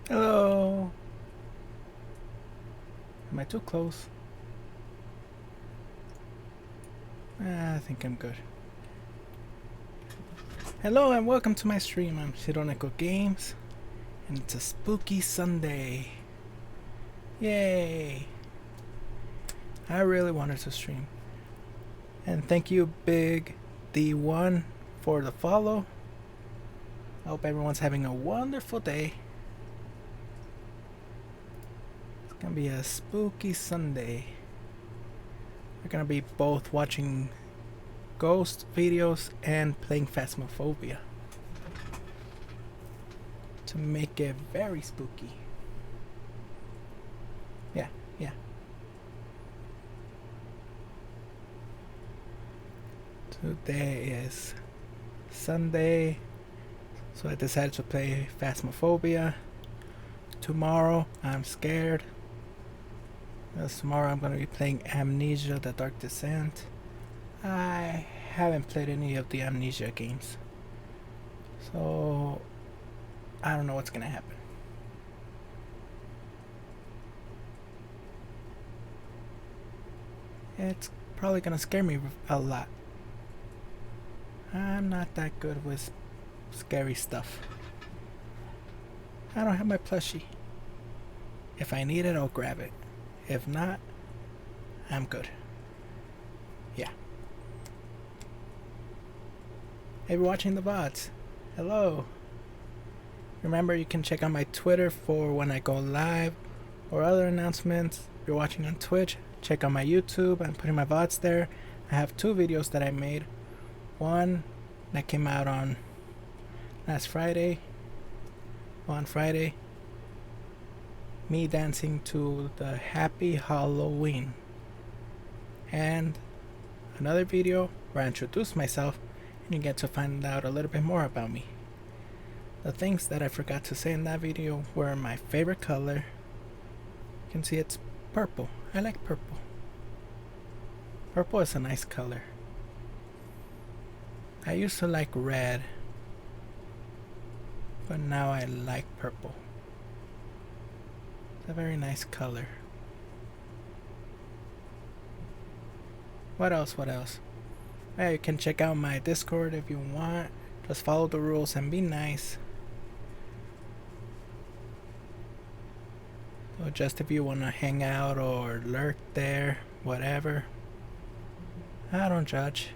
Hello. Am I too close? I think I'm good. Hello and welcome to my stream. I'm Shironeko Games, and it's a spooky Sunday. Yay! I really wanted to stream. And thank you, Big D1, for the follow. I hope everyone's having a wonderful day. It's gonna be a spooky Sunday. We're gonna be both watching ghost videos and playing Phasmophobia to make it very spooky. Yeah. Today is Sunday, so I decided to play Phasmophobia. Tomorrow I'm scared, because tomorrow I'm gonna be playing Amnesia: The Dark Descent. I haven't played any of the Amnesia games, so I don't know what's gonna happen. It's probably gonna scare me a lot. I'm not that good with scary stuff. I don't have my plushie. If I need it, I'll grab it. If not, I'm good. Yeah. Hey, we're watching the VODs. Hello. Remember, you can check out my Twitter for when I go live or other announcements. If you're watching on Twitch, check out my YouTube. I'm putting my VODs there. I have 2 videos that I made. One that came out on last Friday. On Friday, me dancing to the Happy Halloween. And another video where I introduce myself and you get to find out a little bit more about me. The things that I forgot to say in that video were my favorite color. You can see it's purple. I like purple. Purple is a nice color. I used to like red, but now I like purple. It's a very nice color. What else? Yeah, you can check out my Discord if you want. Just follow the rules and be nice. So just if you want to hang out or lurk there, whatever. I don't judge.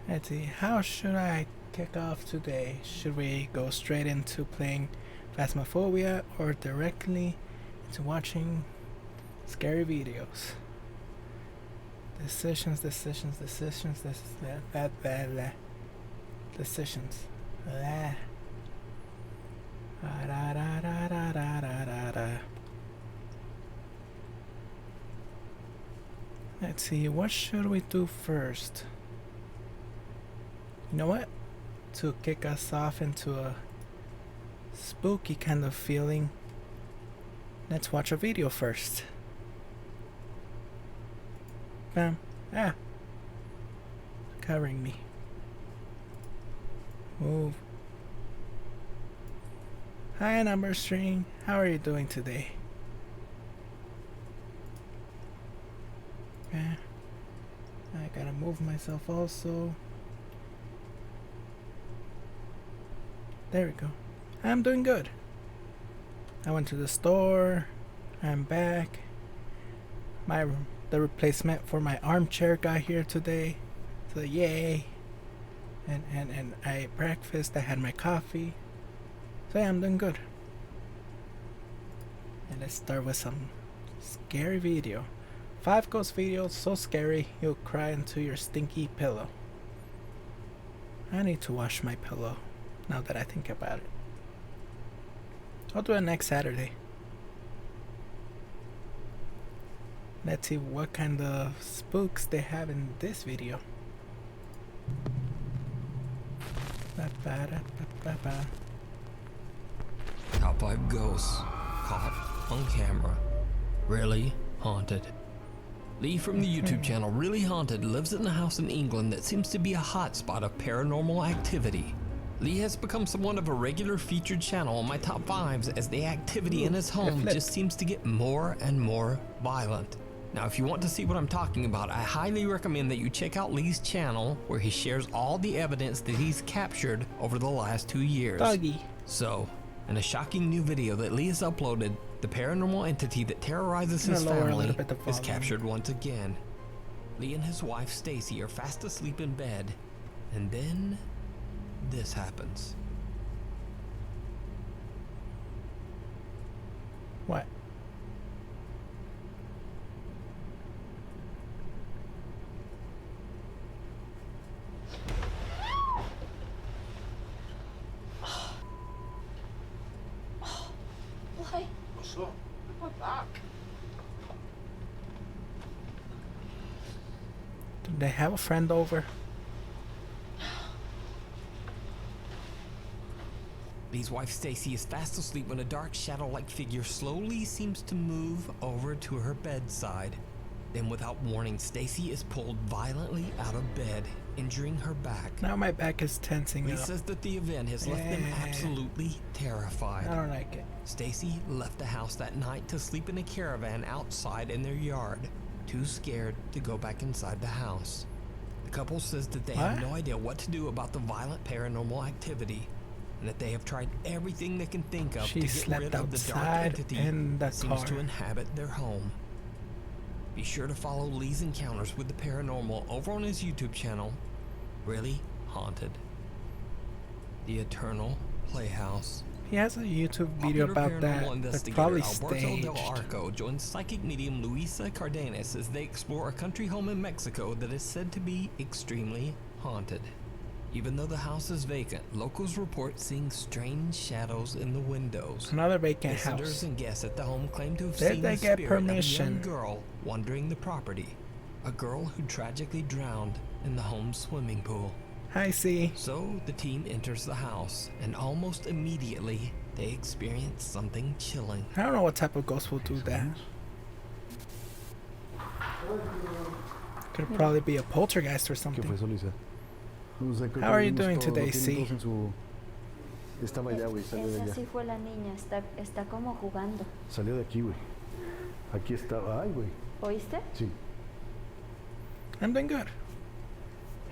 Let's see, how should I kick off today? Should we go straight into playing Phasmophobia or directly into watching scary videos? Decisions. Let's see, what should we do first? You know what? To kick us off into a spooky kind of feeling, let's watch a video first. Bam. Covering me. Move. Hi, number string. How are you doing today? Okay. I gotta move myself also. There we go. I'm doing good. I went to the store. I'm back. The replacement for my armchair got here today. So yay. And I ate breakfast. I had my coffee. So yeah, I'm doing good. And let's start with some scary video. 5 ghost videos so scary you'll cry into your stinky pillow. I need to wash my pillow. Now that I think about it, I'll do it next Saturday. Let's see what kind of spooks they have in this video. Top 5 ghosts caught on camera. Really haunted. Lee from the YouTube channel Really Haunted lives in a house in England that seems to be a hotspot of paranormal activity. Lee has become somewhat of a regular featured channel on my top 5s as the activity in his home just seems to get more and more violent. Now, if you want to see what I'm talking about, I highly recommend that you check out Lee's channel where he shares all the evidence that he's captured over the last 2 years. Doggy. So, in a shocking new video that Lee has uploaded, the paranormal entity that terrorizes his family is captured once again. Lee and his wife Stacy are fast asleep in bed, and then this happens. What? Why? What's up? My back. Did they have a friend over? Lee's wife Stacy is fast asleep when a dark shadow-like figure slowly seems to move over to her bedside. Then without warning, Stacy is pulled violently out of bed, injuring her back. Now my back is tensing Lee up. says that the event has left them absolutely terrified. I don't like it. Stacy left the house that night to sleep in a caravan outside in their yard, too scared to go back inside the house. The couple says that they have no idea what to do about the violent paranormal activity, and that they have tried everything they can think of to get rid of the dark entity that seems to inhabit their home. Be sure to follow Lee's encounters with the paranormal over on his YouTube channel, Really Haunted. The Eternal Playhouse. He has a YouTube video about that. That's probably Alberto staged. Del Arco joins psychic medium Luisa Cardenas as they explore a country home in Mexico that is said to be extremely haunted. Even though the house is vacant, locals report seeing strange shadows in the windows. Another vacant Visitors house. and guests at the home claim to have Did seen they the get spirit permission? of a young girl wandering the property. A girl who tragically drowned in the home's swimming pool. Hi, C. So the team enters the house, and almost immediately they experience something chilling. I don't know what type of ghost will do that. Could probably be a poltergeist or ¿Qué fue something. eso, Luisa? No sé, creo How que are lo you vimos doing todo, today, lo tienen C? todos en su... Estaba allá, güey, salió de Esa allá. sí fue la niña, está como jugando. Salió de aquí, güey. Aquí estaba, ay, güey. ¿Oíste? Sí. I'm doing good.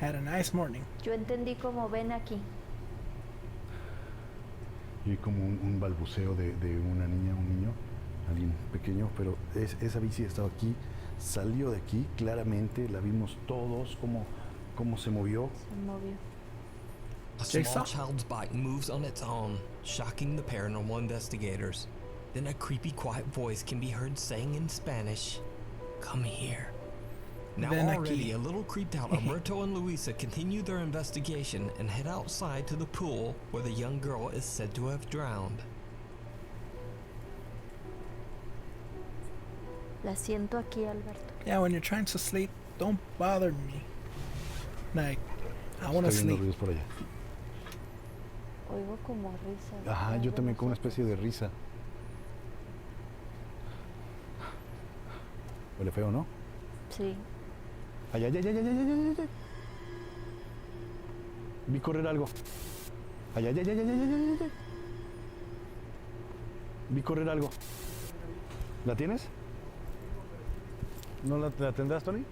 Had a nice morning. Yo entendí como ven aquí. Y como un balbuceo de una niña, un niño, alguien pequeño, pero esa bici estaba aquí, salió de aquí, claramente, la vimos todos, cómo se movió. Se movió. A small child's bike moves on its own, shocking the paranormal investigators. Then a creepy, quiet voice can be heard saying in Spanish, "Come here." Now already a little creeped out, Alberto and Luisa continue their investigation and head outside to the pool where the young girl is said to have drowned. La siento aquí, Alberto. Yeah, when you're trying to sleep, don't bother me. Like, I want to Estoy viendo sleep. ruidos por allá. Oigo como risa. Ajá, yo también con una especie de risa. Huele feo, ¿no? Sí. Ay, ay, ay, ay, ay, ay, ay, ay. Vi correr algo. Ay, ay, ay, ay, ay, ay, ay, ay. Vi correr algo. ¿La tienes? ¿No la tendrás, Tony?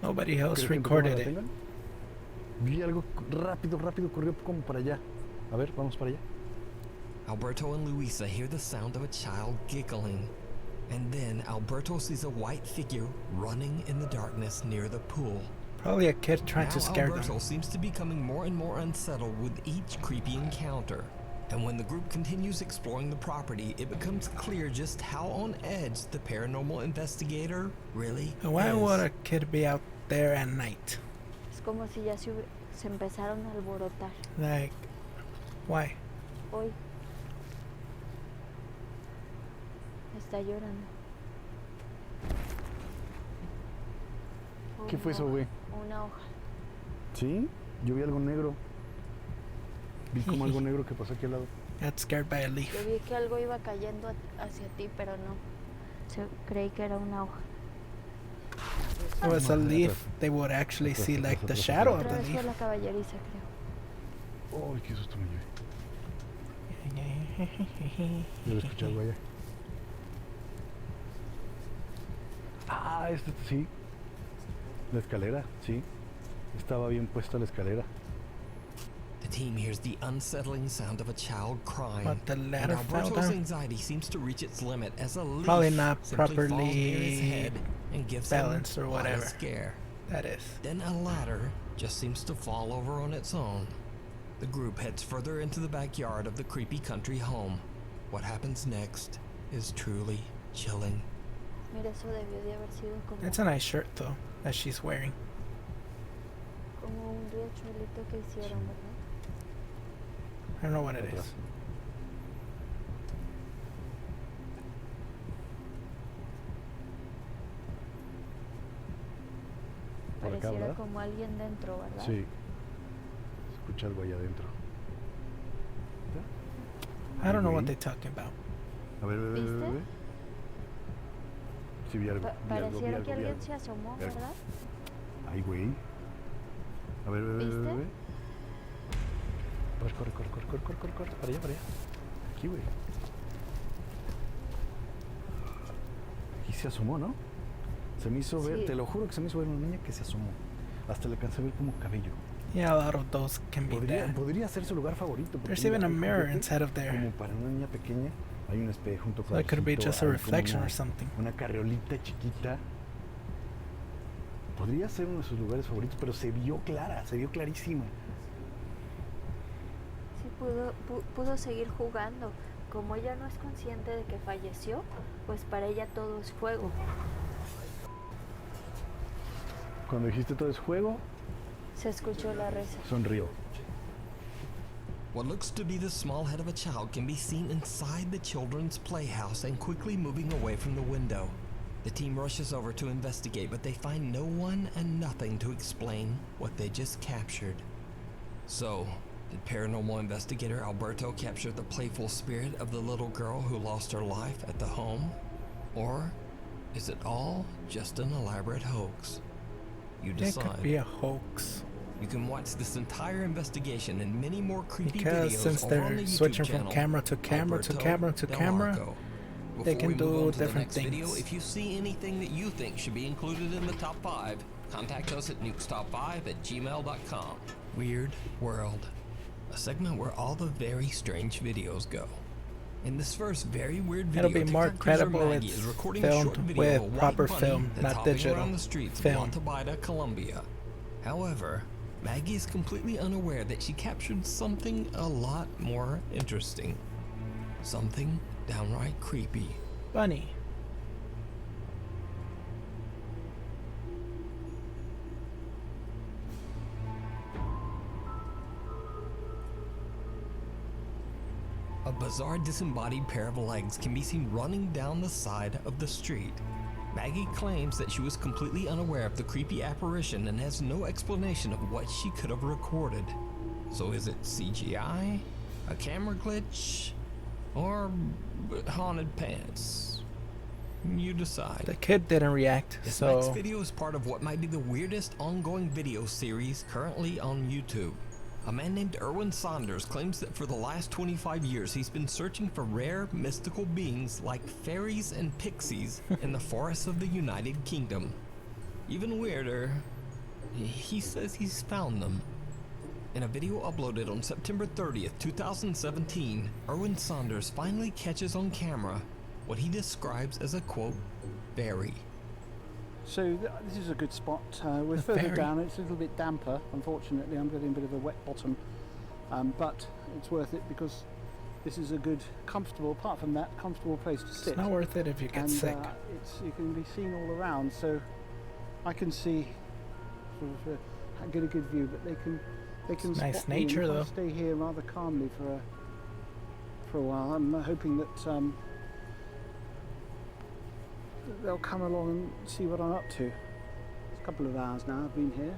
Nobody else ¿Crees que en tu recorded cámara la it. tengan? Vi algo rápido, corrió como para allá. A ver, vamos para allá. Alberto and Luisa hear the sound of a child giggling. And then Alberto sees a white figure running in the darkness near the pool. Probably a kid trying to scare Alberto them. seems to be becoming more and more unsettled with each creepy encounter. And when the group continues exploring the property, it becomes clear just how on edge the paranormal investigator really Why is. would a kid be out there at night? Es como si ya se empezaron a alborotar. Like, why? Hoy. Está llorando. ¿Qué fue eso, güey? Una hoja. ¿Sí? Yo vi algo negro. Vi como algo negro que pasó aquí al lado. Got scared by a leaf. Yo vi que algo iba cayendo hacia ti, pero no. Creí que era una hoja. it was a leaf, they would actually see like the shadow of Otra the vez fue leaf. la caballeriza, creo. Oh, qué susto me llevé. Yo lo escuché algo allá. Ah, sí. La escalera, sí. Estaba bien puesta la escalera. The team hears the unsettling sound of a child crying. But the and ladder fell Alberto's down. anxiety seems to reach its limit as a leaf Probably not simply falls near his properly head and gives balanced him or quite whatever. a scare. That is. Then a ladder just seems to fall over on its own. The group heads further into the backyard of the creepy country home. What happens next is truly chilling. Mira, eso debió de haber sido como, It's a nice shirt though that she's wearing. como un riachuelito que hicieron, ¿verdad? I don't know what it is. Por acá, Pareciera ¿verdad? como alguien dentro, ¿verdad? Sí. Escucha algo allá adentro. I don't know what they're talking about. A ver, ¿Viste? Sí, vi algo. Pareciera que alguien se asomó, vi algo. ¿verdad? Ay, güey. A ver, ¿Viste? Corre. Para allá. Aquí, güey. Aquí se asomó, ¿no? Se me hizo ver, Sí. te lo juro que se me hizo ver una niña que se asomó. Hasta le alcancé a ver como cabello. Yeah, a lot of those can be there. Podría ser su lugar favorito. porque There's mira, even a fíjate, mirror inside of there. Como para una niña pequeña, hay un espejo, un So it could be just a hay como reflection or something. una carriolita chiquita. Podría ser uno de sus lugares favoritos, pero se vio clara, se vio clarísima. Sí, pudo seguir jugando. Como ella no es consciente de que falleció, pues para ella todo es juego. Cuando dijiste todo es juego, Se escuchó la risa. sonrió. What looks to be the small head of a child can be seen inside the children's playhouse and quickly moving away from the window. The team rushes over to investigate, but they find no one and nothing to explain what they just captured. So, did paranormal investigator Alberto capture the playful spirit of the little girl who lost her life at the home? Or is it all just an elaborate hoax? You It decide. could be a hoax. You can watch this entire investigation and many more creepy Because videos since over on they're the YouTube switching from channel, camera to camera to Alberto camera to Del camera, Arco. they Before can we move do on to the different next video, things. if you see anything that you think should be included in the top 5, contact us at nukestop5@gmail.com. Weird World, a segment where all the very strange videos go. In this first very weird video, It'll be more TikTok user credible Maggie it's is recording a short filmed video with of a white proper bunny film, that's not hopping digital around the streets film. of Montevideo, Colombia. However, Maggie is completely unaware that she captured something a lot more interesting. Something downright creepy. Bunny. A bizarre disembodied pair of legs can be seen running down the side of the street. Maggie claims that she was completely unaware of the creepy apparition and has no explanation of what she could have recorded. So is it CGI, a camera glitch, or haunted pants? You decide. The kid didn't react, This next so video is part of what might be the weirdest ongoing video series currently on YouTube. A man named Erwin Saunders claims that for the last 25 years he's been searching for rare mystical beings like fairies and pixies in the forests of the United Kingdom. Even weirder, he says he's found them. In a video uploaded on September 30th, 2017, Erwin Saunders finally catches on camera what he describes as a, quote, fairy. So this is a good spot. We're The further ferry. down. It's a little bit damper, unfortunately. I'm getting a bit of a wet bottom, but it's worth it because this is a good, comfortable. Apart from that, comfortable place to sit. it's not worth it if you get and sick. you can be seen all around. So I can see, sort of, get a good view. But they can It's nice spot me, and nature, if I though. stay here rather calmly for a while. I'm hoping that they'll come along and see what I'm up to. It's a couple of hours now I've been here.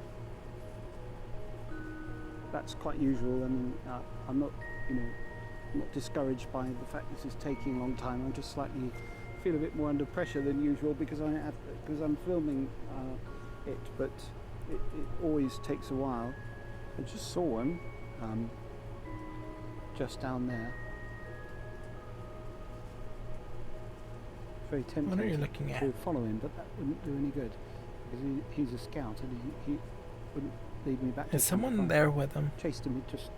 That's quite usual. I mean, I'm not, not discouraged by the fact this is taking a long time. I just slightly feel a bit more under pressure than usual because I'm filming it, but it always takes a while. I just saw one just down there. Very tempting What are you looking at? to follow him, but that wouldn't do any good because he's a scout and he wouldn't lead me back to Is someone campfire. there with him? Chased him, he just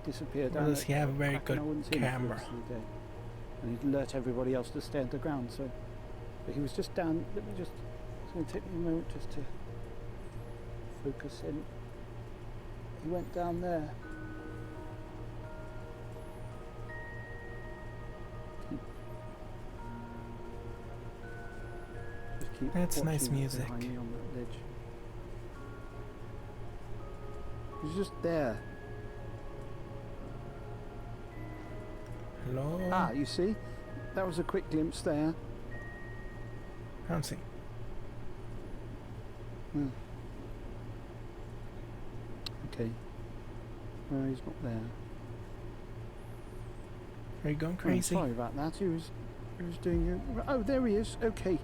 disappeared Or down does he have a very crack, and I good wouldn't see him for the camera? rest of the day. And he'd alert everybody else to stay at the ground. So, but he was just down. Let me just. It's going to take me a moment just to focus in. He went down there. Keep That's nice watching music. behind me on that ledge. He's just there. Hello? Ah, you see? That was a quick glimpse there. Can't see. Hmm. Okay. No, he's not there. Are you going Oh, crazy? sorry about that. He was doing. Oh, there he is. Okay,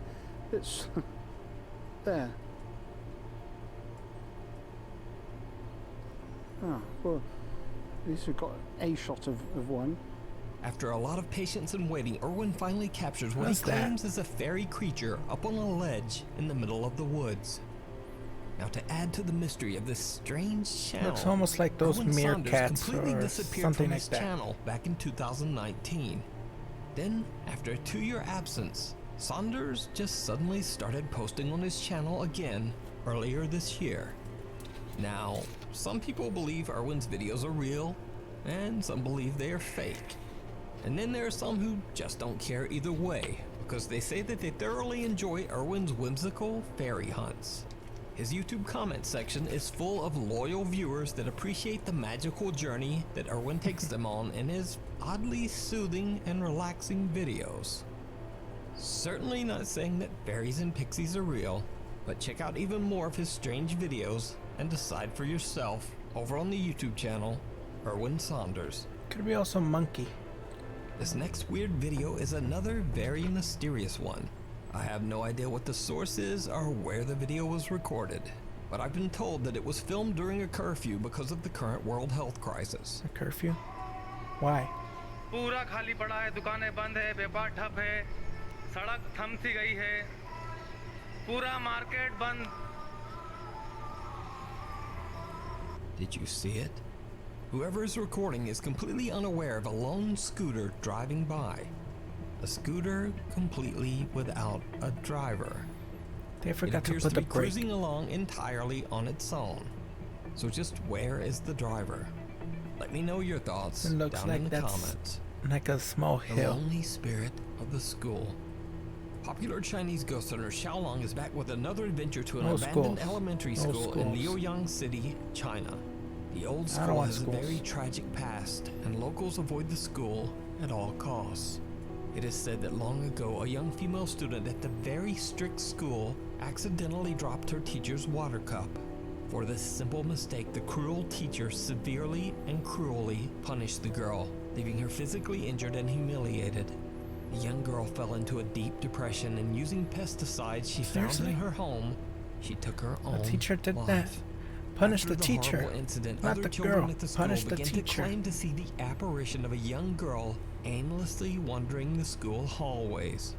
it's there. Ah, well, at least we've got a shot of one. After a lot of patience and waiting, Erwin finally captures what What's he that? claims is a fairy creature up on a ledge in the middle of the woods. Now, to add to the mystery of this strange channel, Looks almost like those Erwin Saunders meerkats completely or disappeared something from like his that. channel back in 2019. Then, after a 2-year absence, Saunders just suddenly started posting on his channel again earlier this year. Now, some people believe Erwin's videos are real, and some believe they are fake. And then there are some who just don't care either way, because they say that they thoroughly enjoy Erwin's whimsical fairy hunts. His YouTube comment section is full of loyal viewers that appreciate the magical journey that Erwin takes them on in his oddly soothing and relaxing videos. Certainly not saying that fairies and pixies are real, but check out even more of his strange videos and decide for yourself over on the YouTube channel, Erwin Saunders. Could be also monkey. This next weird video is another very mysterious one. I have no idea what the source is or where the video was recorded, but I've been told that it was filmed during a curfew because of the current world health crisis. A curfew? Why? पूरा खाली पड़ा है, दुकानें बंद है, व्यापार ठप है, सड़क थम सी गई है, पूरा मार्केट बंद. Did you see it? Whoever is recording is completely unaware of a lone scooter driving by. A scooter completely without a driver. They It forgot to appears put to the be brake. cruising along entirely on its own. So just where is the driver? Let me know your thoughts It looks down like in the that's comments. like a small The hill. lonely spirit of the school. Popular Chinese ghost hunter Xiaolong is back with another adventure to an No abandoned schools. elementary No school in schools. Liaoyang City, China. The old I don't school want has schools. a very tragic past, and locals avoid the school at all costs. It is said that long ago, a young female student at the very strict school accidentally dropped her teacher's water cup. For this simple mistake, the cruel teacher severely and cruelly punished the girl, leaving her physically injured and humiliated. The young girl fell into a deep depression, and using pesticides she found Seriously? in her home, she took her own teacher did life. that. Punish After the teacher, horrible incident, not other the children girl. at the school Punish the began to teacher. claim to see the apparition of a young girl aimlessly wandering the school hallways.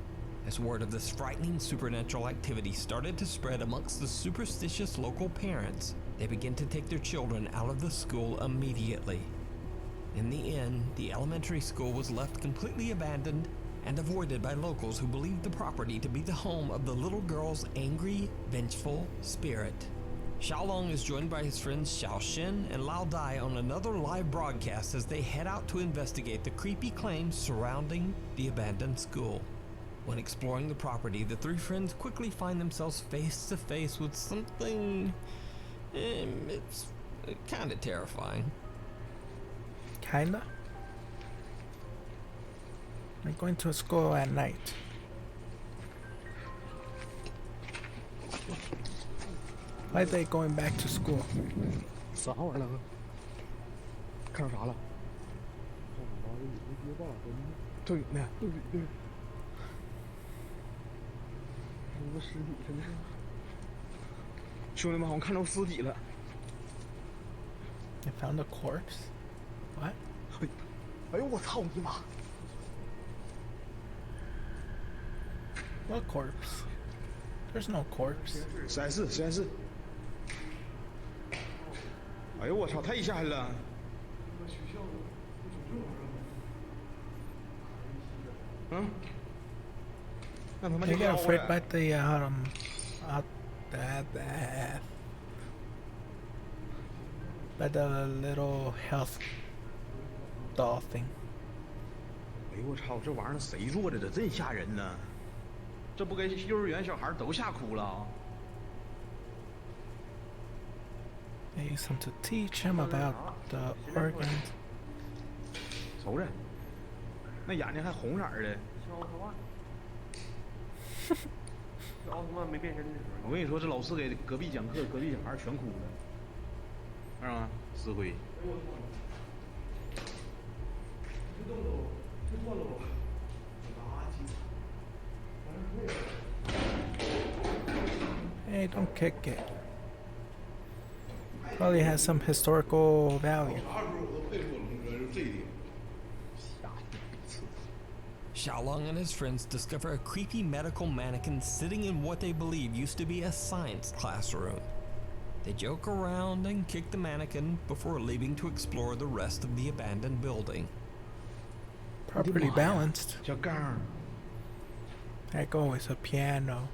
As word of this frightening supernatural activity started to spread amongst the superstitious local parents, they began to take their children out of the school immediately. In the end, the elementary school was left completely abandoned and avoided by locals who believed the property to be the home of the little girl's angry, vengeful spirit. Xiaolong is joined by his friends Xiao Shen and Lao Dai on another live broadcast as they head out to investigate the creepy claims surrounding the abandoned school. When exploring the property, the three friends quickly find themselves face to face with something. It's kind of terrifying. Kinda? Like going to a school at night. Why are they going back to school? 啥玩意儿？看着啥了？对，那对对。什么尸体？什么是？兄弟们，我看到尸体了。 They found a corpse? What? 哎呦我操你妈！ What corpse? There's no corpse. 实验室，实验室。哎呦我操，太吓人了！嗯？那他妈 They 就 get 咬我 afraid by 了！ the by the little health doll thing. 哎呦我操，这玩意儿谁做的？这真吓人呢！这不给幼儿园小孩都吓哭了啊！ They use them to teach him about the organs. 瞅瞅，那眼睛还红色儿的。这奥特曼没变身的时候，我跟你说，这老师给隔壁讲课，隔壁小孩全哭了，是吧？石灰。 Hey, don't kick it. Probably has some historical value. Xiaolong and his friends discover a creepy medical mannequin sitting in what they believe used to be a science classroom. They joke around and kick the mannequin before leaving to explore the rest of the abandoned building. Properly balanced. 小刚， Like always, a piano.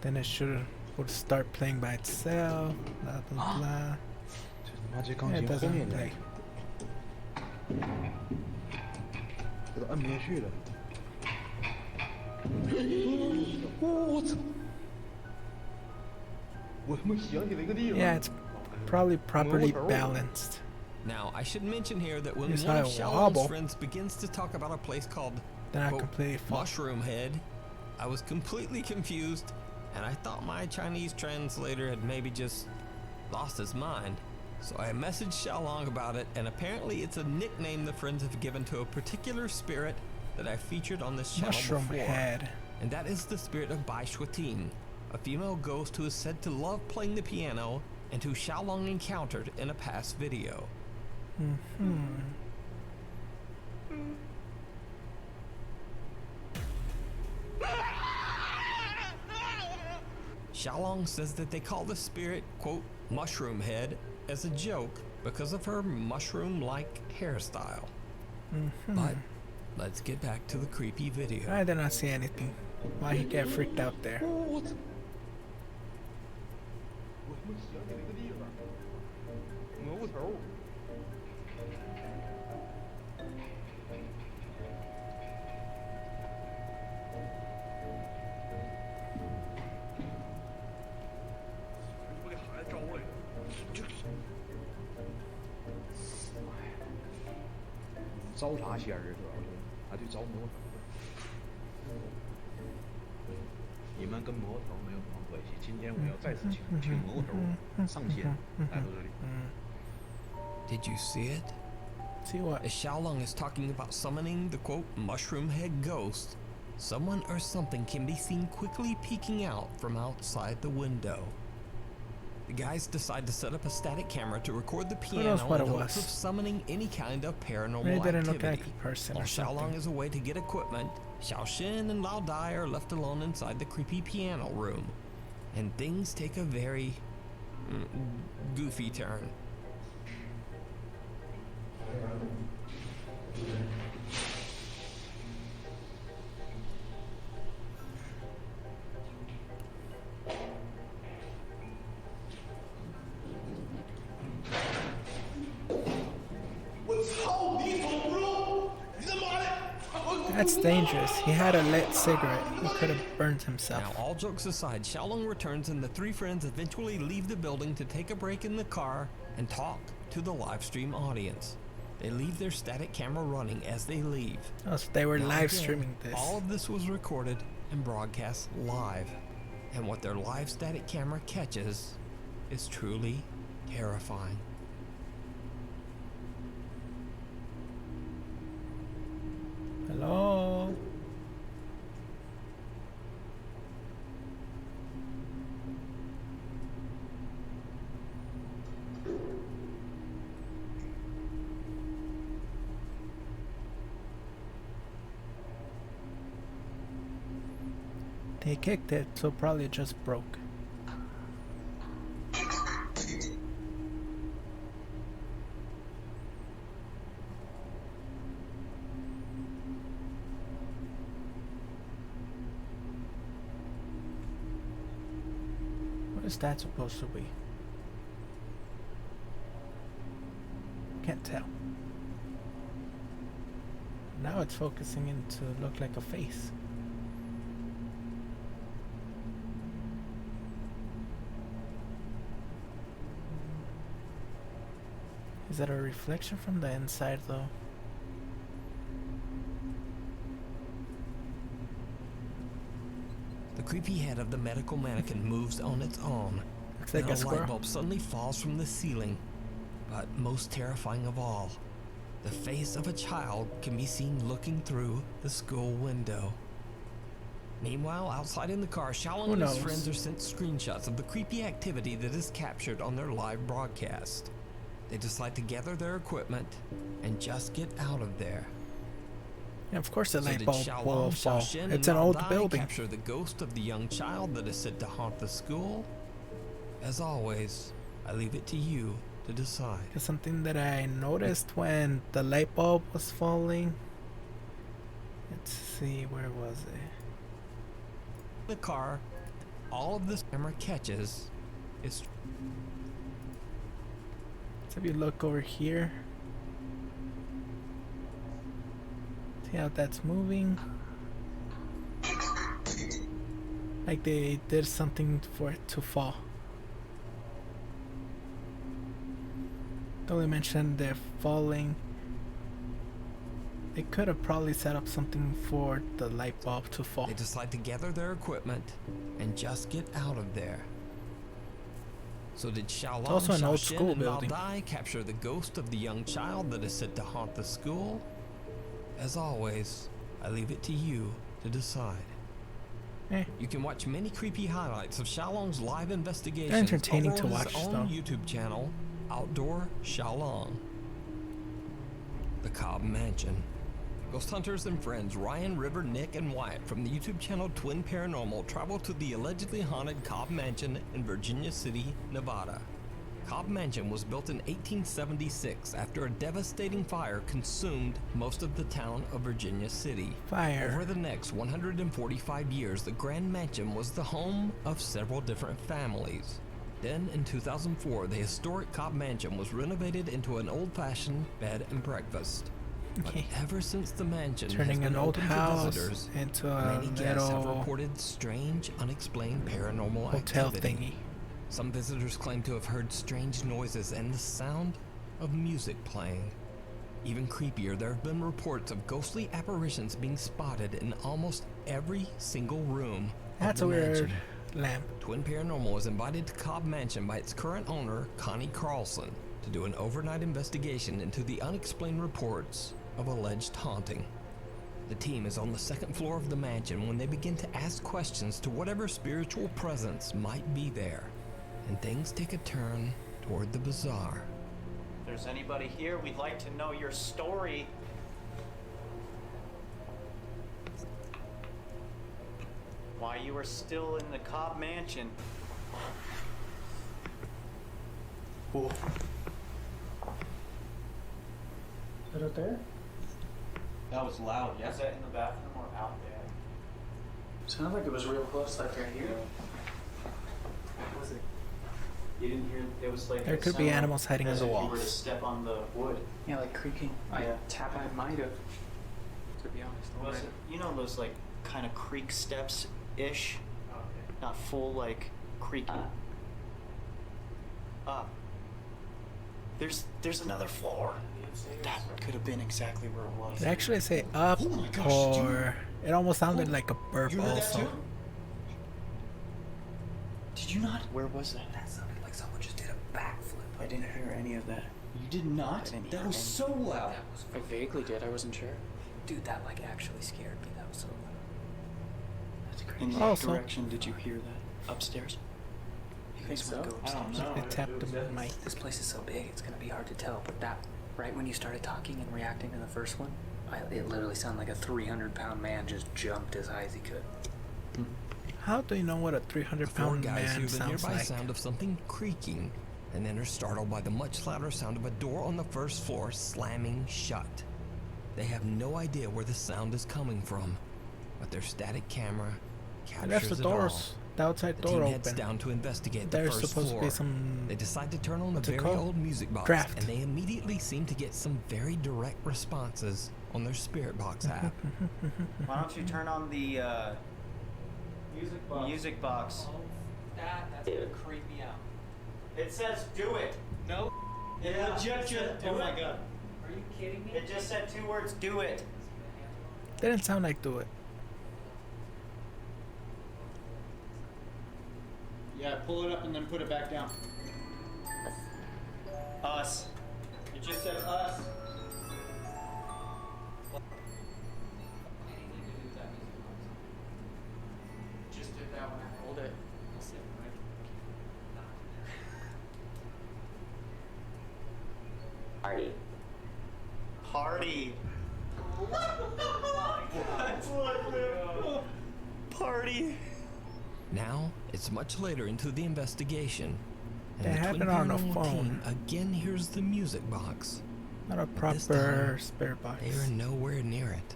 Then it would start playing by itself. Blah blah blah. 这他妈这钢 Yeah, 琴 it 后 doesn't 面的， play. 这都摁不下去了。我操！我他妈想起来一个地方。 Yeah, it's probably properly balanced. Now, I should mention here that when It's one of not a Xiaolong's wobble. friends begins to talk about a place called Then I quote, completely fall. Mushroom Head, I was completely confused, and I thought my Chinese translator had maybe just lost his mind. So I messaged Xiaolong about it, and apparently it's a nickname the friends have given to a particular spirit that I featured on this channel Mushroom before. head. And that is the spirit of Bai Shuiting, a female ghost who is said to love playing the piano and who Xiaolong encountered in a past video. Xiaolong says that they call the spirit, quote, Mushroom Head, as a joke because of her mushroom-like hairstyle. But let's get back to the creepy video. I did not see anything. Why he get freaked out there? 我操！我他妈想起来一个地方，蘑菇头。我给孩子招来了，就是。招啥仙儿啊？主要是，还得招魔头。你们跟魔头没有什么关系。今天我要再次请魔头上仙来到这里。 Did you see it? See what? As Xiaolong is talking about summoning the quote mushroom head ghost, someone or something can be seen quickly peeking out from outside the window. The guys decide to set up a static camera to record the piano knows what in it hopes was? of summoning any kind of paranormal Maybe they didn't look activity. like a person While or Xiaolong something. is away to get equipment, Xiao Xin and Lao Dai are left alone inside the creepy piano room. And things take a very goofy turn. That's dangerous. He had a lit cigarette. He could have burned himself. Now, all jokes aside, Xiaolong returns and the three friends eventually leave the building to take a break in the car and talk to the live stream audience. They leave their static camera running as they leave. Oh, so they were Now live again, streaming this. All of this was recorded and broadcast live. And what their live static camera catches is truly terrifying. Hello? He kicked it, so probably it just broke. What is that supposed to be? Can't tell. Now it's focusing in to look like a face. Is that a reflection from the inside though? The creepy head of the medical mannequin moves on its own. Looks like and a a squirrel. light bulb suddenly falls from the ceiling. But most terrifying of all, the face of a child can be seen looking through the school window. Meanwhile, outside in the car, Xiaolong and his friends are sent screenshots of the creepy activity that is captured on their live broadcast. They decide to gather their equipment and just get out of there. Yeah, of course the light did bulb Xiaolong, will fall. Xiaoxin, and It's an old Dai building. capture the ghost of the young child that is said to haunt the school? As always, I leave it to you to decide. It's something that I noticed when the light bulb was falling. Let's see, where was it? The car, all of this camera catches is. So if you look over here, see how that's moving? Like they did something for it to fall. Don't mention they're falling. They could have probably set up something for the light bulb to fall. They decide to gather their equipment and just get out of there. So did Xiaolong, It's also an old Xiaoxin, school and building. Dai capture the ghost of the young child that is said to haunt the school? As always, I leave it to you to decide. You can watch many creepy highlights of Xiaolong's live investigations entertaining over to on watch, his own though. YouTube channel, Outdoor Xiaolong. The Cobb Mansion. Ghost hunters and friends Ryan, River, Nick, and Wyatt from the YouTube channel Twin Paranormal travel to the allegedly haunted Cobb Mansion in Virginia City, Nevada. Cobb Mansion was built in 1876 after a devastating fire consumed most of the town of Virginia City. Fire. Over the next 145 years, the Grand Mansion was the home of several different families. Then, in 2004, the historic Cobb Mansion was renovated into an old-fashioned bed and breakfast. But ever since the mansion Turning has an been old open house to visitors, into a many guests have little reported strange, unexplained paranormal hotel activity. thingy. Some visitors claim to have heard strange noises and the sound of music playing. Even creepier, there have been reports of ghostly apparitions being spotted in almost every single room That's of a the weird mansion. lamp. Twin Paranormal was invited to Cobb Mansion by its current owner, Connie Carlson, to do an overnight investigation into the unexplained reports of alleged haunting. The team is on the second floor of the mansion when they begin to ask questions to whatever spiritual presence might be there, and things take a turn toward the bizarre. If there's anybody here, we'd like to know your story. Why you are still in the Cobb Mansion. Is that out there? That was loud, yes? Is that in the bathroom or out there? Sounded like it was real close, like right here. What was it? You didn't hear, it was like There it could be sounded animals hiding in as the if you walls. were to step on the wood. Yeah, like creaking. Yeah. I might have, to be honest. Was it, you know those like kind of creak steps-ish? Not full like creaking. Up. There's another floor. That could have been exactly where it was. They actually say up, or it almost sounded like a burp You heard that also. too? Did you not? Where was that? That sounded like someone just did a backflip. I didn't hear any of that. You did not? That was so loud. I vaguely did, I wasn't sure. Dude, that like actually scared me. That was so loud. That's crazy. In what Also- direction did you hear that? Upstairs? You guys so? want to go upstairs? They tapped the mic. This place is so big, it's gonna be hard to tell, but that, right when you started talking and reacting to the first one, it literally sounded like a 300-pound man just jumped as high as he could. How do you know what a The 300-pound guys man hear the sounds nearby like? sound of something creaking, and then are startled by the much louder sound of a door on the first floor slamming shut. They have no idea where the sound is coming from, but their static camera And there's captures the it all. doors, the outside The door team heads open. down to investigate the There's first supposed floor. to be some, They decide to turn on the what's it very called? old music box, Draft. and they immediately seem to get some very direct responses on their Spirit Box app. Why don't you turn on the music box? Oh, that's gonna creep me out. It says do it. No. It legit just Do oh my it? god. Are you kidding me? It just said 2 words, do it. didn't sound like do it. Yeah, pull it up and then put it back down. Us. It just said us. Anything to do with that music box. Just did that when I rolled it. I'll sit right. Party. Party. Party. Now, it's much later into the investigation, and They the have Twin it on a Paranormal phone. team again hears the music box. Not a But this proper time, spirit box. They are nowhere near it.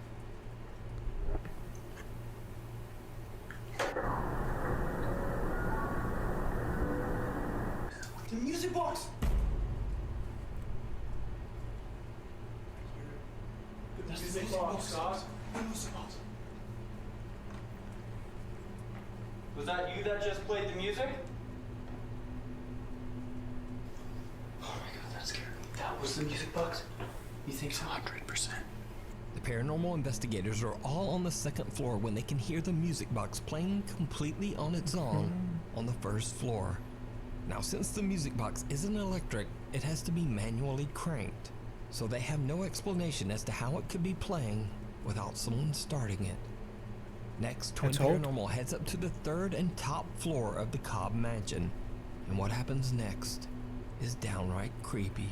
The music box. The music box, guys. Was that you that just played the music? Oh my god, that scared me. That was the music box? You think so? 100%. The paranormal investigators are all on the second floor when they can hear the music box playing completely on its own on the first floor. Now, since the music box isn't electric, it has to be manually cranked, so they have no explanation as to how it could be playing without someone starting it. Next, Twin It's old. Paranormal heads up to the third and top floor of the Cobb Mansion, and what happens next is downright creepy.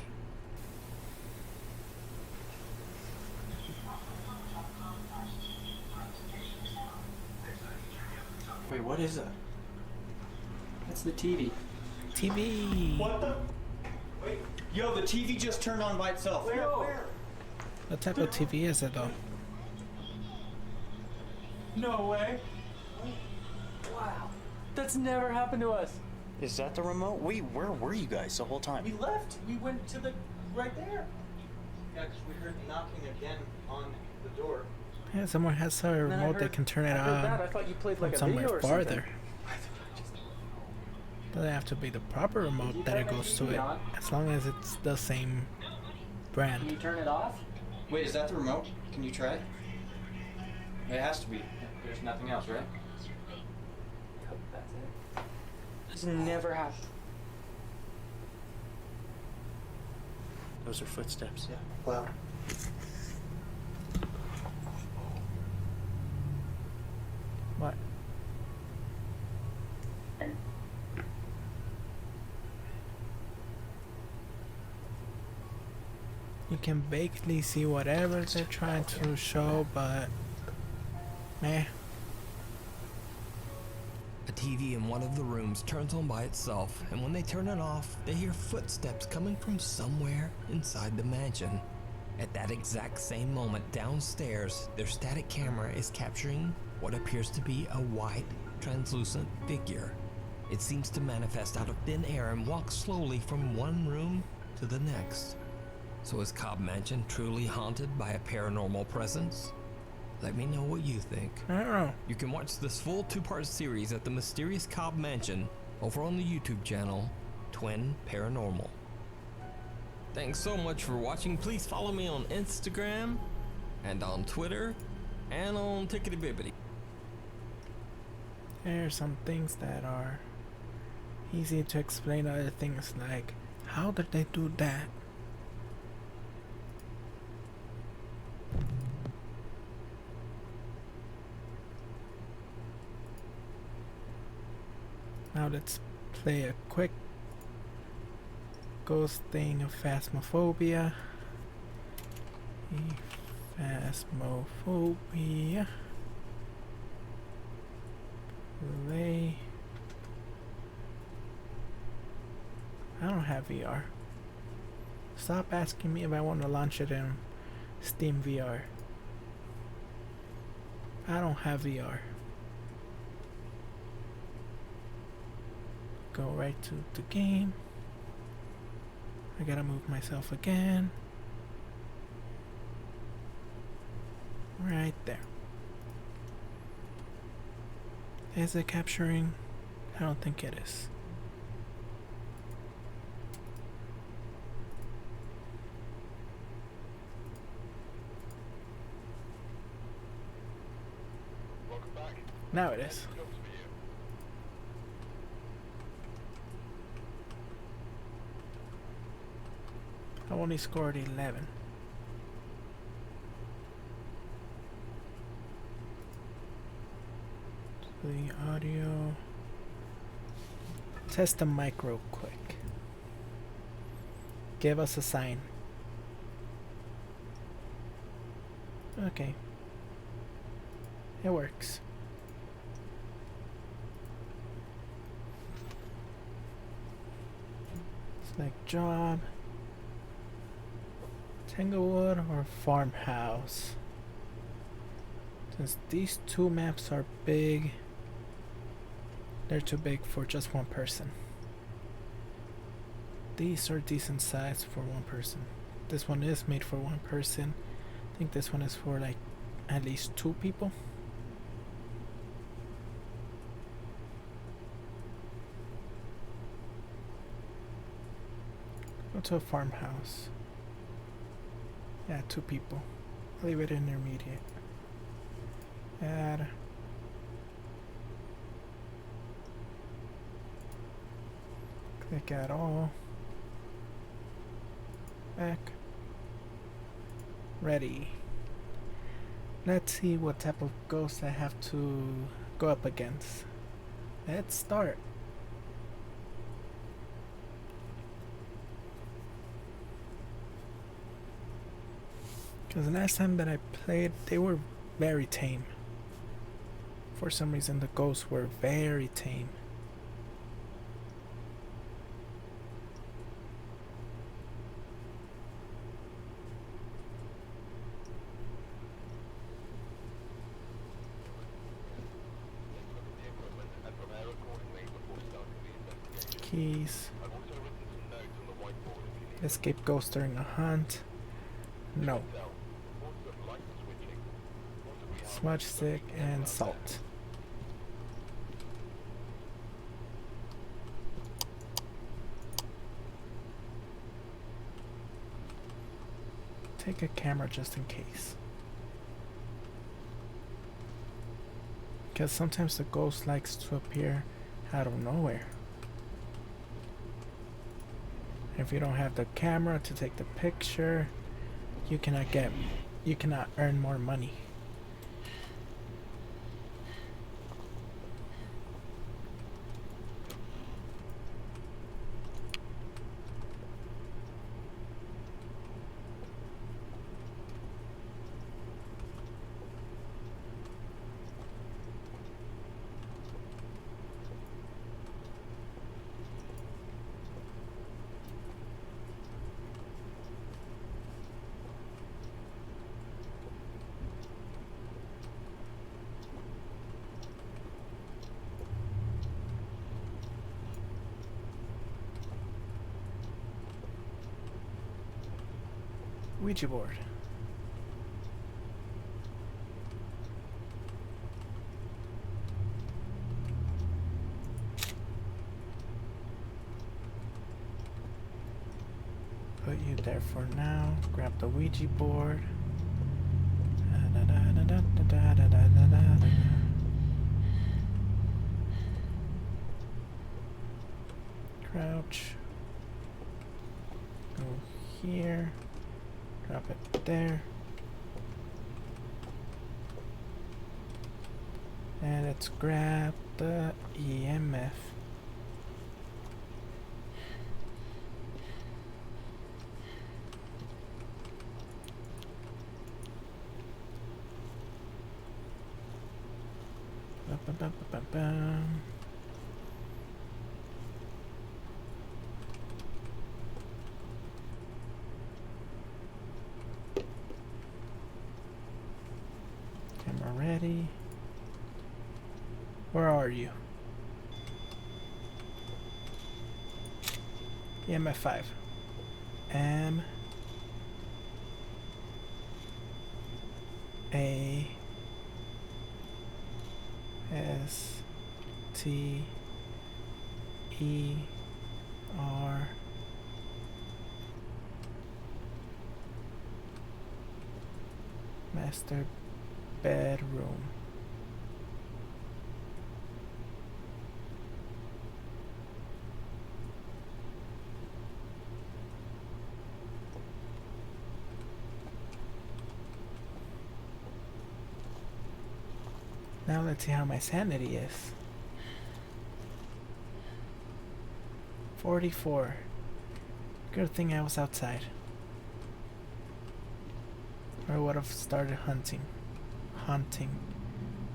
Wait, what is that? That's the TV. TV. What the? Wait. Yo, the TV just turned on by itself. Where? What type of TV is it though? No way. Wow. That's never happened to us. Is that the remote? Wait, where were you guys the whole time? We left. We went to the right there. Yeah, because we heard knocking again on the door. Yeah, someone has a And then I remote that heard- can turn it I heard that. on I thought you played from like a somewhere video or farther. something. Doesn't have to be the proper remote you that it turn goes the to TV it, on? as long as it's the same Can you brand. turn it off? Wait, is that the remote? Can you try? It has to be. There's nothing else, right? That's it. This never happened. Those are footsteps. Yeah. Wow. What? You can vaguely see whatever they're trying to show, but meh. A TV in one of the rooms turns on by itself, and when they turn it off, they hear footsteps coming from somewhere inside the mansion. At that exact same moment, downstairs, their static camera is capturing what appears to be a white, translucent figure. It seems to manifest out of thin air and walk slowly from one room to the next. So is Cobb Mansion truly haunted by a paranormal presence? Let me know what you think. I don't know. You can watch this full 2-part series at the Mysterious Cobb Mansion over on the YouTube channel, Twin Paranormal. Thanks so much for watching. Please follow me on Instagram and on Twitter and on Tickety Bibbity. There's some things that are easy to explain, other things like, how did they do that? Now let's play a quick ghost thing of phasmophobia. Phasmophobia. Play. I don't have VR. Stop asking me if I want to launch it in Steam VR. I don't have VR. Go right to the game. I gotta move myself again. Right there. Is it capturing? I don't think it is. Now it is. I only scored 11. The audio. Test the mic real quick. Give us a sign. Okay. It works. Select job. Tanglewood or farmhouse. Since these two maps are big, they're too big for just one person. These are decent size for one person. This one is made for one person. I think this one is for like at least 2 people. Go to a farmhouse. Yeah, 2 people. Leave it intermediate. Add. Click add all. Back. Ready. Let's see what type of ghost I have to go up against. Let's start. Because the last time that I played, they were very tame. For some reason, the ghosts were very tame. Keys. Escape ghost during a hunt. No. Smudge stick and salt. Take a camera just in case. Because sometimes the ghost likes to appear out of nowhere. If you don't have the camera to take the picture, you cannot earn more money. Ouija board. Put you there for now. Grab the Ouija board. Crouch. Go here. Drop it there. And let's grab the EMF. Ba-ba-ba-ba-ba. Camera ready. Where are you? EMF 5. M A S T E R Master bedroom. Now let's see how my sanity is. 44. Good thing I was outside. Or I would have started hunting.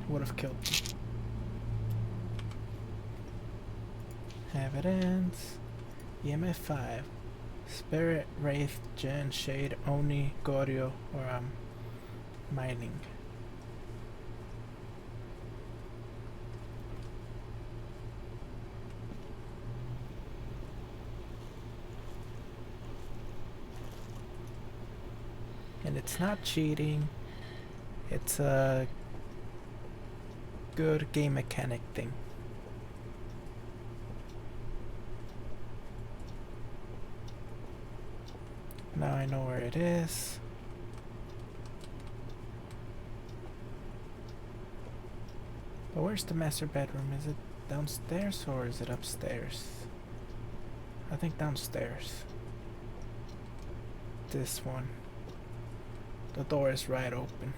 Would have killed me. Evidence. EMF 5. Spirit, Wraith, Jinn, Shade, Oni, Goryo, or mining. And it's not cheating. It's a good game mechanic thing. Now I know where it is. But where's the master bedroom? Is it downstairs or is it upstairs? I think downstairs. This one. The door is right open.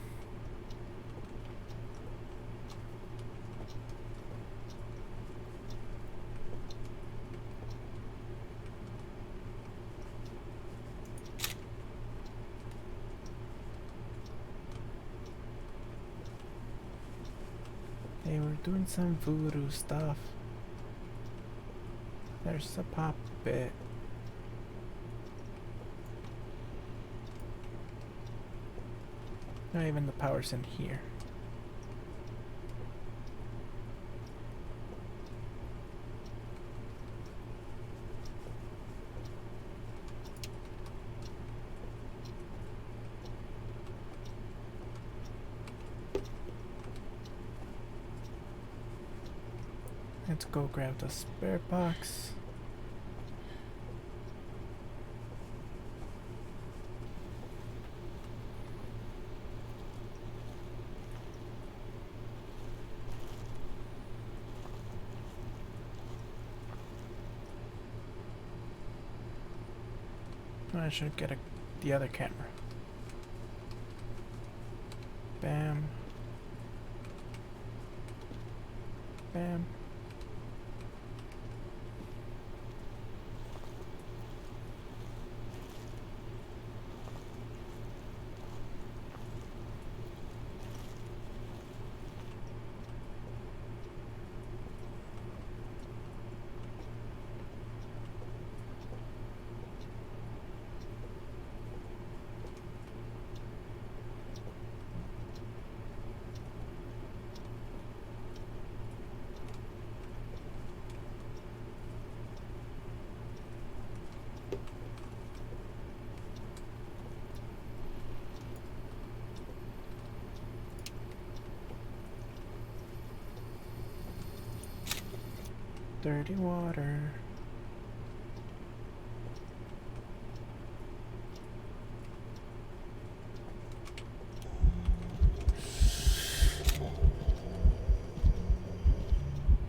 They were doing some voodoo stuff. There's a puppet. Not even the power's in here. Let's go grab the spare box. I should get the other camera. Bam. Bam. Dirty water.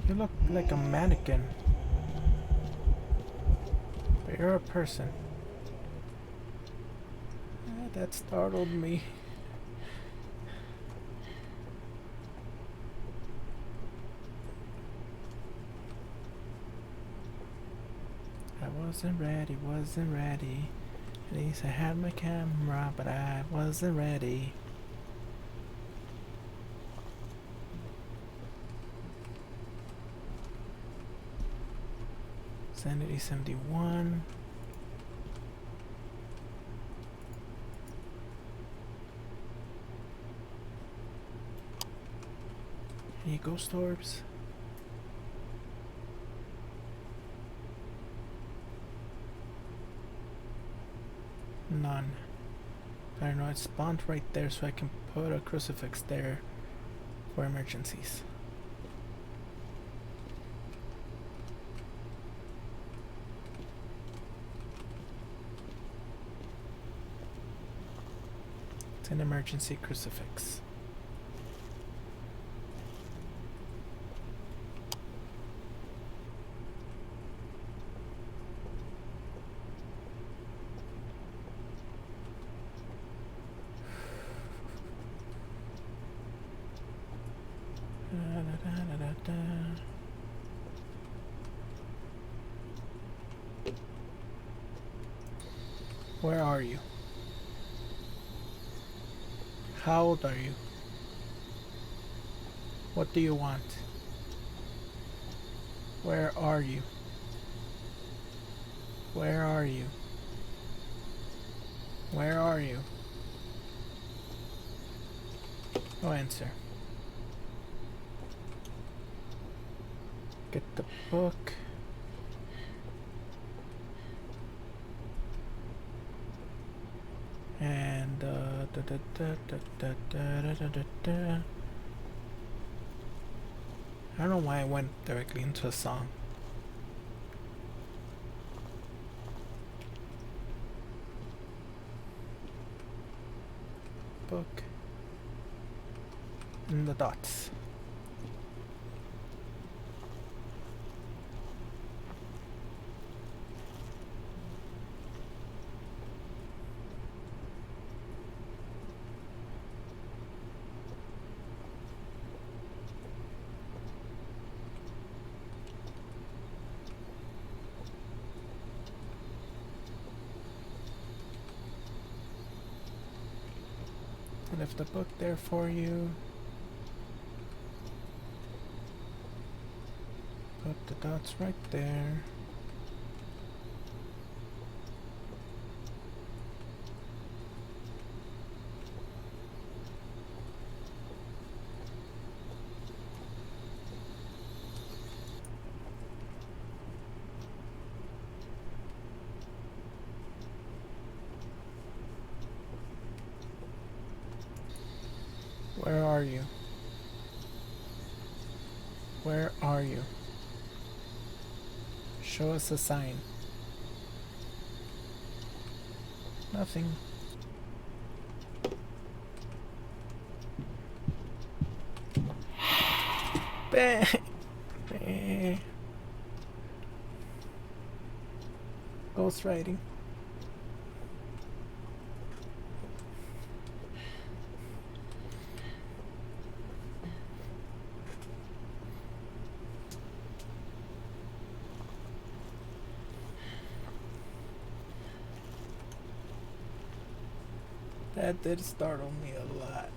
You look like a mannequin, but you're a person. That startled me. Wasn't ready. At least I had my camera, but I wasn't ready. Sanity 71. Any ghost orbs? None. I don't know, it spawned right there, so I can put a crucifix there for emergencies. It's an emergency crucifix. Where are you? How old are you? What do you want? Where are you? Where are you? Where are you? No answer. Get the book. And I don't know why I went directly into a song. Book and the dots. I left the book there for you. Put the dots right there. Where are you? Where are you? Show us a sign. Nothing. Bang! Bang. Ghost writing. That did startle me a lot.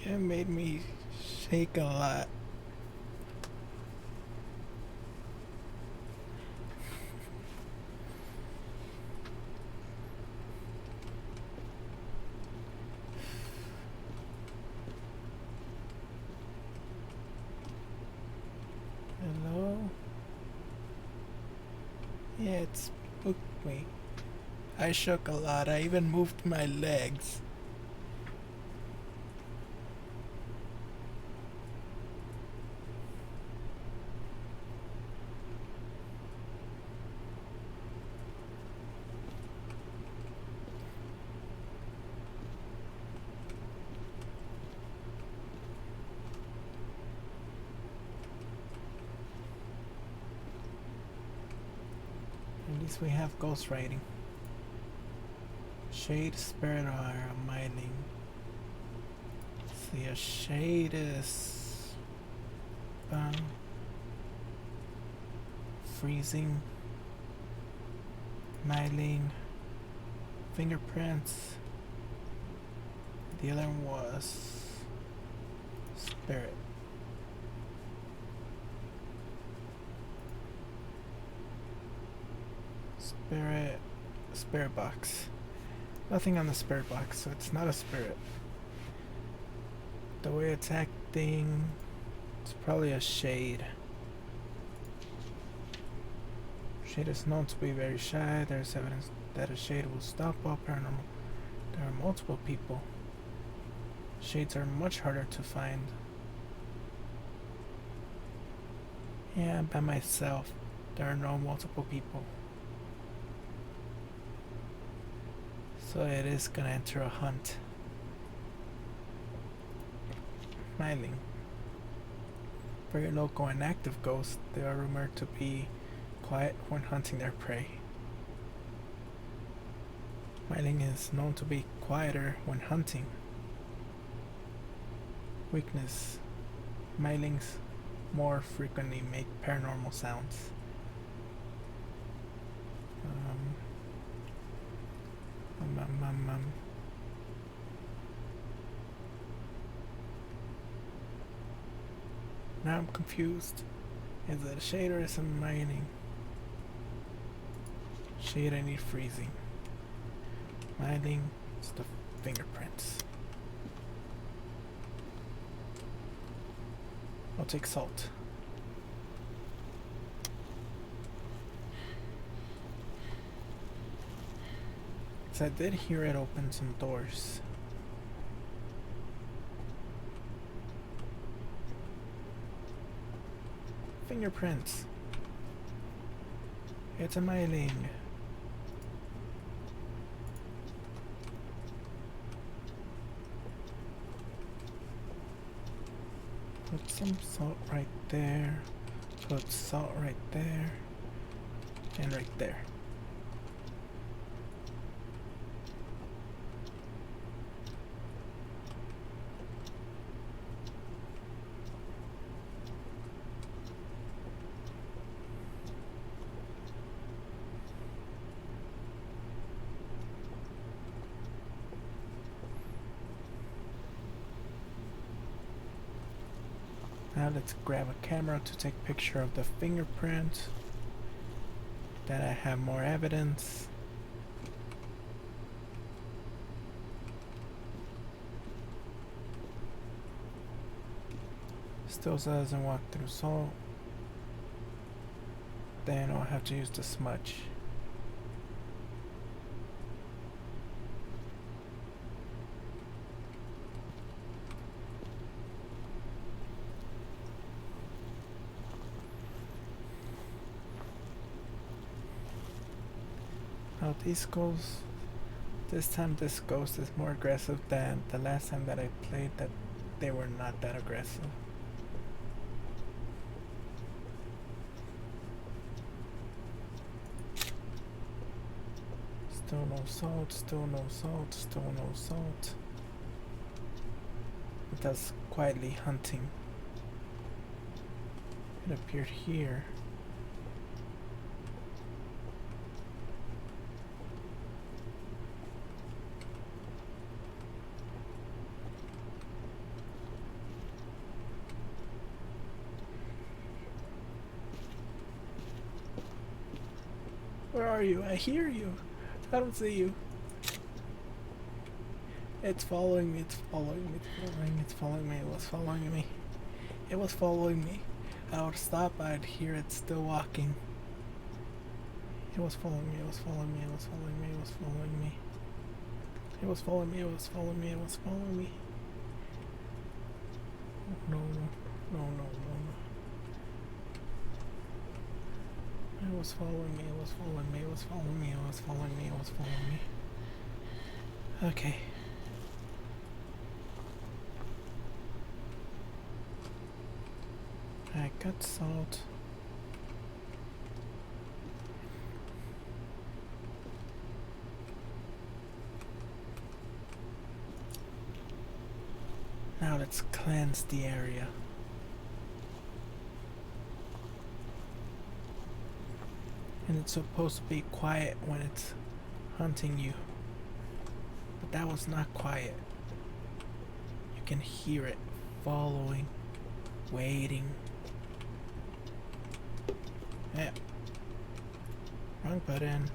It made me shake a lot. Hello? Yeah, it spooked me. I shook a lot. I even moved my legs. At least we have ghost writing. Shade, spirit, or mining. See, a shade is freezing, myling, fingerprints. The other one was spirit. Spirit box. Nothing on the spirit box, so it's not a spirit. The way it's acting, it's probably a shade. Shade is known to be very shy. There's evidence that a shade will stop all paranormal. There are multiple people. Shades are much harder to find. Yeah, by myself. There are no multiple people. So it is gonna enter a hunt. Smiling. Very local and active ghosts, they are rumored to be quiet when hunting their prey. Smiling is known to be quieter when hunting. Weakness. Smilings more frequently make paranormal sounds. Now I'm confused. Is it a shade or is it mining? Shade, I need freezing. Mining, it's the fingerprints. I'll take salt. So I did hear it open some doors. Fingerprints. It's a mailing. Put some salt right there. Put salt right there. And right there. Now let's grab a camera to take a picture of the fingerprint. Then I have more evidence. Still doesn't walk through salt. Then I'll have to use the smudge. Now this time this ghost is more aggressive than the last time that I played, that they were not that aggressive. Still no salt, still no salt, still no salt. It does quietly hunting. It appeared here. Where are you? I hear you. I don't see you. It's following me, it's following me, it's following me, it's following me, it was following me. It was following me. I would stop, I'd hear it still walking. It was following me, it was following me, it was following me, it was following me. It was following me, it was following me, it was following me. No, no, no, no, no, no. It was following me, it was following me, it was following me, it was following me, it was following me. Okay. I got salt. Now let's cleanse the area. And it's supposed to be quiet when it's hunting you. But that was not quiet. You can hear it following, waiting. Yeah. Wrong button.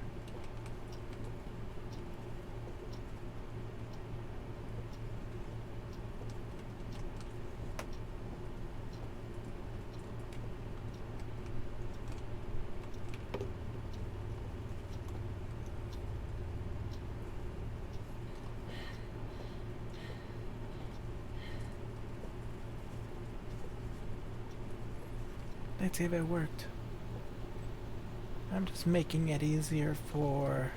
Let's see if it worked. I'm just making it easier for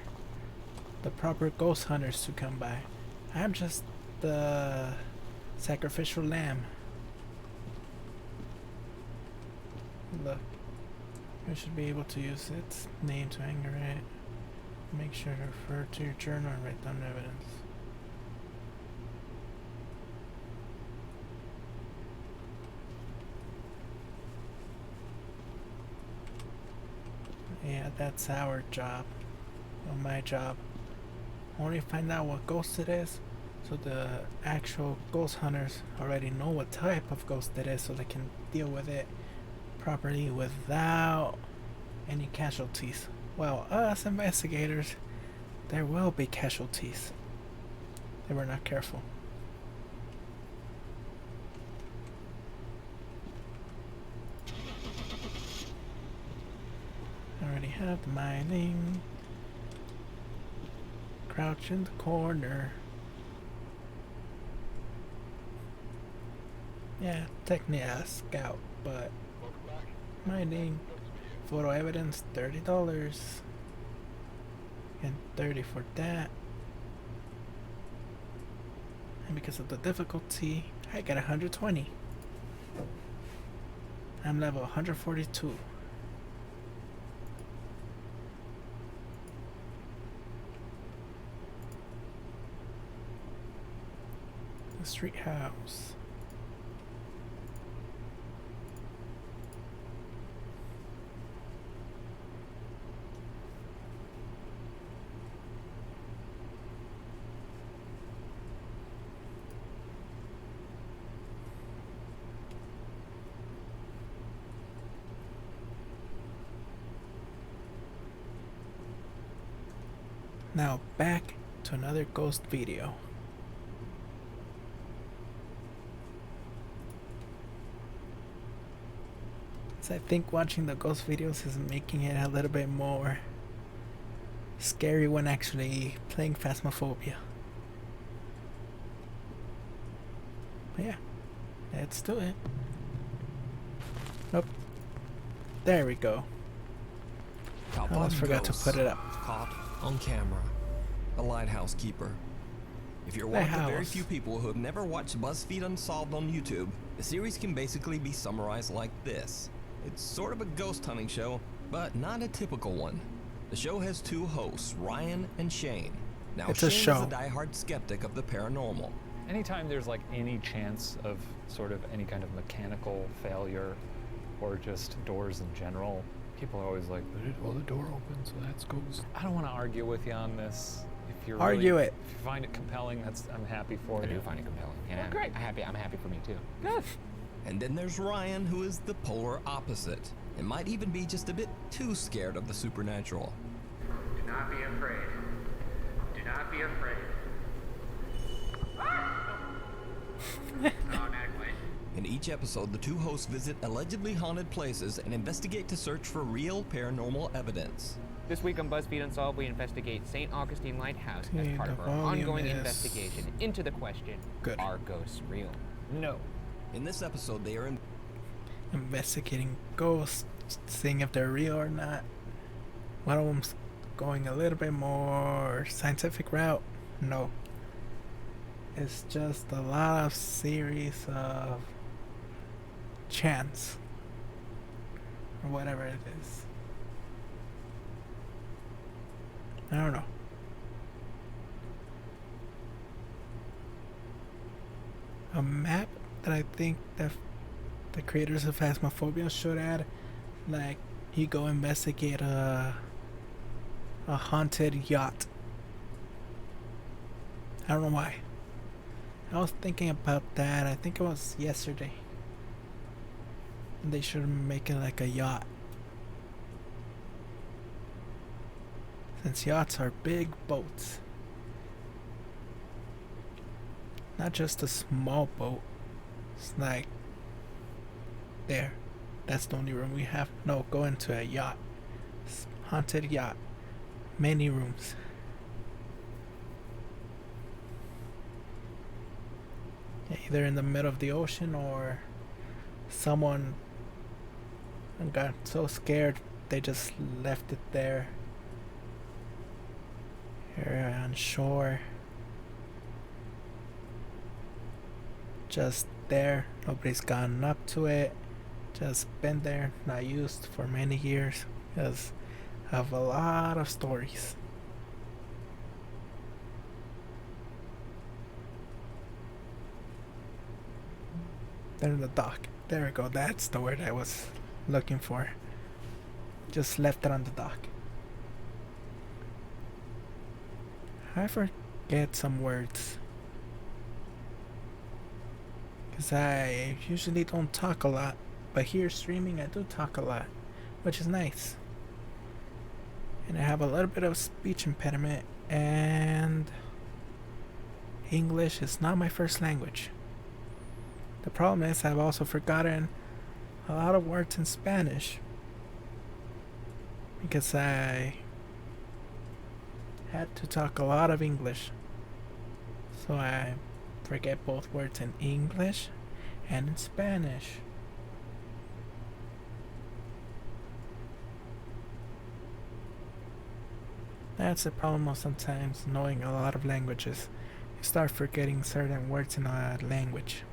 the proper ghost hunters to come by. I'm just the sacrificial lamb. Look, you should be able to use its name to anger it. Make sure to refer to your journal and write down evidence. Yeah, that's our job. Or my job. Only find out what ghost it is, so the actual ghost hunters already know what type of ghost it is, so they can deal with it properly without any casualties. Well, us investigators, there will be casualties if we're not careful. I already have the mining. Crouch in the corner. Yeah, technically a scout, but mining. Photo evidence, $30. And 30 for that. And because of the difficulty, I got 120. I'm level 142. The street house. Now back to another ghost video. So I think watching the ghost videos is making it a little bit more scary when actually playing Phasmophobia. But yeah, let's do it. Nope. There we go. I almost forgot to put it up. Caught on camera. The Lighthouse Keeper. If you're one of the very few people who have never watched BuzzFeed Unsolved on YouTube, the series can basically be summarized like this. It's sort of a ghost hunting show, but not a typical one. The show has two hosts, Ryan and Shane. Now, Shane is a diehard skeptic of the paranormal. Anytime there's like any chance of sort of any kind of mechanical failure or just doors in general, people are always like, well, the door open, so that's ghost. I don't want to argue with you on this. If you're If you find it compelling, I'm happy for you. I do find it compelling. And great. I'm happy for me too. Good. And then there's Ryan, who is the polar opposite, and might even be just a bit too scared of the supernatural. Do not be afraid. Do not be afraid. In each episode, the two hosts visit allegedly haunted places and investigate to search for real paranormal evidence. This week on BuzzFeed Unsolved, we investigate St. Augustine Lighthouse as part of our ongoing investigation into the question, are ghosts real? No. In this episode, they are investigating ghosts, seeing if they're real or not. One of them's going a little bit more scientific route. No. It's just a lot of series of chance or whatever it is. I don't know. A map that I think that the creators of Phasmophobia should add, like you go investigate a haunted yacht. I don't know why. I was thinking about that. I think it was yesterday. And they should make it like a yacht. Since yachts are big boats. Not just a small boat. It's like there. That's the only room we have. No, go into a yacht. Haunted yacht. Many rooms. Either in the middle of the ocean or someone and got so scared they just left it there. Here on shore. Just there. Nobody's gone up to it. Just been there, not used for many years. Because I have a lot of stories. There's the dock. There we go. That's the word I was looking for. Just left it on the dock. I forget some words. Because I usually don't talk a lot. But here streaming I do talk a lot. Which is nice. And I have a little bit of speech impediment. And English is not my first language. The problem is I've also forgotten a lot of words in Spanish. Because I had to talk a lot of English. So I forget both words in English and in Spanish. That's the problem of sometimes knowing a lot of languages. You start forgetting certain words in a language.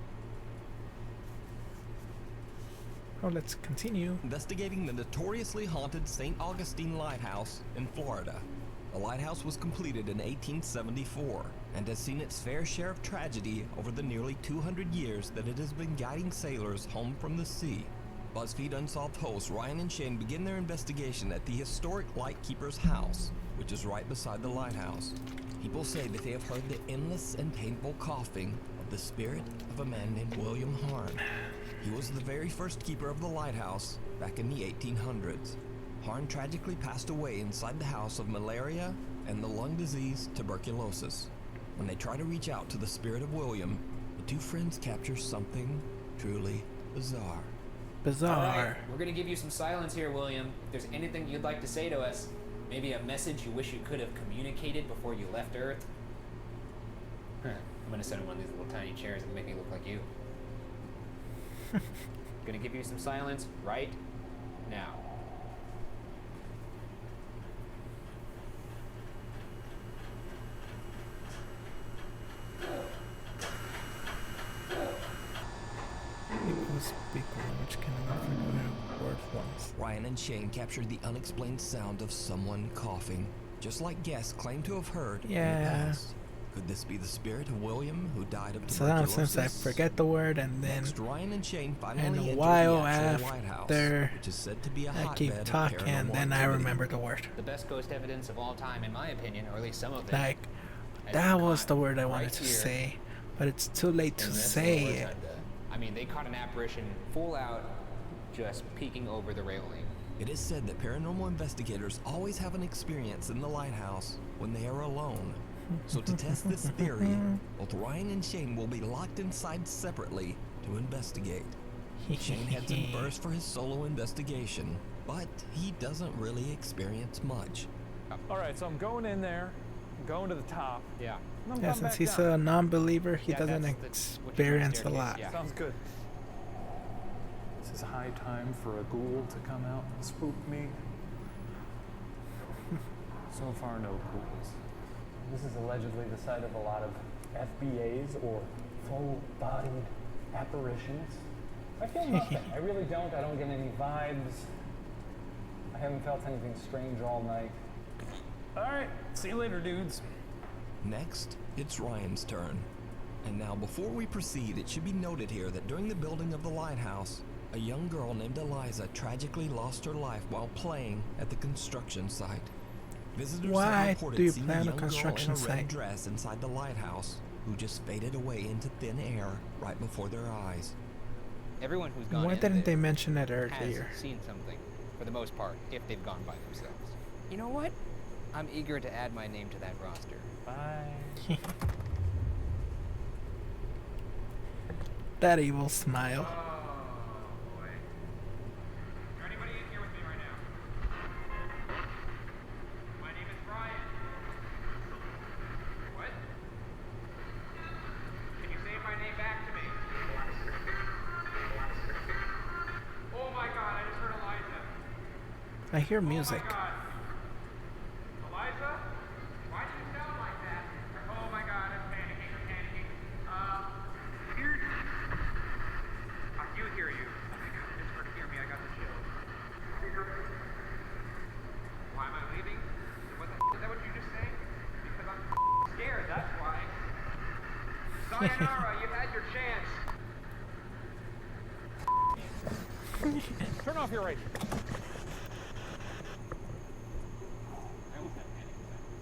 Oh, let's continue. Investigating the notoriously haunted St. Augustine Lighthouse in Florida. The lighthouse was completed in 1874 and has seen its fair share of tragedy over the nearly 200 years that it has been guiding sailors home from the sea. BuzzFeed Unsolved hosts Ryan and Shane begin their investigation at the historic Lightkeeper's house, which is right beside the lighthouse. People say that they have heard the endless and painful coughing of the spirit of a man named William Harn. He was the very first keeper of the lighthouse back in the 1800s. Harn tragically passed away inside the house of malaria and the lung disease tuberculosis. When they try to reach out to the spirit of William, the two friends capture something truly bizarre. Bizarre. All right, we're gonna give you some silence here, William. If there's anything you'd like to say to us, maybe a message you wish you could have communicated before you left Earth. I'm gonna sit in one of these little tiny chairs and make me look like you. Gonna give you some silence right now. People speak language cannot figure out word forms. Ryan and Shane captured the unexplained sound of someone coughing, just like guests claim to have heard in the past. Could this be the spirit of William who died of tuberculosis? Sometimes I forget the word and then Next, Ryan and Shane finally and a enter while the actual lighthouse, after which is said to be a I hotbed keep of talking and paranormal then I activity. remember the word. The best ghost evidence of all time, in my opinion, or at least some of it. Like, that was the word I wanted to say, but it's too late to say it. I mean, they caught an apparition full out, just peeking over the railing. It is said that paranormal investigators always have an experience in the lighthouse when they are alone. So to test this theory, both Ryan and Shane will be locked inside separately to investigate. Shane heads in first for his solo investigation, but he doesn't really experience much. All right, so I'm going in there, I'm going to the top. Yeah. Yeah, since he's a non-believer, he doesn't experience a lot. Yeah. Sounds good. This is a high time for a ghoul to come out and spook me. So far, no ghouls. This is allegedly the site of a lot of FBAs, or full-bodied apparitions. I feel nothing. I really don't. I don't get any vibes. I haven't felt anything strange all night. All right, see you later, dudes. Next, it's Ryan's turn. And now, before we proceed, it should be noted here that during the building of the lighthouse, a young girl named Eliza tragically lost her life while playing at the construction site. Visitors have reported seeing a young girl in a red dress inside the lighthouse who just faded away into thin air right before their eyes. Everyone who's gone Why didn't they mention it has earlier? seen something, for the most part, if they've gone by themselves. You know what? I'm eager to add my name to that roster. Bye. That evil smile. Oh my god, I just heard Eliza. I hear music. Eliza? Why do you sound like that? Oh my god, I'm panicking, here's... I do hear you. Oh my god, just for hear me, I got the chills. Why am I leaving? What the is that what you just said? Because I'm scared, that's why. Sayonara, you had your chance. Turn off your radio.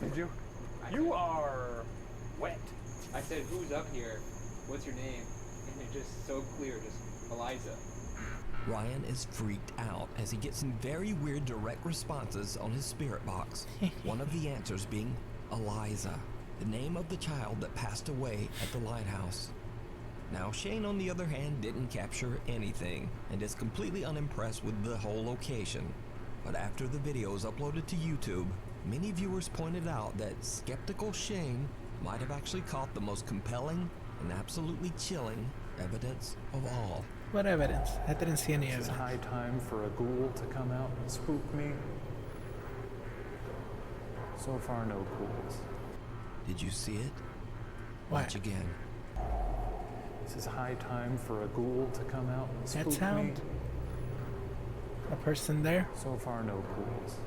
Did you? You are wet. I said, who's up here? What's your name? And it's just so clear, just Eliza. Ryan is freaked out as he gets some very weird direct responses on his spirit box. One of the answers being Eliza, the name of the child that passed away at the lighthouse. Now, Shane, on the other hand, didn't capture anything and is completely unimpressed with the whole location. But after the video was uploaded to YouTube, many viewers pointed out that skeptical Shane might have actually caught the most compelling and absolutely chilling evidence of all. What evidence? I didn't see any evidence. It's high time for a ghoul to come out and spook me. So far, no ghouls. Did you see it? What? Watch again. This is high time for a ghoul to come out and spook That sound? me. A person there? So far, no ghouls.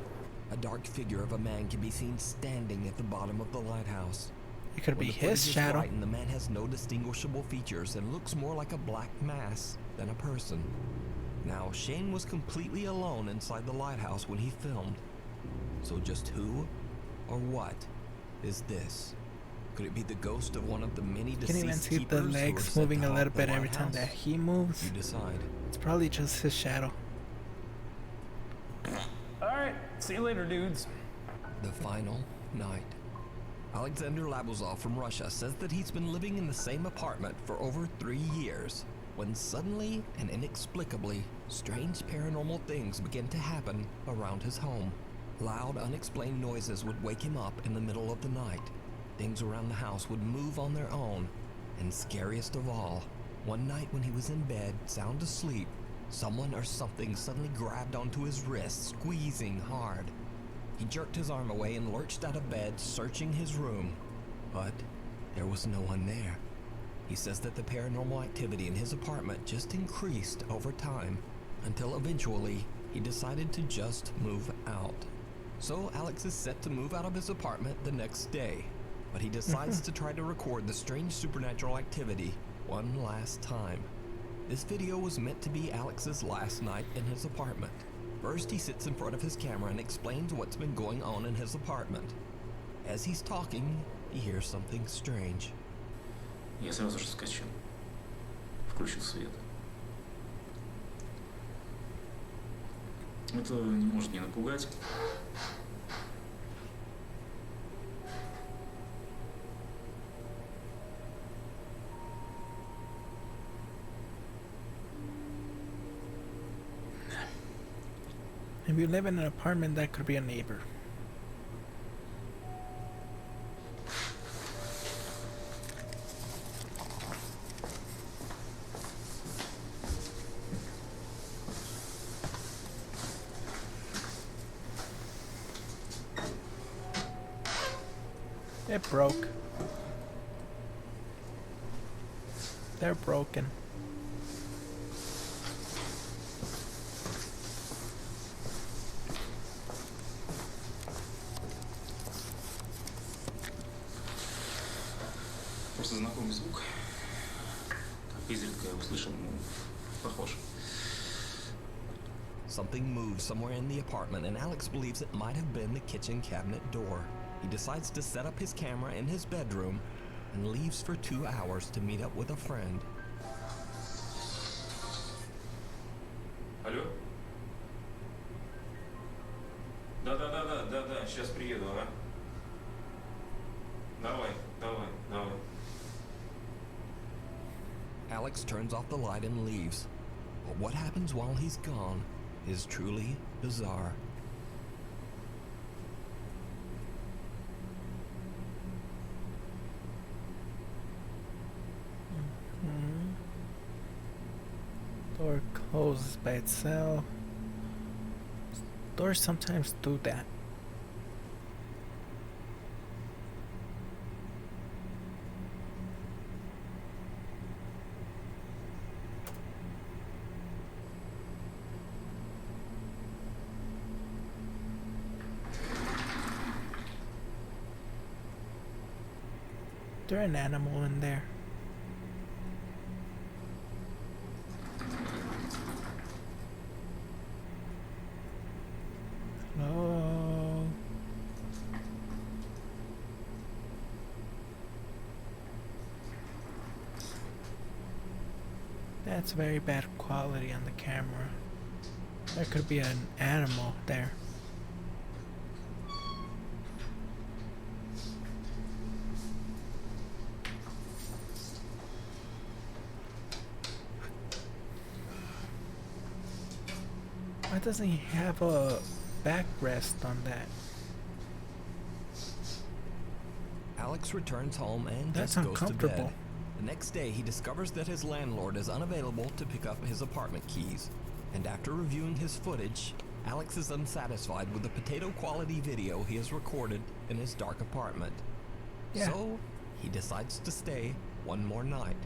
A dark figure of a man can be seen standing at the bottom of the lighthouse. It could When be the his footage is shadow. brightened, the man has no distinguishable features and looks more like a black mass than a person. Now, Shane was completely alone inside the lighthouse when he filmed. So just who or what is this? Could it be the ghost of one of the many You can deceased even see the keepers who were legs said moving to a haunt little the bit every time lighthouse? that he moves. You decide. It's probably just his shadow. Alright, see you later, dudes. The final night. Alexander Labuzov from Russia says that he's been living in the same apartment for over 3 years, when suddenly and inexplicably, strange paranormal things began to happen around his home. Loud, unexplained noises would wake him up in the middle of the night. Things around the house would move on their own, and scariest of all, one night when he was in bed, sound asleep, someone or something suddenly grabbed onto his wrist, squeezing hard. He jerked his arm away and lurched out of bed, searching his room. But there was no one there. He says that the paranormal activity in his apartment just increased over time, until eventually he decided to just move out. So Alex is set to move out of his apartment the next day, but he decides to try to record the strange supernatural activity one last time. This video was meant to be Alex's last night in his apartment. First, he sits in front of his camera and explains what's been going on in his apartment. As he's talking, he hears something strange. Я сразу же вскочил. Включил свет. Это не может не напугать. If you live in an apartment, that could be a neighbor. It broke. They're broken. Просто знакомый звук. Как изредка я услышал, похож. Something moves somewhere in the apartment, and Alex believes it might have been the kitchen cabinet door. He decides to set up his camera in his bedroom and leaves for 2 hours to meet up with a friend. Алло? Да, сейчас приеду, ага. Давай. Alex turns off the light and leaves. But what happens while he's gone is truly bizarre. Door closes by itself. Doors sometimes do that. There's an animal in there. Hello. That's very bad quality on the camera. There could be an animal there. Why doesn't he have a backrest on that? Alex returns home and That's just goes to uncomfortable. bed. The next day, he discovers that his landlord is unavailable to pick up his apartment keys. And after reviewing his footage, Alex is unsatisfied with the potato quality video he has recorded in his dark apartment. Yeah. So, he decides to stay one more night.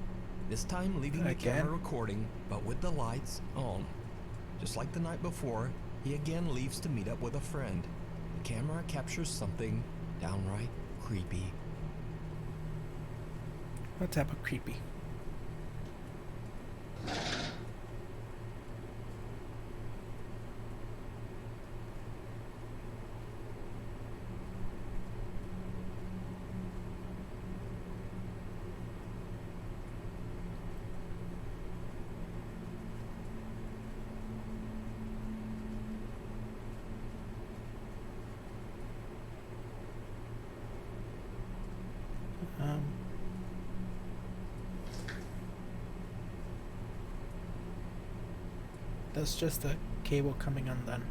This time leaving the Again? camera recording, but with the lights on. Just like the night before, he again leaves to meet up with a friend. The camera captures something downright creepy. What type of creepy? That's just a cable coming undone.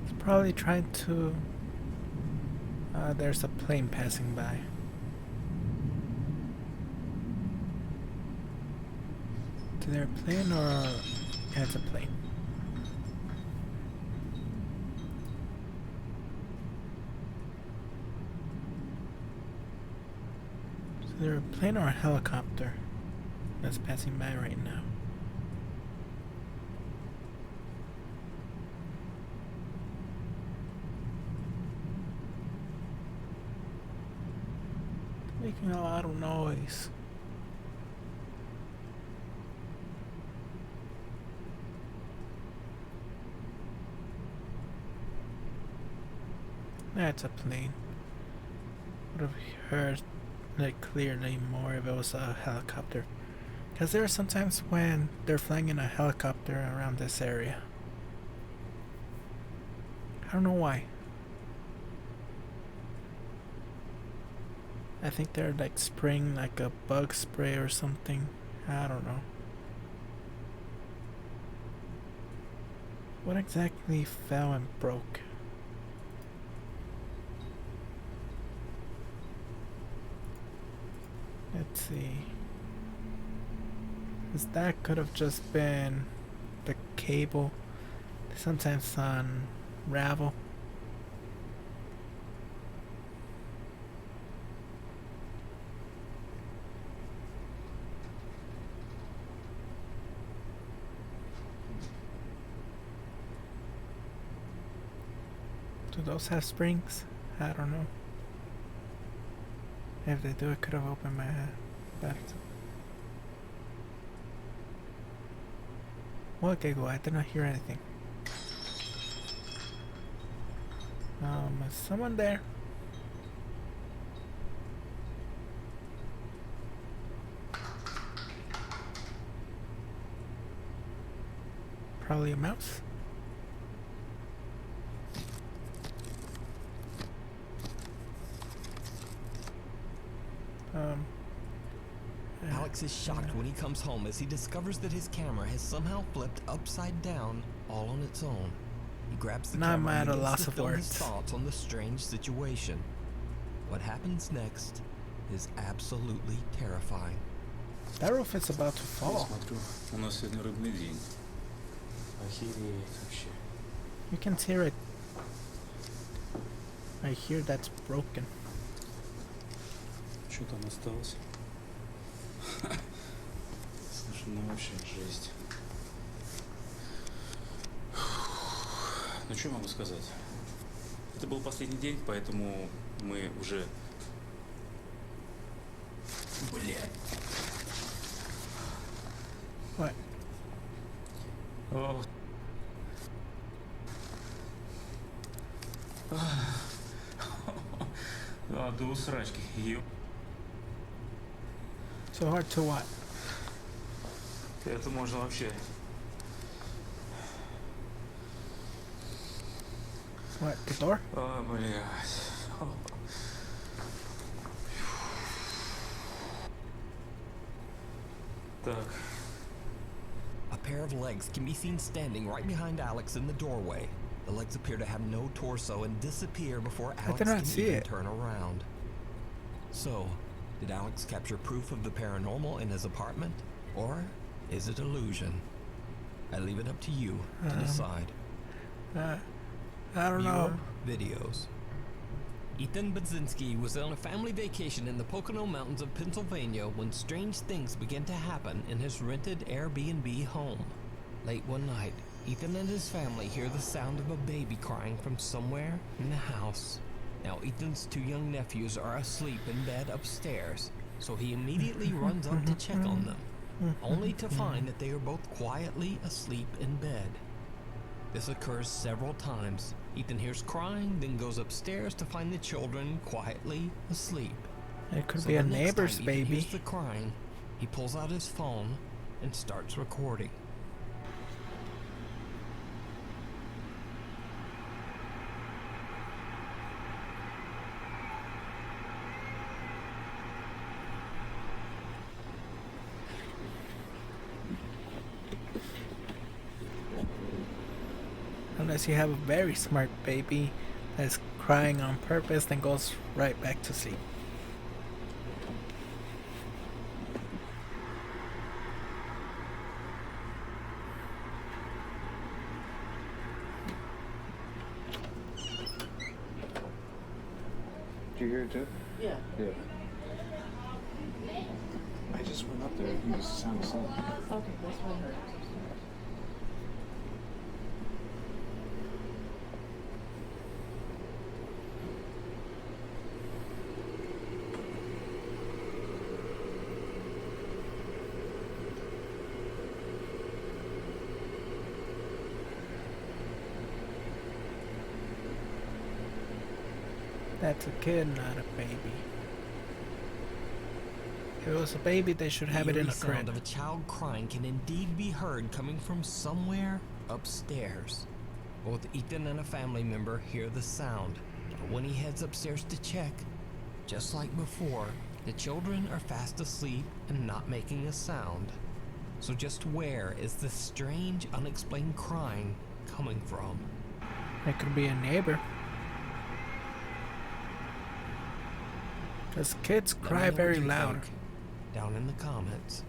It's probably trying to... there's a plane passing by. Is there a plane or... Yeah, it's a plane. Is there a plane or a helicopter that's passing by right now? Making a lot of noise. That's a plane. Would have heard like clearly more if it was a helicopter. Because there are sometimes when they're flying in a helicopter around this area. I don't know why. I think they're like spraying like a bug spray or something. I don't know. What exactly fell and broke? Let's see. 'Cause that could have just been the cable. Sometimes unravel. Do those have springs? I don't know. If they do, I could have opened my bathtub. Well, okay, go. I did not hear anything. Is someone there? Probably a mouse. Alex is shocked when he comes home as he discovers that his camera has somehow flipped upside down all on its own. He grabs the camera and begins to film his thoughts on the strange situation. What happens next is absolutely terrifying. That roof is about to fall. You can hear it. I hear that's broken. Что там осталось? Слушай, ну вообще жесть. Ну что могу сказать? Это был последний день, поэтому мы уже... Блядь. What? Oh. До усрачки. So hard to what? Это можно вообще. What, the door? О, блядь. Так. A pair of legs can be seen standing right behind Alex in the doorway. The legs appear to have no torso and disappear before Alex can even turn around. So, did Alex capture proof of the paranormal in his apartment? Or is it illusion? I leave it up to you to decide. I don't know. Videos. Ethan Budzinski was on a family vacation in the Pocono Mountains of Pennsylvania when strange things began to happen in his rented Airbnb home. Late one night, Ethan and his family hear the sound of a baby crying from somewhere in the house. Now, Ethan's two young nephews are asleep in bed upstairs, so he immediately runs up to check on them, only to find that they are both quietly asleep in bed. This occurs several times. Ethan hears crying, then goes upstairs to find the children quietly asleep. It could be a neighbor's baby. Ethan hears the crying, he pulls out his phone and starts recording. Unless you have a very smart baby that's crying on purpose, then goes right back to sleep. Did you hear it too? Yeah. Yeah. I just went up there. He was sound asleep. Okay, that's what I heard. That's a kid, not a baby. If it was a baby, they should have it in a crib. The sound of a child crying can indeed be heard coming from somewhere upstairs. Both Ethan and a family member hear the sound, but when he heads upstairs to check, just like before, the children are fast asleep and not making a sound. So just where is this strange, unexplained crying coming from? It could be a neighbor. Because kids cry very loud. Down in the comments.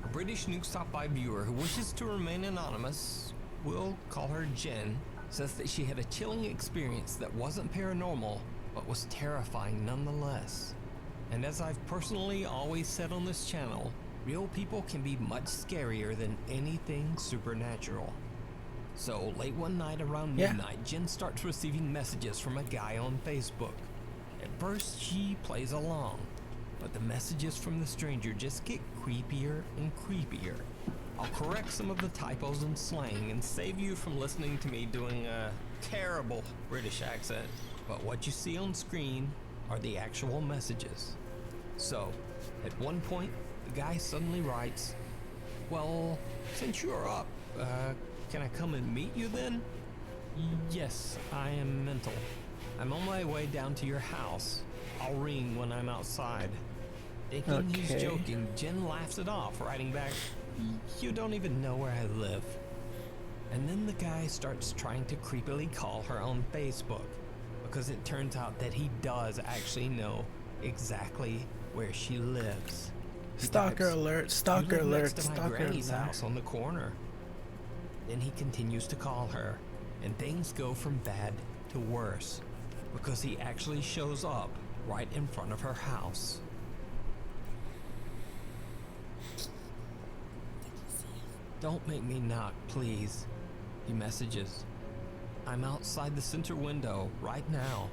A British New Stop By viewer who wishes to remain anonymous, we'll call her Jen, says that she had a chilling experience that wasn't paranormal, but was terrifying nonetheless. And as I've personally always said on this channel, real people can be much scarier than anything supernatural. So late one night around midnight, Jen starts receiving messages from a guy on Facebook. At first, she plays along, but the messages from the stranger just get creepier and creepier. I'll correct some of the typos and slang and save you from listening to me doing a terrible British accent, but what you see on screen are the actual messages. So, at one point, the guy suddenly writes, "Well, since you're up, can I come and meet you then? Yes, I am mental. I'm on my way down to your house. I'll ring when I'm outside. Thinking he's joking, Jen laughs it off, writing back, "You don't even know where I live." And then the guy starts trying to creepily call her on Facebook, because it turns out that he does actually know exactly where she lives. Stalker alert, stalker alert, Next to my stalker granny's alert. house on the corner. Then he continues to call her, and things go from bad to worse, because he actually shows up right in front of her house. "Don't make me knock, please," he messages. "I'm outside the center window right now."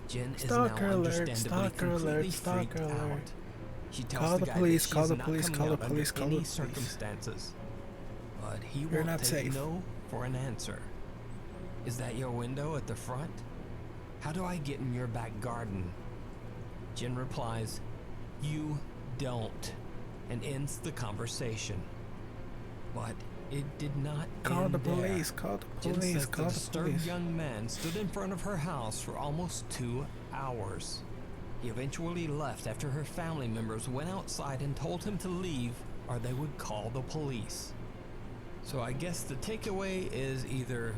Jen is now understandably completely freaked out. She tells the guy that she's not coming out under any circumstances, but he won't take no for an answer. "Is that your window at the front? How do I get in your back garden?" Jen replies, "You don't," and ends the conversation. But it did not Call end the police, there. call the Jen police, says call the the disturbed police. young man stood in front of her house for almost 2 hours. He eventually left after her family members went outside and told him to leave or they would call the police. So I guess the takeaway is either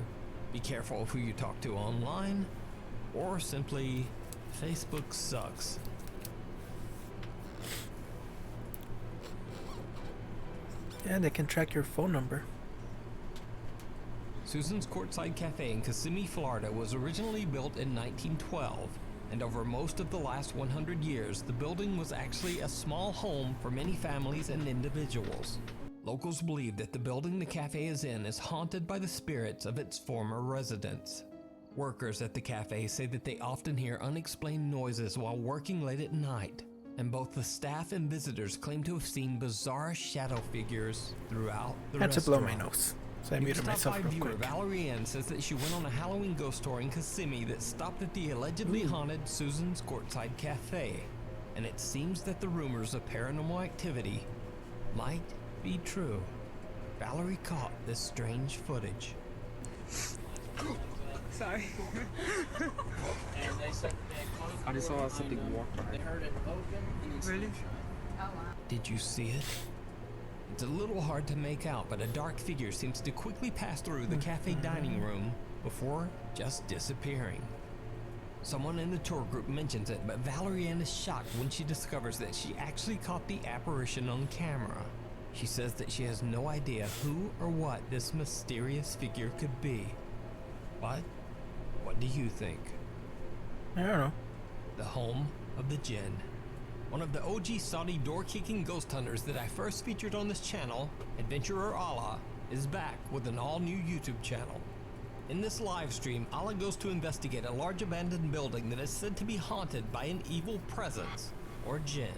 be careful who you talk to online, or simply Facebook sucks. Yeah, they can track your phone number. Susan's Courtside Cafe in Kissimmee, Florida was originally built in 1912, and over most of the last 100 years, the building was actually a small home for many families and individuals. Locals believe that the building the cafe is in is haunted by the spirits of its former residents. Workers at the cafe say that they often hear unexplained noises while working late at night, and both the staff and visitors claim to have seen bizarre shadow figures throughout the Had to blow restaurant. my nose, so I muted myself real viewer quick. Valerie Ann says that she went on a Halloween ghost tour in Kissimmee that stopped at the allegedly haunted Susan's Courtside Cafe, and it seems that the rumors of paranormal activity might be true. Valerie caught this strange footage. Sorry. I just saw something walk by. They heard it open. Really? Oh, wow. Did you see it? It's a little hard to make out, but a dark figure seems to quickly pass through the cafe dining room before just disappearing. Someone in the tour group mentions it, but Valerie Ann is shocked when she discovers that she actually caught the apparition on camera. She says that she has no idea who or what this mysterious figure could be. But what do you think? I don't know. The home of the Jinn. One of the OG Saudi door-kicking ghost hunters that I first featured on this channel, Adventurer Allah, is back with an all-new YouTube channel. In this live stream, Allah goes to investigate a large abandoned building that is said to be haunted by an evil presence, or Jinn.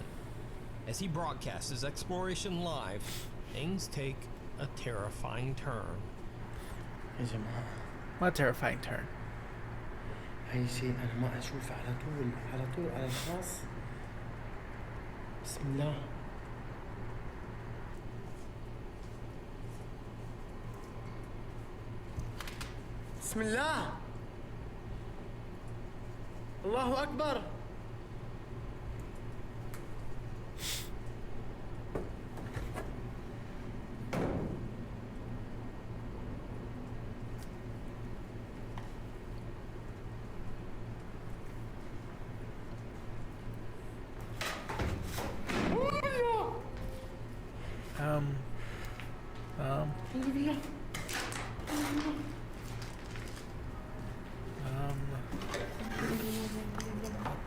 As he broadcasts his exploration live, things take a terrifying turn. What a terrifying turn. أي شيء أنا ما أشوفه على طول على الخاص. بسم الله. بسم الله. الله أكبر.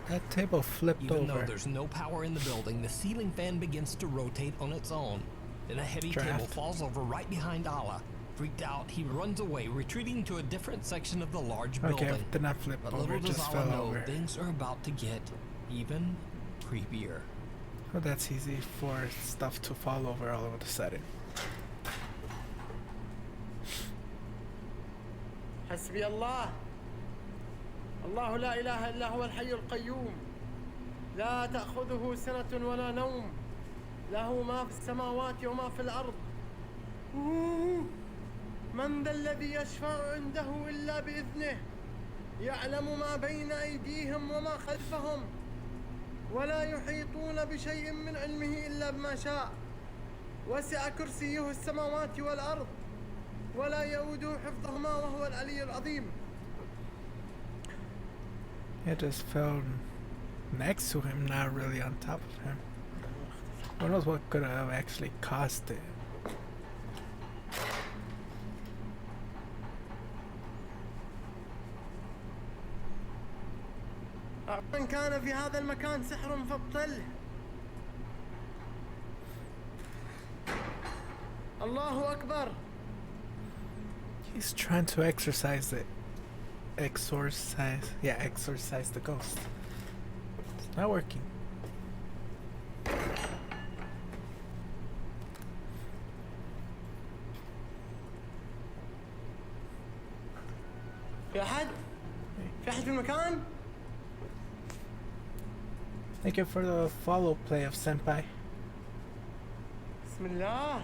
That table flipped Even over. though there's no power in the building, the ceiling fan begins to rotate on its own. Then a heavy table falls over right behind Allah. Freaked out, he runs away, retreating to a different section of the large building. Okay, did not flip But over, little it does just Allah fell know, over. things are about to get even creepier. Oh, that's easy for stuff to fall over all of a sudden. حسبي الله. الله لا إله إلا هو الحي القيوم. لا تأخذه سنة ولا نوم. له ما في السماوات وما في الأرض. من ذا الذي يشفع عنده إلا بإذنه. يعلم ما بين أيديهم وما خلفهم. ولا يحيطون بشيء من علمه إلا بما شاء وسع كرسيه السماوات والأرض ولا يؤوده حفظهما وهو العلي العظيم. It just fell next to him, not really on top of him. Who knows what could have actually caused it? من كان في هذا المكان سحر فابطله. الله أكبر. He's trying to exorcise the ghost. It's not working. في أحد في المكان؟ Thank you for the follow play of Senpai. بسم الله.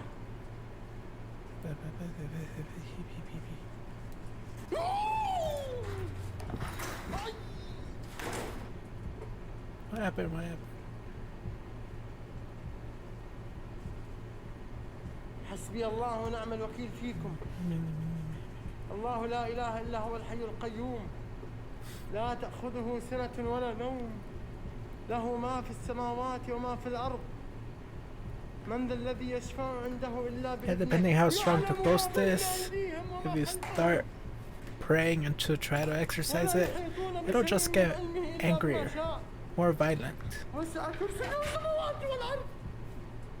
What happened? What happened? حسبي الله ونعم الوكيل فيكم. الله لا إله إلا هو الحي القيوم لا تأخذه سنة ولا نوم له ما في السماوات وما في الأرض من ذا الذي يشفع عنده إلا بإذنه. Depending how strong the ghost is, if you start praying and to try to exercise it, it'll just get angrier, more violent.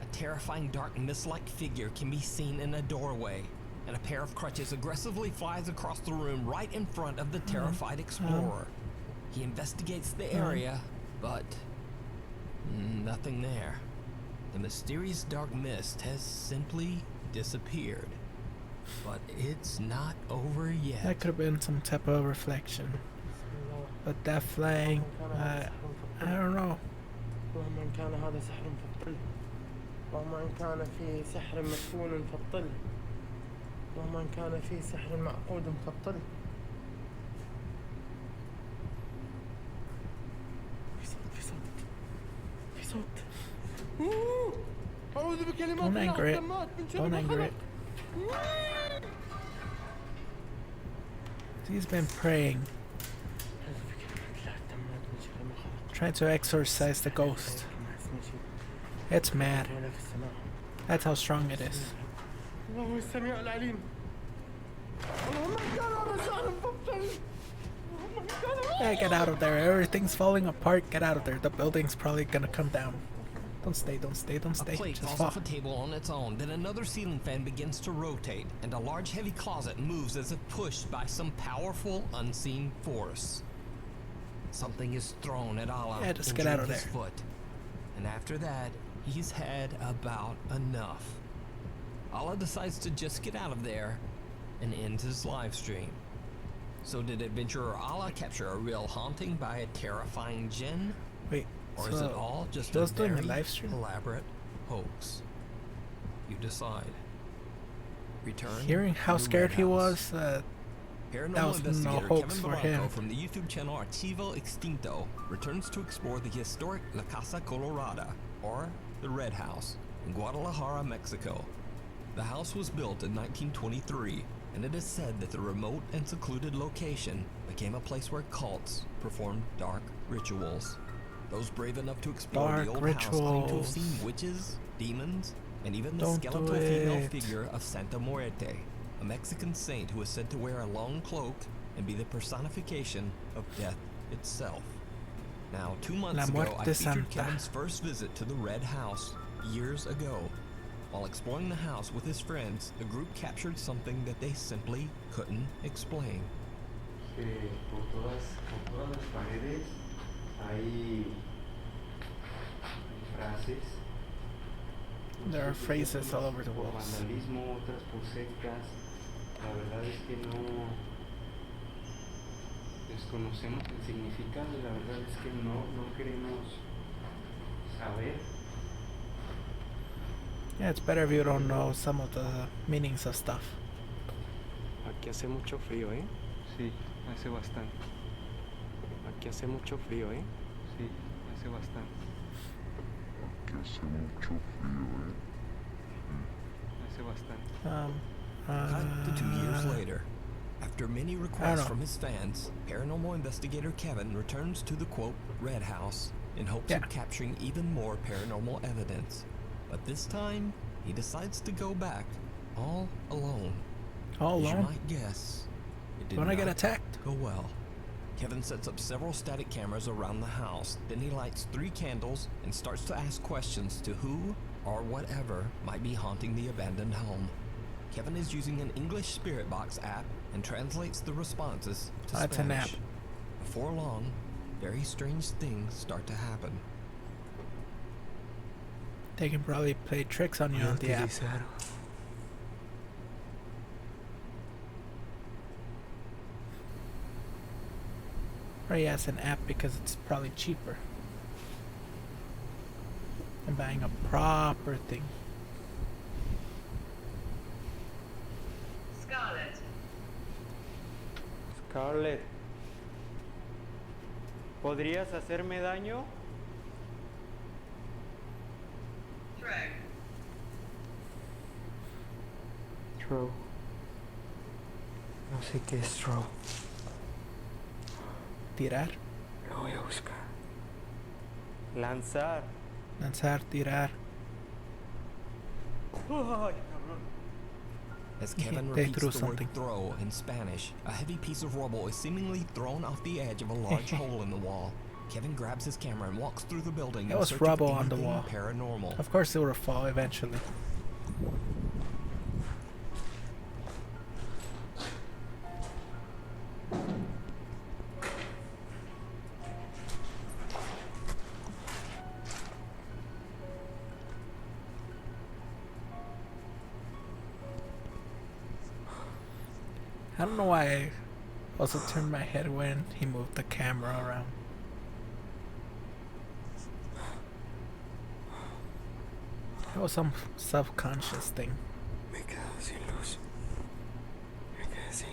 A terrifying dark mist-like figure can be seen in a doorway, and a pair of crutches aggressively flies across the room right in front of the terrified explorer. He investigates the area, but nothing there. The mysterious dark mist has simply disappeared. But it's not over yet. That could have been some type of reflection. But that flying, I don't know. اللهم إن كان هذا سحر فابطله. اللهم إن كان في سحر مدفون فابطله. اللهم إن كان في سحر معقود فابطله. في صوت. أعوذ بكلمات الله التامات من شر ما خلق. He's been praying, trying to exorcise the ghost. It's mad. That's how strong it is. الله السميع العليم. اللهم إن كان هذا سحر فابطله. Yeah, get out of there. Everything's falling apart. Get out of there. The building's probably gonna come down. Don't stay, don't stay, don't stay. A plate Just falls fall. off a table on its own, then another ceiling fan begins to rotate, and a large heavy closet moves as if pushed by some powerful unseen force. Something is thrown at Allah, Yeah, just get out of his there. foot. And after that, he's had about enough. Allah decides to just get out of there and end his live stream. So did adventurer Allah capture a real haunting by a terrifying jinn? Wait, or so is it all just he a was doing a very live stream? elaborate hoax? You decide. Return. Hearing how to scared Red he House. was, that Paranormal was no investigator hoax Kevin for Blanco him. from the YouTube channel Archivo Extinto returns to explore the historic La Casa Colorada, or the Red House, in Guadalajara, Mexico. The house was built in 1923, and it is said that the remote and secluded location became a place where cults performed dark rituals. Those brave enough to explore Dark the old house claim to have rituals. seen witches, demons, and even the Don't skeletal do female it. figure of Santa Muerte, a Mexican saint who is said to wear a long cloak and be the personification of death itself. Now, 2 months La ago, I Muerte featured Santa. Kevin's first visit to the Red House years ago. While exploring the house with his friends, the group captured something that they simply couldn't explain. Por todas las paredes hay frases. there are phrases all over the Por walls. vandalismo, otras por sectas. La verdad es que no desconocemos el significado y la verdad es que no queremos saber. Yeah, it's better if you don't know some of the meanings of stuff. Aquí hace mucho frío, ¿eh? Sí, hace bastante. Aquí hace mucho frío, ¿eh? Sí, Hace bastante. Aquí hace mucho frío, Hace bastante. Cut to 2 years later. After many requests from his fans, paranormal investigator Kevin returns to the quote Red House in hopes of capturing even more paranormal evidence. But this time, he decides to go back all alone. All alone? As you might guess, it did Wanna not get attacked? go well. Kevin sets up several static cameras around the house. Then he lights 3 candles and starts to ask questions to who or whatever might be haunting the abandoned home. Kevin is using an English spirit box app and translates the responses to That's an Spanish. app. Before long, very strange things start to happen. They can probably play tricks on you on the app. Or yeah, it's an app because it's probably cheaper than buying a proper thing. Scarlett. Scarlett. ¿Podrías hacerme daño? Throw. Throw. No sé qué es throw. Tirar. Lo voy a buscar. Lanzar. Lanzar, tirar. Ay, As Kevin They repeats threw the something. word throw in Spanish, a heavy piece of rubble is seemingly thrown off the edge of a large hole in the wall. Kevin grabs his camera and walks through the building That in was search rubble of on the anything wall. paranormal. Of course it would fall eventually. I don't know why I also turned my head when he moved the camera around. That was some subconscious thing. Me quedo sin luz. Me quedé sin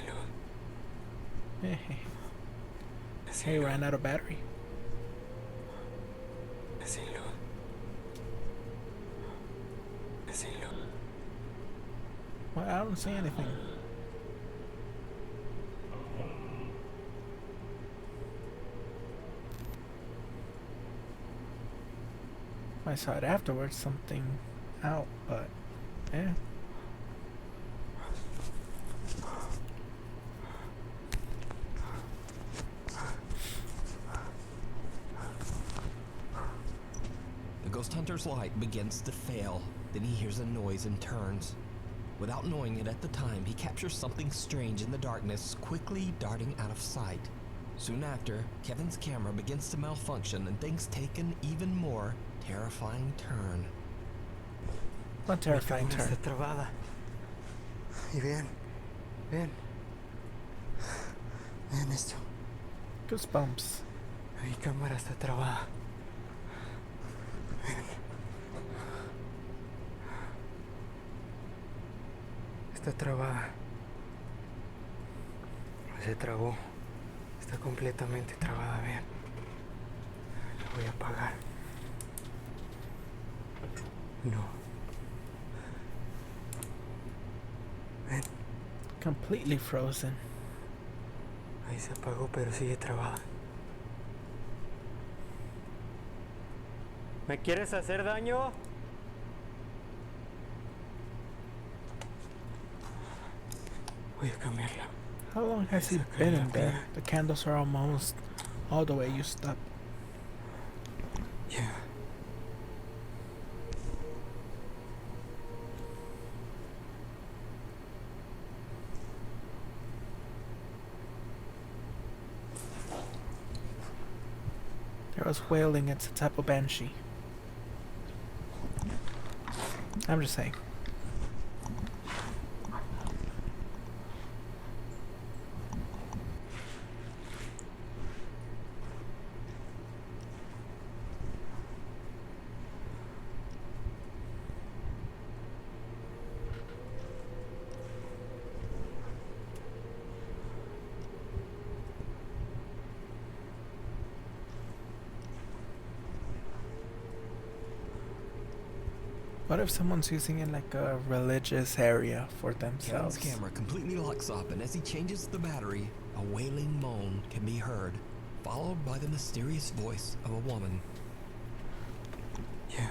luz. He ran out of battery. Sin luz. Sin luz. Well, I don't see anything. I saw it afterwards, something out, but yeah. The ghost hunter's light begins to fail. Then he hears a noise and turns. Without knowing it at the time, he captures something strange in the darkness, quickly darting out of sight. Soon after, Kevin's camera begins to malfunction and things take an even more terrifying turn. What terrifying turn? Está trabada. Y vean, vean. Vean esto. Goosebumps. Mi cámara está trabada. Vean. Está trabada. Se trabó. Está completamente trabada, vean. La voy a apagar. No. Ven. Completely frozen. Ahí se apagó, pero sigue trabada. ¿Me quieres hacer daño? Voy a cambiarla. How long has he been in there? The candles are almost all the way used up. Yeah. There was wailing, it's a type of banshee. I'm just saying. What if someone's using it like a religious area for themselves? Kevin's camera completely locks up, and as he changes the battery, a wailing moan can be heard, followed by the mysterious voice of a woman. Yeah.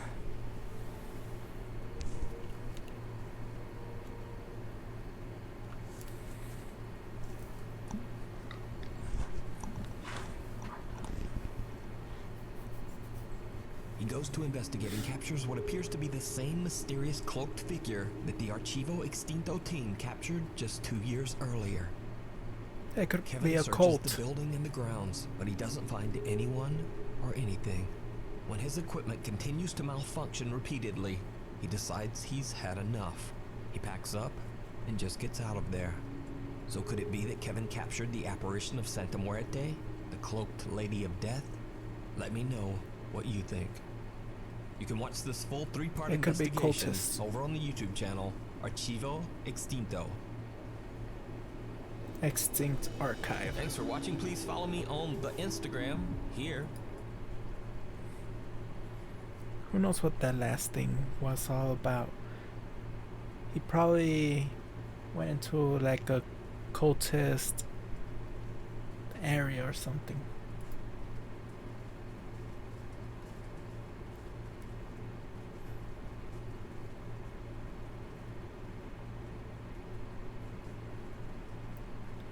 He goes to investigate and captures what appears to be the same mysterious cloaked figure that the Archivo Extinto team captured just 2 years earlier. It could Kevin be a searches cult. the building and the grounds, but he doesn't find anyone or anything. When his equipment continues to malfunction repeatedly, he decides he's had enough. He packs up and just gets out of there. So could it be that Kevin captured the apparition of Santa Muerte, the cloaked Lady of Death? Let me know what you think. You can watch this full 3-part It could be investigation cultists. over on the YouTube channel, Archivo Extinto. Extinct Archive. Thanks for watching. Please follow me on the Instagram here. Who knows what that last thing was all about? He probably went into like a cultist area or something.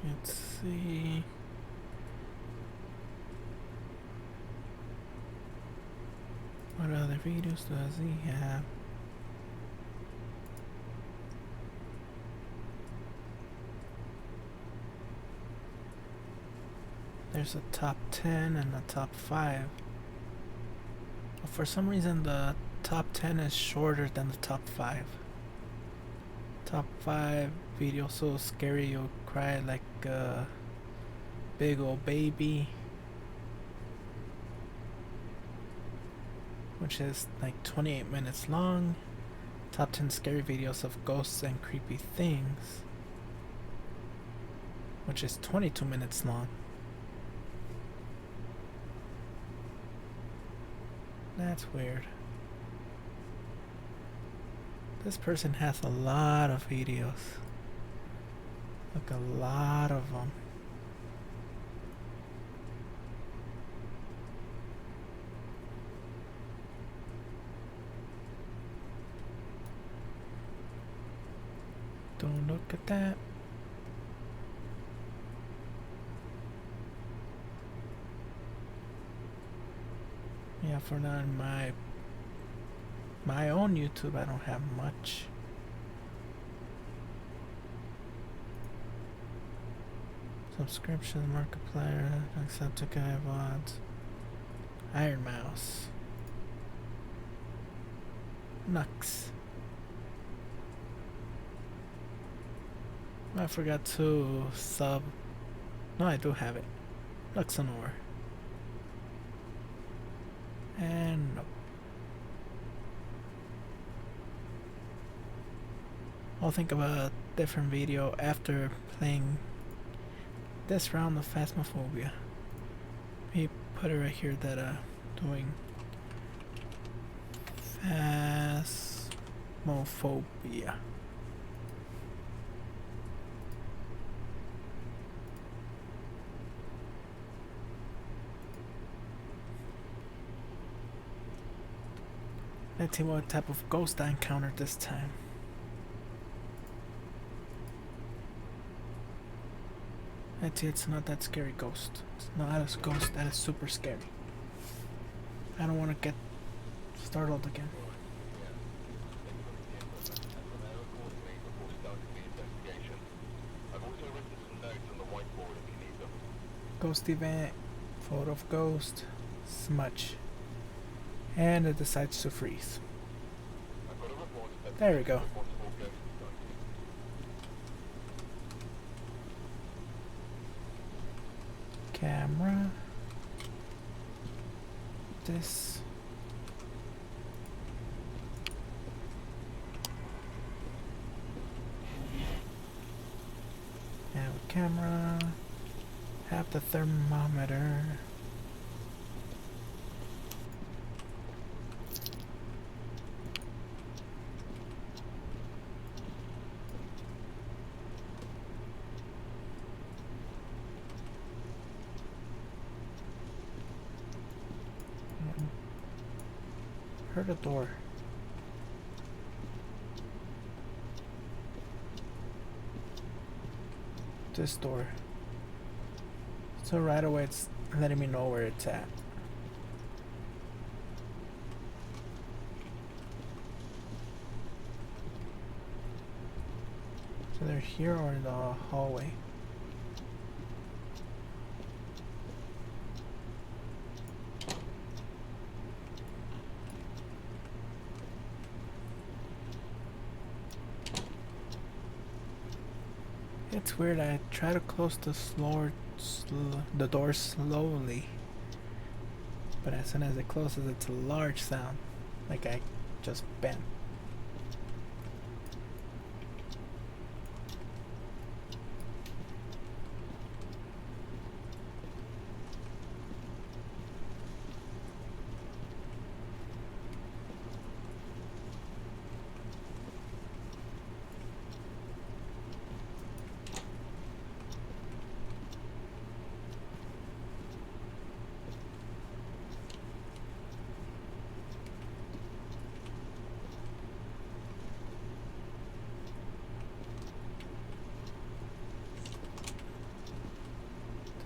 Let's see. What other videos does he have? There's a top 10 and a top 5. But for some reason the top 10 is shorter than the top 5. Top 5 video so scary you'll cry like a big old baby, which is like 28 minutes long. Top 10 scary videos of ghosts and creepy things, which is 22 minutes long. That's weird. This person has a lot of videos. Like a lot of them. Don't look at that. Yeah, for now in my own YouTube I don't have much. Subscription, Markiplier, Jacksepticeye, VODs, Iron Mouse, Nux. I forgot to sub. No, I do have it. Luxonor. And nope. I'll think of a different video after playing this round of phasmophobia. Let me put it right here that doing phasmophobia. Let's see what type of ghost I encountered this time. Let's see, it's not that scary ghost. It's not a ghost that is super scary. I don't want to get startled again. Ghost event, photo of ghost, smudge. And it decides to freeze. There we go. Camera. This. Have a camera. Have the thermometer. Heard a door. This door. So right away it's letting me know where it's at. So they're here or in the hallway. It's weird, I try to close the the door slowly, but as soon as it closes it's a large sound, like I just bent.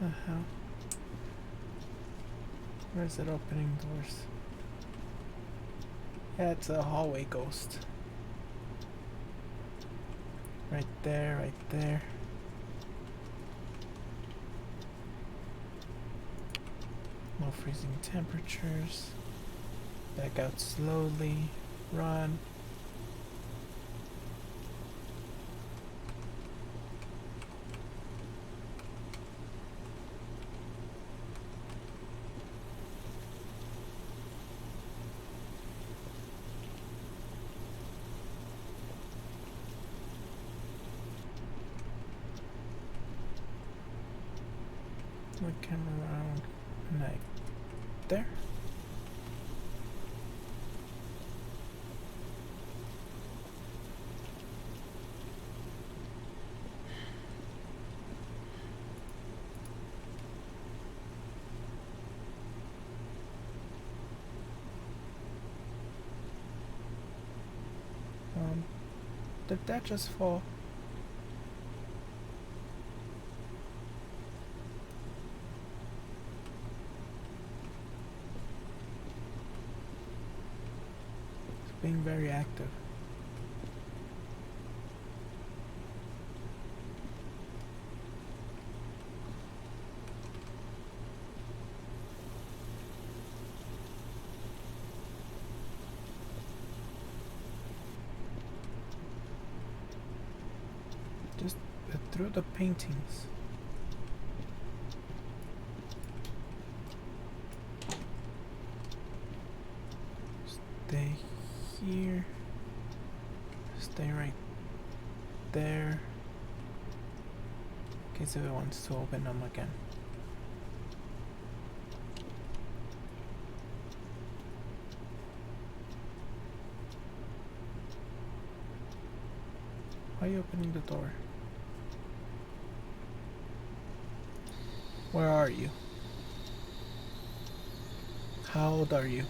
The hell? Where is it opening doors? Yeah, it's a hallway ghost. Right there, right there. No freezing temperatures. Back out slowly. Run. Looking around, like there. Did that just fall? Being very active. Just through the paintings. Stay here. Stay right there. In case if it wants to open them again. Why are you opening the door? Where are you? How old are you?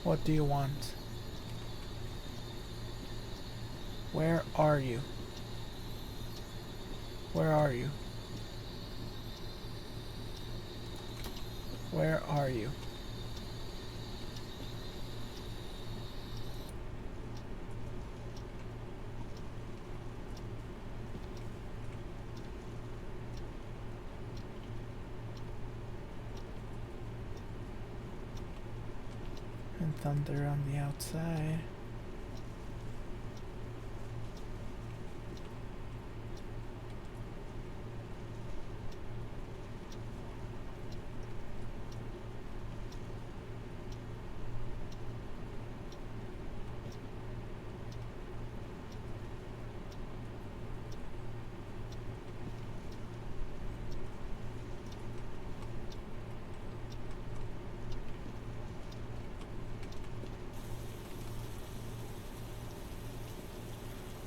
What do you want? Where are you? Where are you? Where are you? And thunder on the outside.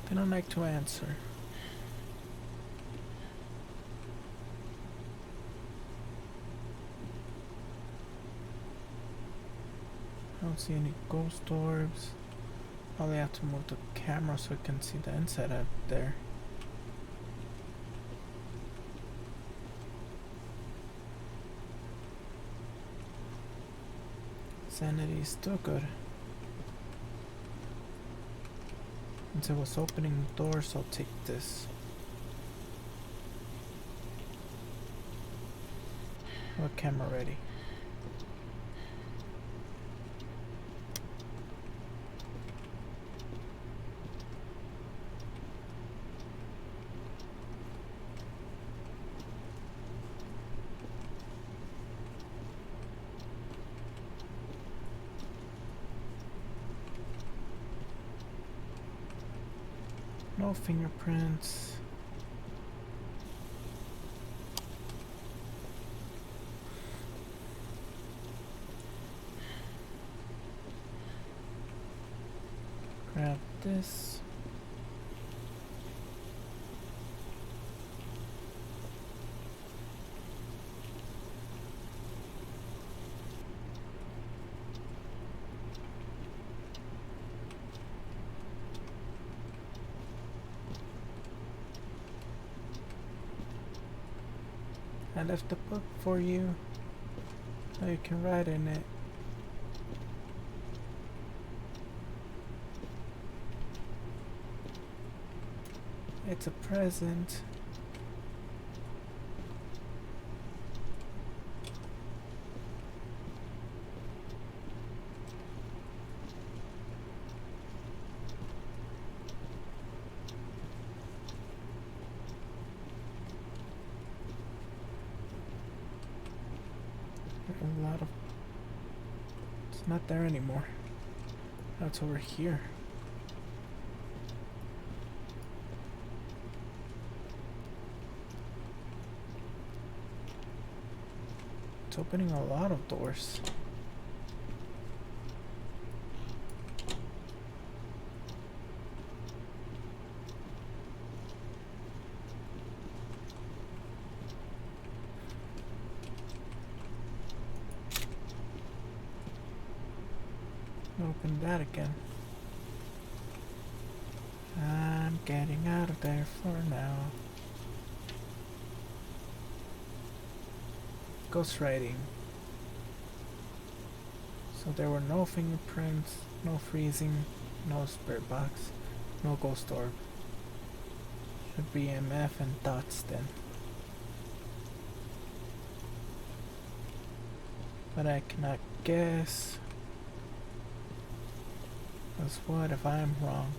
They don't like to answer. Don't see any ghost orbs. Probably have to move the camera so I can see the inside out there. Sanity is still good. Since I was opening doors, I'll take this. What camera ready? No fingerprints. Grab this. I left a book for you. Now you can write in it. It's a present. A lot of... It's not there anymore. Now it's over here. It's opening a lot of doors. Open that again. I'm getting out of there for now. Ghostwriting. So there were no fingerprints, no freezing, no spirit box, no ghost orb. Should be MF and dots then. But I cannot guess. Because what if I'm wrong?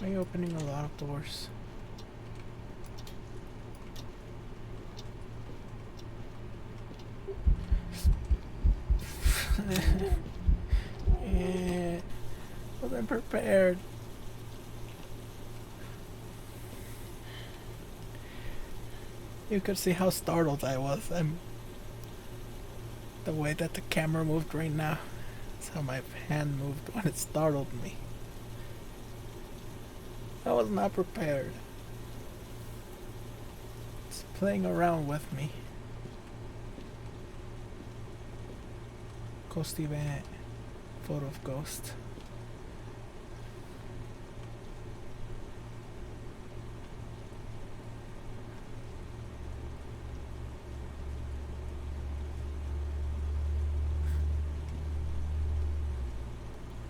Are you opening a lot of doors? Yeah, wasn't prepared. You could see how startled I was. The way that the camera moved right now. That's how my hand moved when it startled me. I was not prepared. It's playing around with me. Ghost event. Photo of ghost.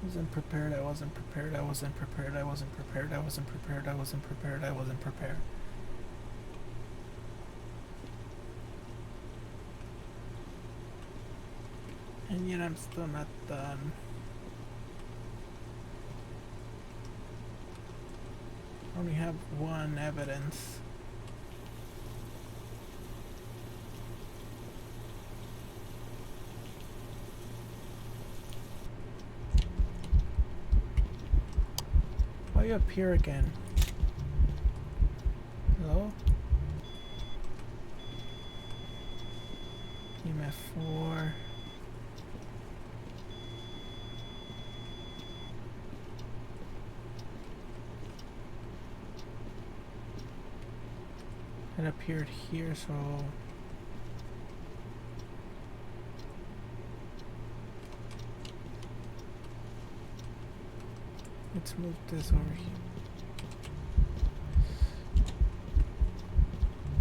Wasn't prepared, I wasn't prepared, I wasn't prepared, I wasn't prepared, I wasn't prepared, I wasn't prepared, I wasn't prepared. And yet I'm still not done. I only have one evidence. Why are you up here again? Hello? EMF 4. It appeared here, so let's move this over here.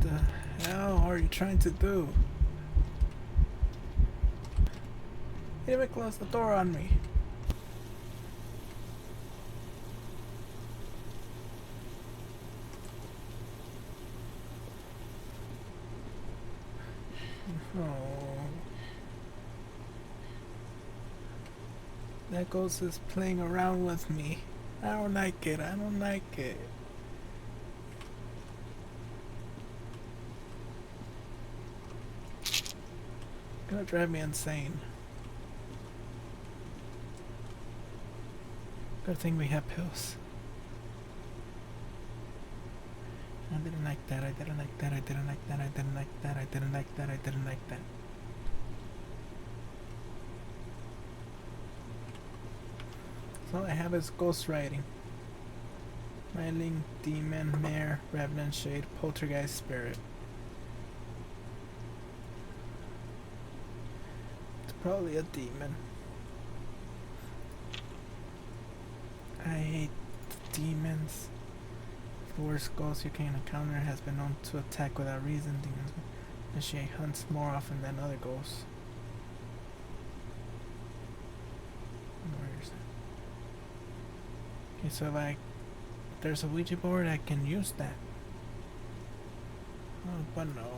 The hell are you trying to do? You even closed the door on me. Oh. That ghost is playing around with me. I don't like it. I don't like it. It's gonna drive me insane. Good thing we have pills. I didn't like that, I didn't like that, I didn't like that, I didn't like that, I didn't like that, I didn't like that. So all I have is ghostwriting. Myling, demon, mare, revenant, shade, poltergeist, spirit. It's probably a demon. I hate demons. The worst ghost you can encounter has been known to attack without reason. Demons initiate hunts more often than other ghosts. Okay, so if there's a Ouija board, I can use that. Oh, but no.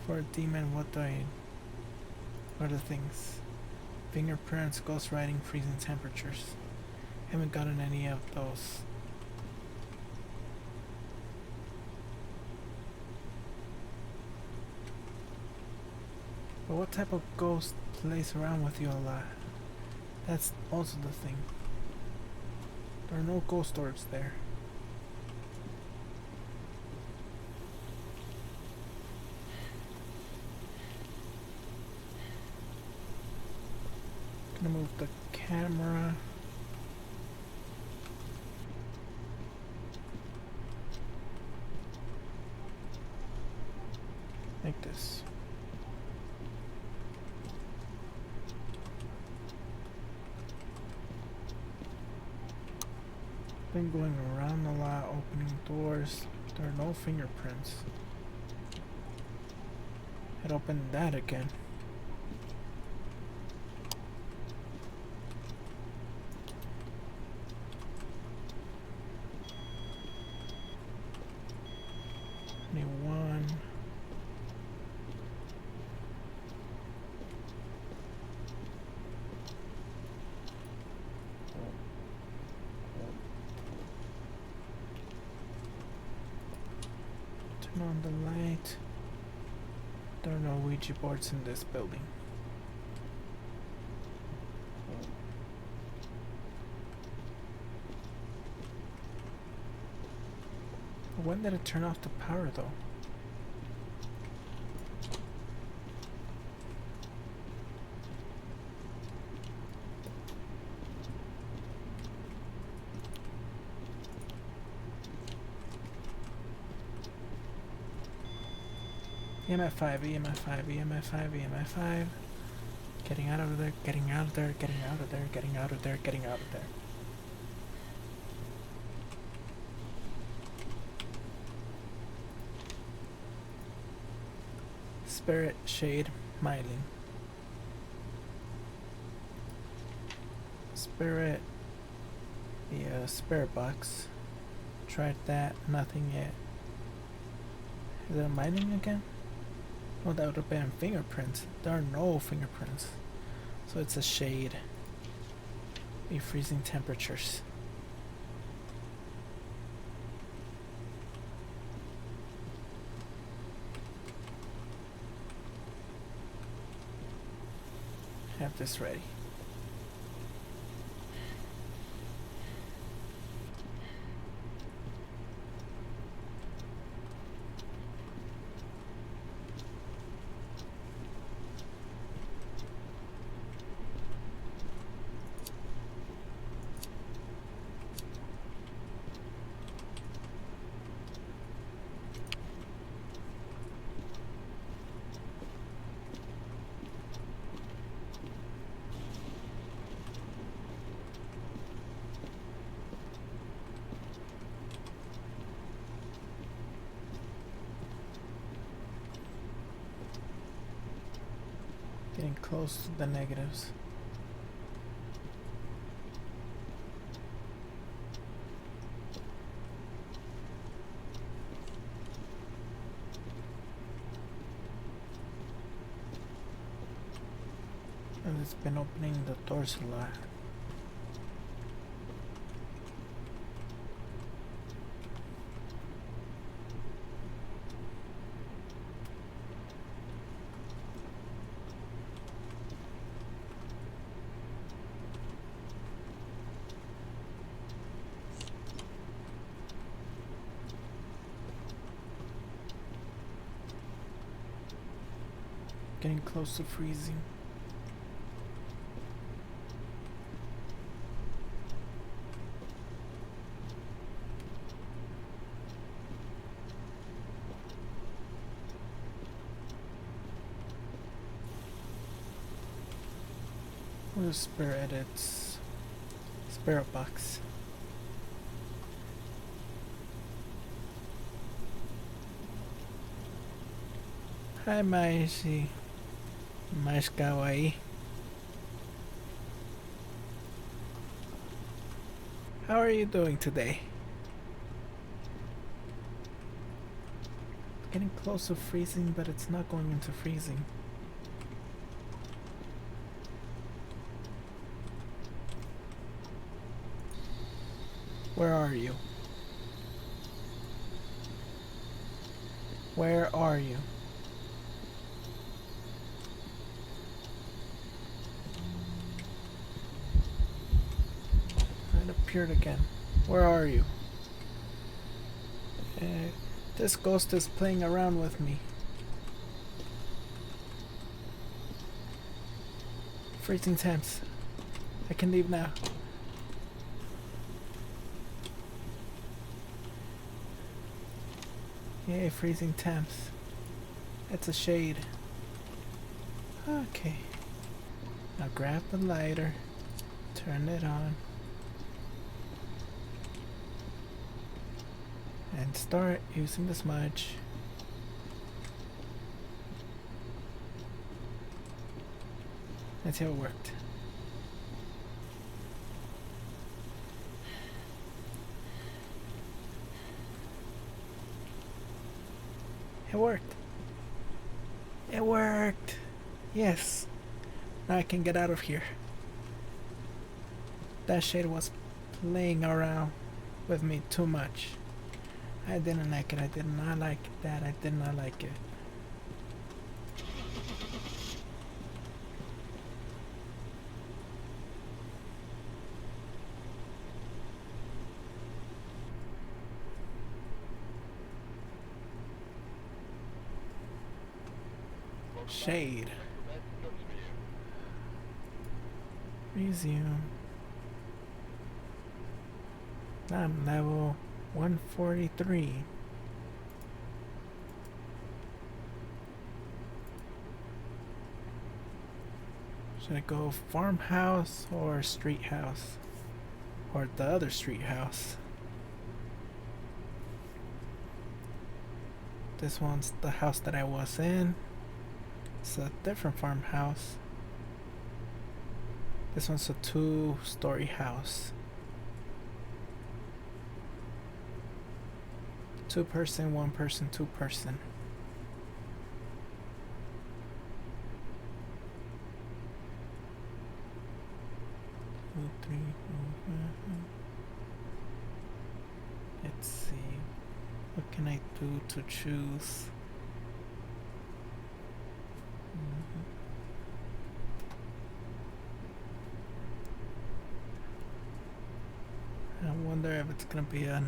For a demon, what are the things? Fingerprints, ghost writing, freezing temperatures. Haven't gotten any of those. But what type of ghost plays around with you a lot? That's also the thing. There are no ghost orbs there. Gonna move the camera. Like this. Been going around a lot, opening doors. There are no fingerprints. I'd open that again. Turn on the light. There are no Ouija boards in this building. When did it turn off the power though? EMF 5, EMF 5, EMF 5, EMF 5. Getting out of there, getting out of there, getting out of there, getting out of there, getting out of there. Spirit, shade, myling. Spirit, the spirit box. Tried that, nothing yet. Is it a myling again? Oh, that would have been fingerprints. There are no fingerprints. So it's a shade. Be freezing temperatures. Have this ready. Getting close to the negatives. And it's been opening the doors a lot. Getting close to freezing. We'll spare edits. Spare box. Hi, Maishi. Mais kawaii. How are you doing today? It's getting close to freezing, but it's not going into freezing. Where are you? Where are you? It appeared again. Where are you? This ghost is playing around with me. Freezing temps. I can leave now. Yay, freezing temps. It's a shade. Okay. Now grab the lighter. Turn it on. And start using the smudge. Let's see how it worked. It worked. It worked. Yes. Now I can get out of here. That shade was playing around with me too much. I didn't like it. I did not like that. I did not like it. Shade. Resume. I'm level 143. Should I go farmhouse or street house? Or the other street house? This one's the house that I was in. It's a different farmhouse. This one's a 2-story house. 2 person, 1 person, 2 person. Let's see. What can I do to choose? I wonder if it's gonna be a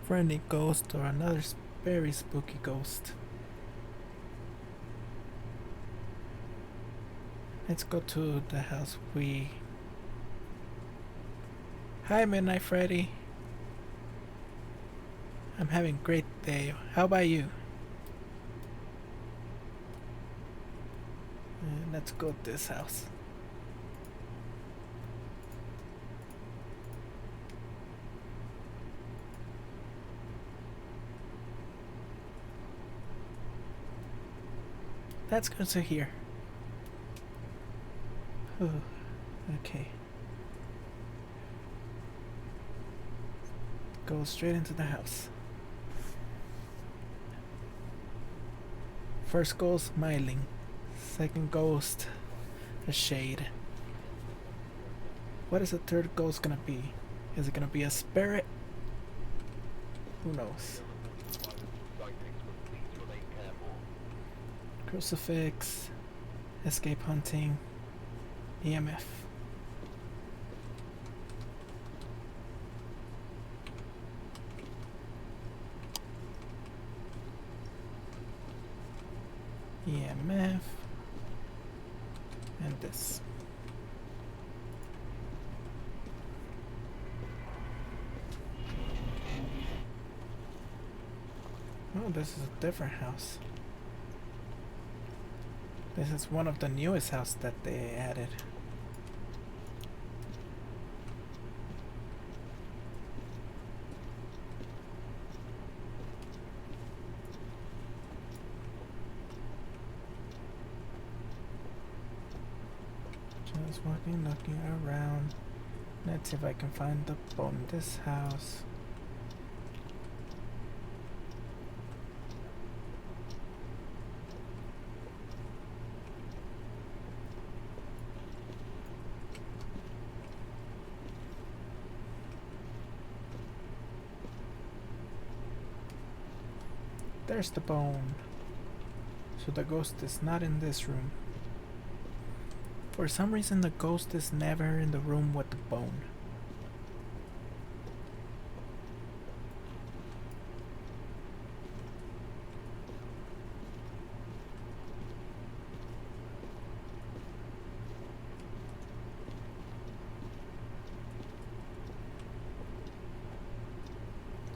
friendly ghost or another very spooky ghost. Let's go to the house we... Hi, Midnight Freddy. I'm having a great day. How about you? Let's go to this house. Let's go to here. Okay. Go straight into the house. First ghost, smiling. Second ghost, a shade. What is the third ghost gonna be? Is it gonna be a spirit? Who knows? Crucifix, escape hunting, EMF. EMF and this. Oh, this is a different house. This is one of the newest houses that they added. Just walking, looking around. Let's see if I can find the bone in this house. There's the bone. So the ghost is not in this room. For some reason the ghost is never in the room with the bone.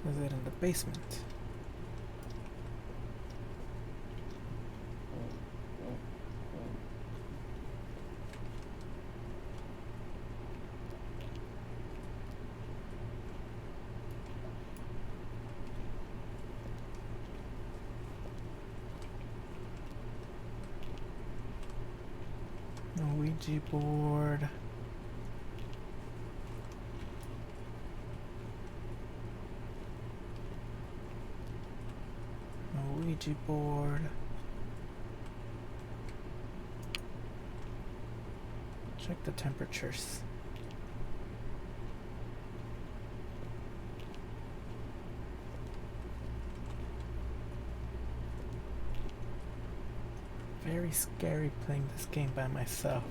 Is it in the basement? Ouija board. Ouija board. Check the temperatures. Very scary playing this game by myself.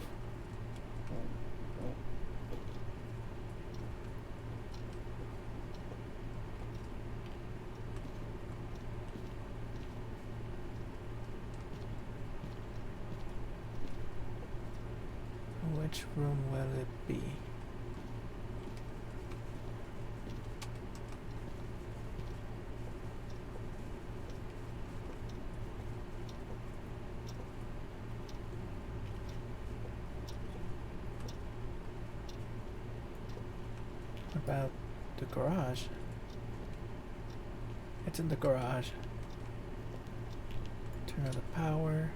Which room will it be? About the garage. It's in the garage. Turn on the power.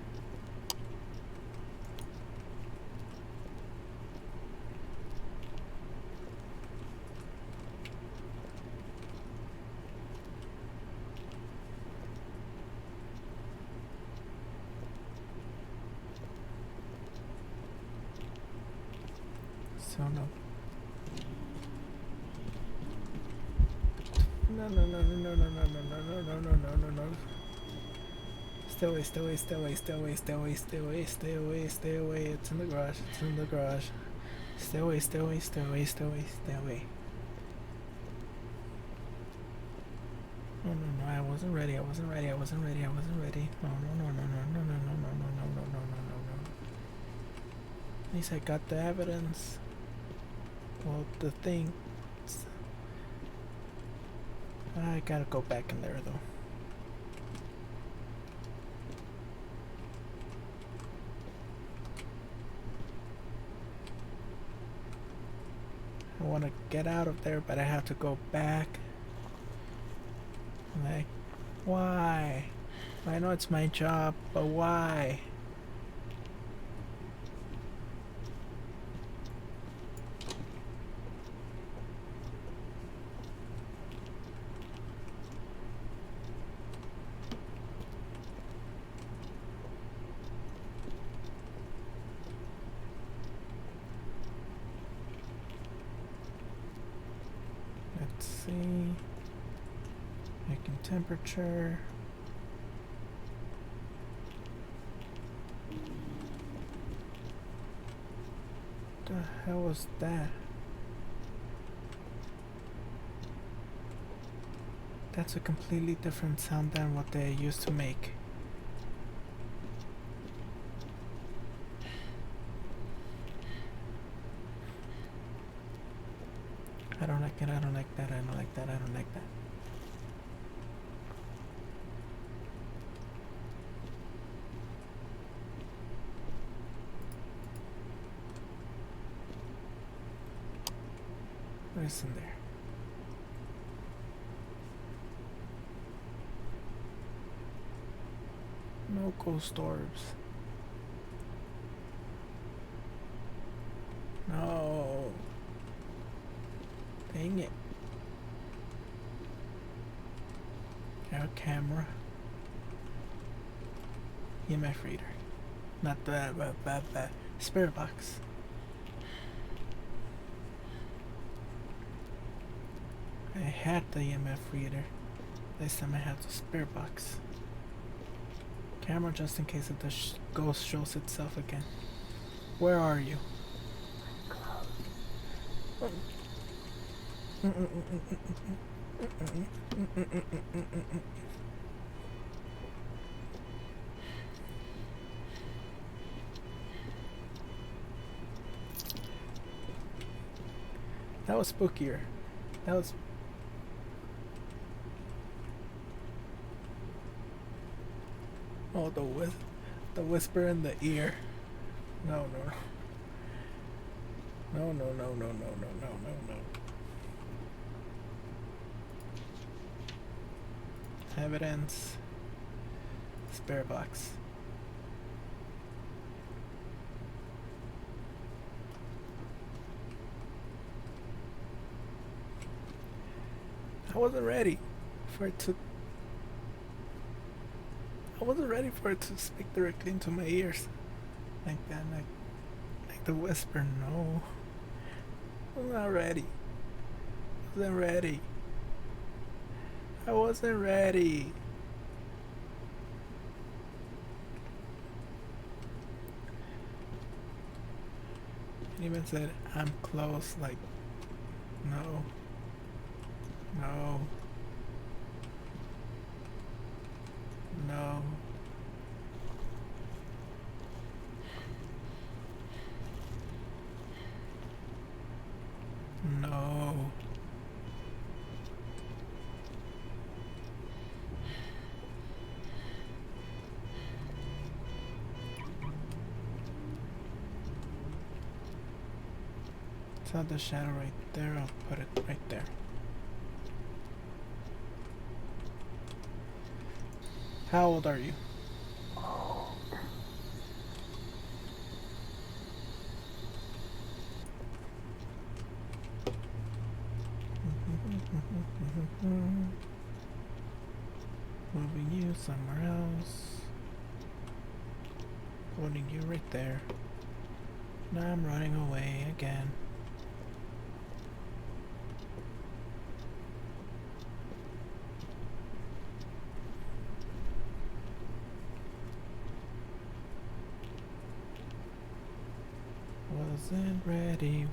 So no. No. Stay away. It's in the garage. Stay away. No, I wasn't ready. No. At least I got the evidence. Well, the thing. I gotta go back in there though. I want to get out of there, but I have to go back. Like, why? I know it's my job, but why? Let's see. Making temperature. What the hell was that? That's a completely different sound than what they used to make. I don't like it, I don't like that, I don't like that, I don't like that. What is in there? No ghost orbs. No. Dang it. Our camera. EMF reader. Not the spirit box. I had the EMF reader. This time I have the spirit box. Camera just in case if the ghost shows itself again. Where are you? That was spookier. That was... Oh, the whisper in the ear. No. No. Evidence. Spare box. I wasn't ready for it to speak directly into my ears. Like that, like the whisper. No. I'm not ready. I wasn't ready. It even said, I'm close, like, no. No. No. No. It's not the shadow right there, I'll put it right there. How old are you? Moving you somewhere else. Putting you right there. Now I'm running away again. Wasn't ready.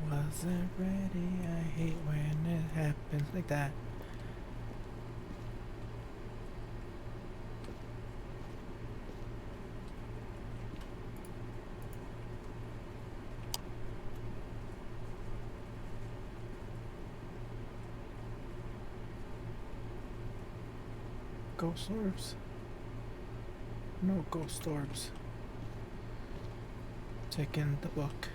I hate when it happens like that. Ghost orbs? No ghost orbs. Check in the book.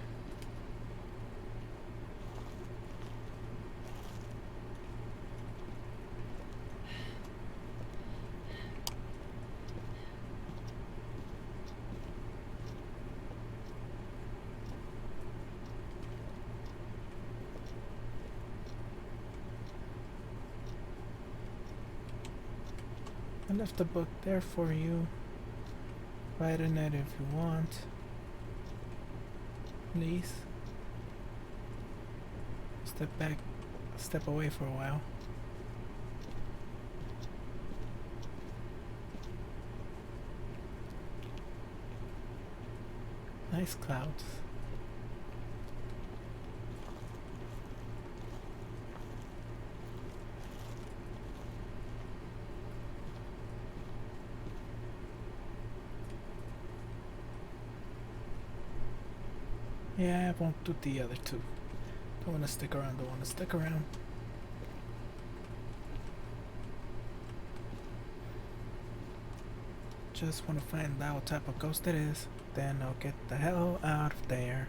I left the book there for you. Write in it if you want. Please. Step away for a while. Nice clouds. Yeah, I won't do the other two. Don't want to stick around, don't want to stick around. Just want to find out what type of ghost it is, then I'll get the hell out of there.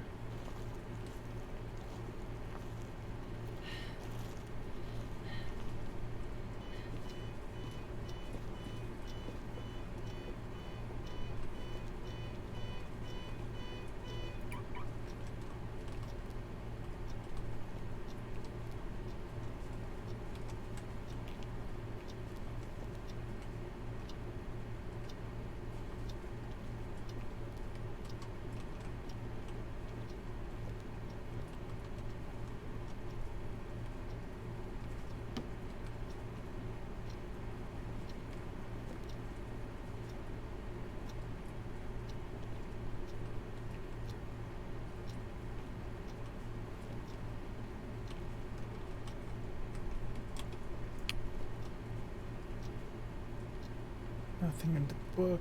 Nothing in the book.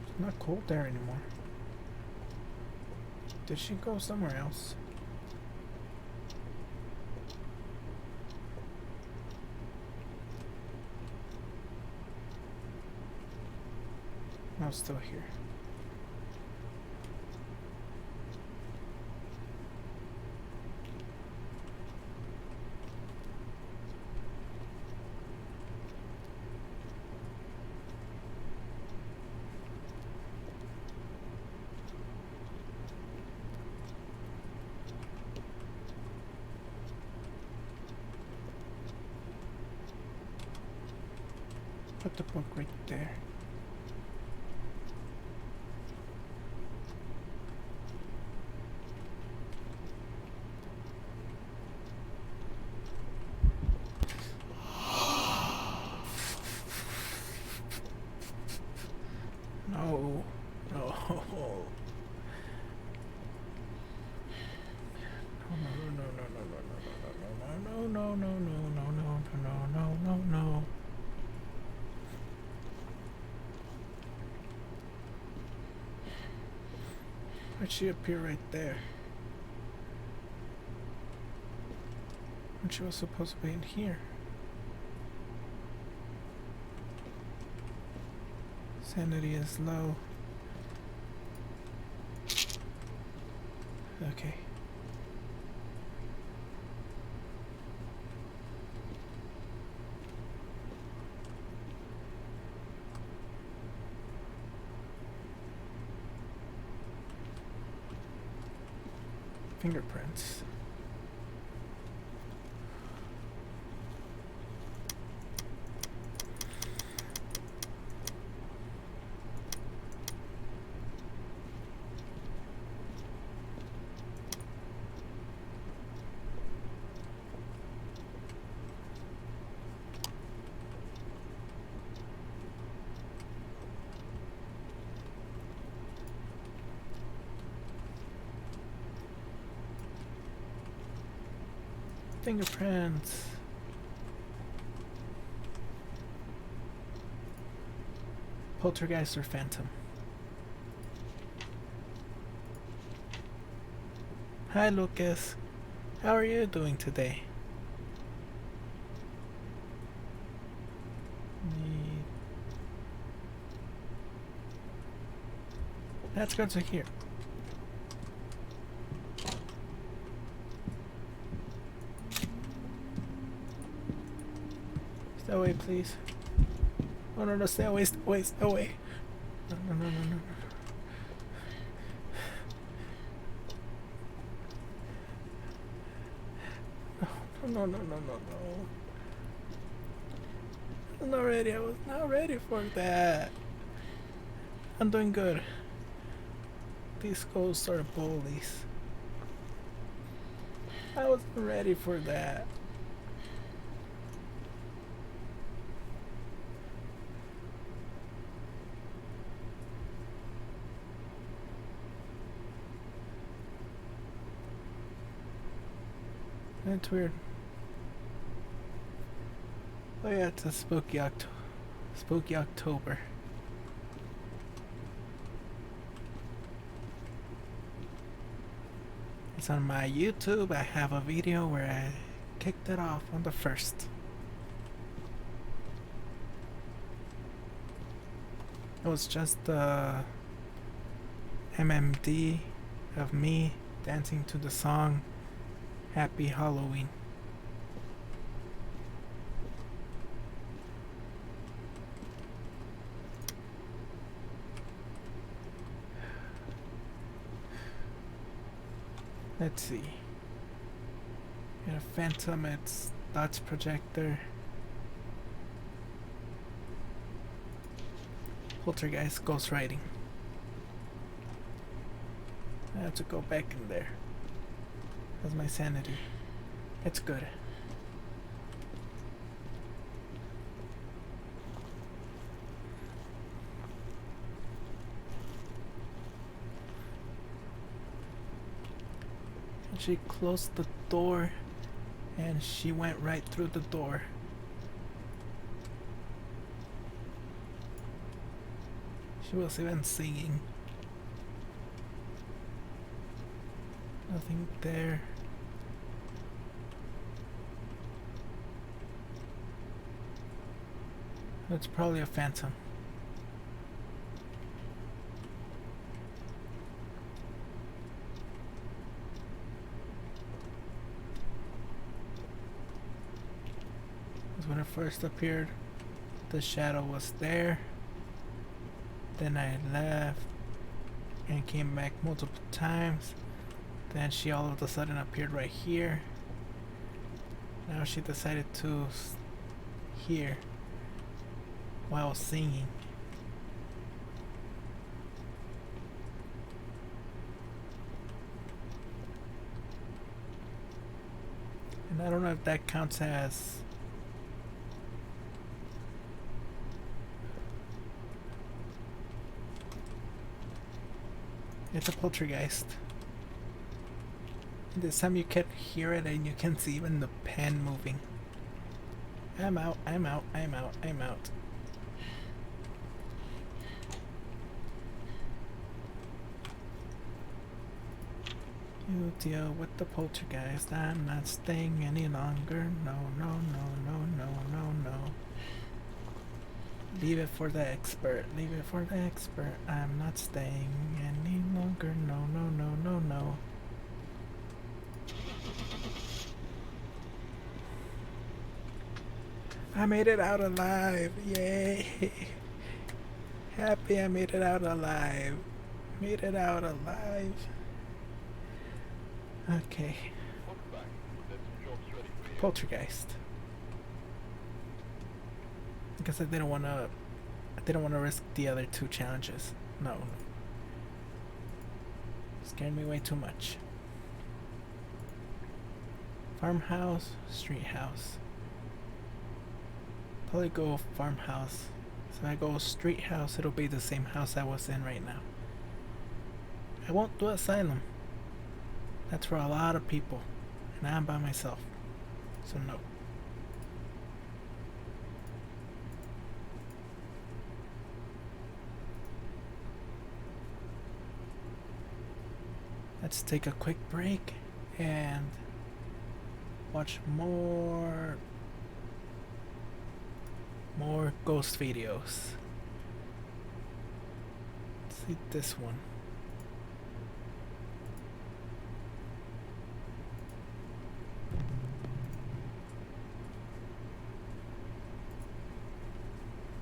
It's not cold there anymore. Did she go somewhere else? No, still here. Put the book right there. No, no. No. Why'd she appear right there? When she was supposed to be in here. Sanity is low. Okay. Fingerprints. Fingerprints. Poltergeist or phantom? Hi Lucas, how are you doing today? That's good to hear. Stay away, please. Oh no, stay away, stay away. No. No. I was not ready for that. I'm doing good. These ghosts are bullies. I wasn't ready for that. That's weird. Oh yeah, it's a spooky October. It's on my YouTube. I have a video where I kicked it off on the 1st. It was just MMD of me dancing to the song Happy Halloween. Let's see. Got a phantom, it's dots projector. Poltergeist, ghost writing. I have to go back in there. How's my sanity? It's good. She closed the door and she went right through the door. She was even singing. Nothing there. It's probably a phantom. When it first appeared, the shadow was there. Then I left and came back multiple times. Then she all of a sudden appeared right here. Now she decided to hear while singing. And I don't know if that counts as it's a poltergeist. This time you can hear it and you can see even the pen moving. I'm out, I'm out, I'm out, I'm out. You deal with the poltergeist. I'm not staying any longer. No, no, no, no, no, no, no. Leave it for the expert. Leave it for the expert. I'm not staying any longer. No, no, no, no, no. I made it out alive. Yay. Happy I made it out alive. Made it out alive. Okay. Poltergeist. Because I didn't want to risk the other two challenges. No. Scared me way too much. Farmhouse, street house. Probably go farmhouse. So if I go street house, it'll be the same house I was in right now. I won't do asylum. That's for a lot of people. And I'm by myself. So no. Let's take a quick break and watch more ghost videos. Let's see this one.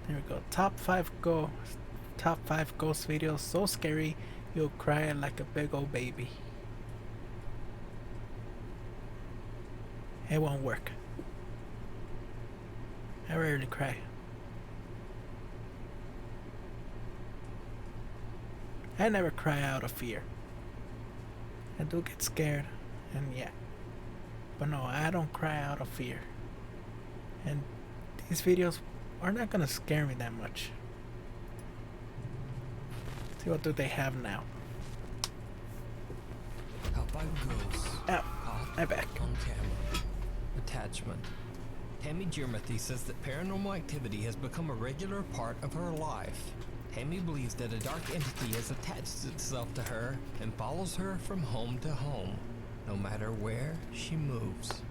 There we go. Top 5 ghost videos so scary you'll cry like a big old baby. It won't work. I rarely cry. I never cry out of fear. I do get scared, and yeah. But no, I don't cry out of fear. And these videos are not gonna scare me that much. See, what do they have now? Out by ghosts. I'm back. On camera. Attachment. Tammy Jermathy says that paranormal activity has become a regular part of her life. Tammy believes that a dark entity has attached itself to her and follows her from home to home, no matter where she moves.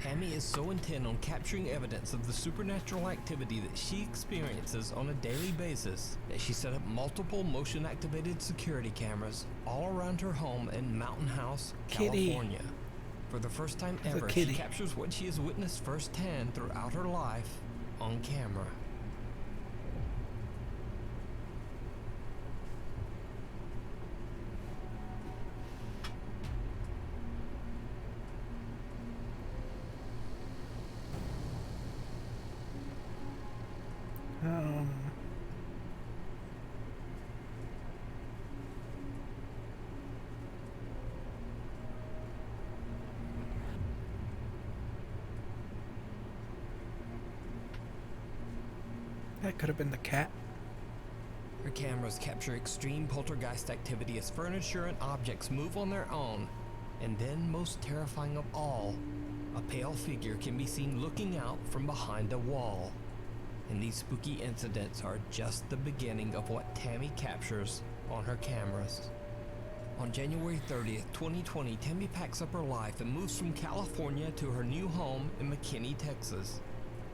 Tammy is so intent on capturing evidence of the supernatural activity that she experiences on a daily basis that she set up multiple motion-activated security cameras all around her home in Mountain House, California. For the first time ever, she captures what she has witnessed firsthand throughout her life on camera. That could have been the cat. Her cameras capture extreme poltergeist activity as furniture and objects move on their own. And then, most terrifying of all, a pale figure can be seen looking out from behind a wall. And these spooky incidents are just the beginning of what Tammy captures on her cameras. On January 30th, 2020, Tammy packs up her life and moves from California to her new home in McKinney, Texas.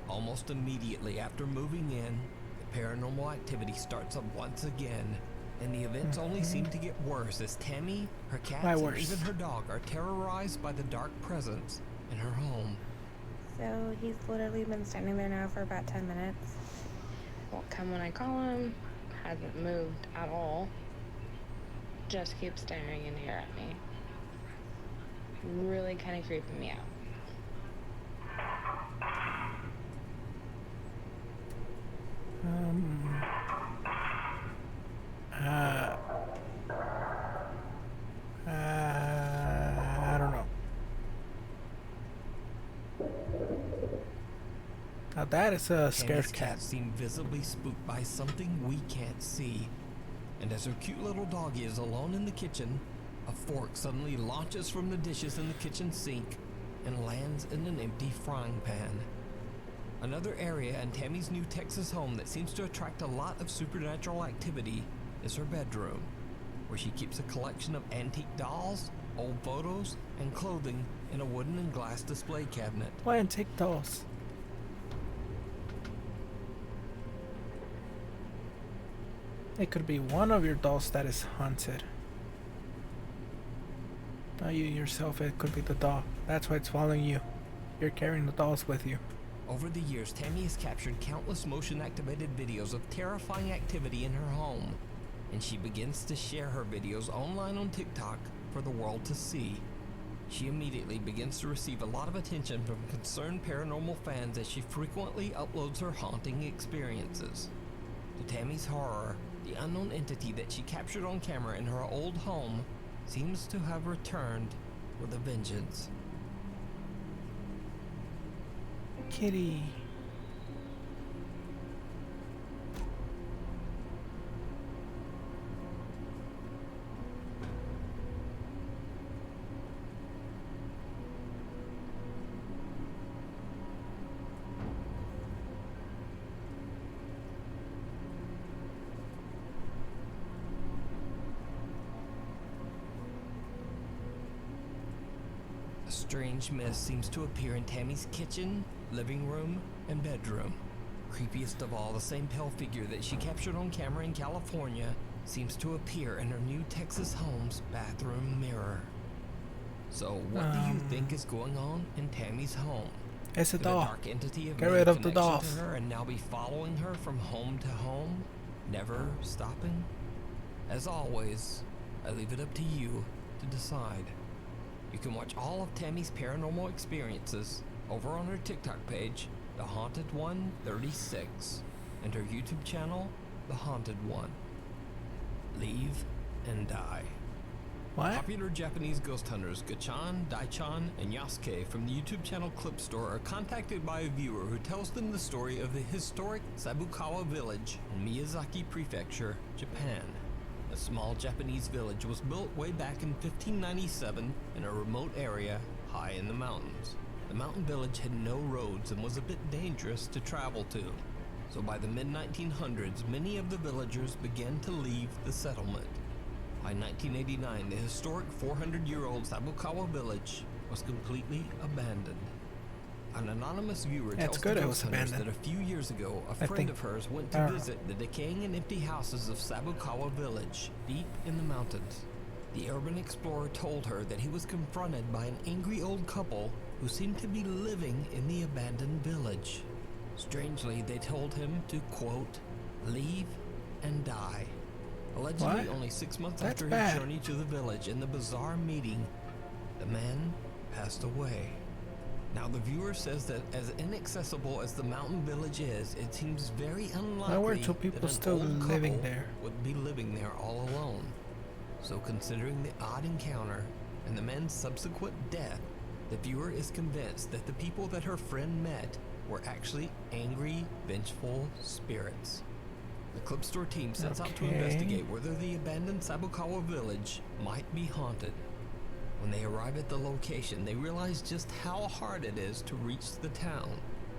Almost immediately after moving in, the paranormal activity starts up once again, and the events only seem to get worse as Tammy, her cats, and even her dog are terrorized by the dark presence in her home. So he's literally been standing there now for about 10 minutes. Won't come when I call him, hasn't moved at all. Just keeps staring in here at me. Really kind of creeping me out. I don't know. Now that is a scared cat. Seem visibly spooked by something we can't see. And as her cute little doggy is alone in the kitchen, a fork suddenly launches from the dishes in the kitchen sink and lands in an empty frying pan. Another area in Tammy's new Texas home that seems to attract a lot of supernatural activity is her bedroom, where she keeps a collection of antique dolls, old photos, and clothing in a wooden and glass display cabinet. Why antique dolls? It could be one of your dolls that is haunted. Not you yourself, it could be the doll. That's why it's following you. You're carrying the dolls with you. Over the years, Tammy has captured countless motion-activated videos of terrifying activity in her home, and she begins to share her videos online on TikTok for the world to see. She immediately begins to receive a lot of attention from concerned paranormal fans as she frequently uploads her haunting experiences. To Tammy's horror, the unknown entity that she captured on camera in her old home seems to have returned with a vengeance. Kitty. A strange mist seems to appear in Tammy's kitchen, living room, and bedroom. Creepiest of all, the same pale figure that she captured on camera in California seems to appear in her new Texas home's bathroom mirror. So, what do you think is going on in Tammy's home? It's a Could doll. a dark entity have Get made rid a of the connection dolls. to her and now be following her from home to home, never stopping? As always, I leave it up to you to decide. You can watch all of Tammy's paranormal experiences over on her TikTok page, The Haunted One 36, and her YouTube channel, The Haunted One. Leave and die. What? Popular Japanese ghost hunters Gachan, Daichan, and Yasuke from the YouTube channel Clip Store are contacted by a viewer who tells them the story of the historic Sabukawa village in Miyazaki Prefecture, Japan. A small Japanese village was built way back in 1597 in a remote area high in the mountains. The mountain village had no roads and was a bit dangerous to travel to. So by the mid-1900s, many of the villagers began to leave the settlement. By 1989, the historic 400-year-old Sabukawa village was completely abandoned. An anonymous viewer tells the ghost hunters that a few years ago, a friend of hers went to visit the decaying and empty houses of Sabukawa village, deep in the mountains. The urban explorer told her that he was confronted by an angry old couple who seemed to be living in the abandoned village. Strangely, they told him to, quote, leave and die. Allegedly, only 6 months after his journey to the village and the bizarre meeting, the man passed away. Now, the viewer says that as inaccessible as the mountain village is, it seems very unlikely that an old couple would be living there all alone. So considering the odd encounter and the man's subsequent death, the viewer is convinced that the people that her friend met were actually angry, vengeful spirits. The Clip Store team sets out to investigate whether the abandoned Sabukawa village might be haunted. When they arrive at the location, they realize just how hard it is to reach the town.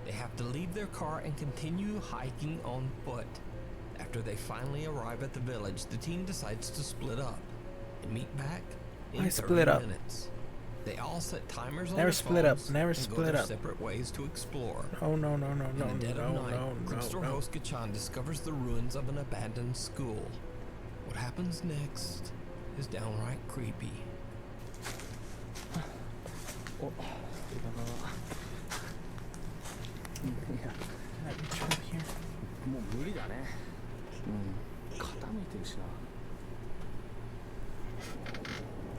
They have to leave their car and continue hiking on foot. After they finally arrive at the village, the team decides to split up and meet back in 30 minutes. They all set timers on their phones and go their separate ways to explore. In the dead of night, Clip Store host Gachan discovers the ruins of an abandoned school. What happens next is downright creepy.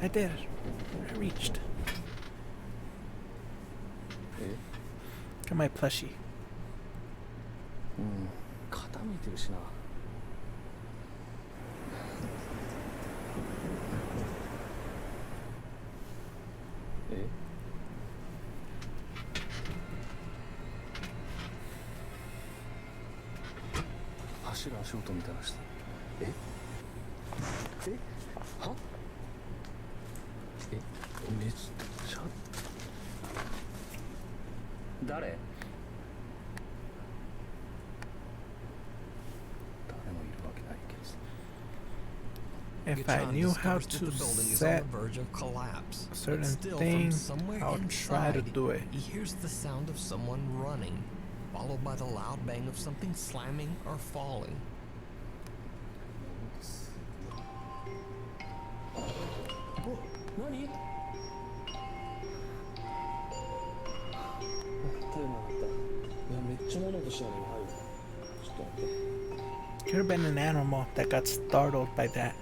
I did it. I reached. Look at my plushie. If I knew how to set a certain thing, I would try to do it. He hears the sound of someone running, followed by the loud bang of something slamming or falling. Could have been an animal that got startled by that.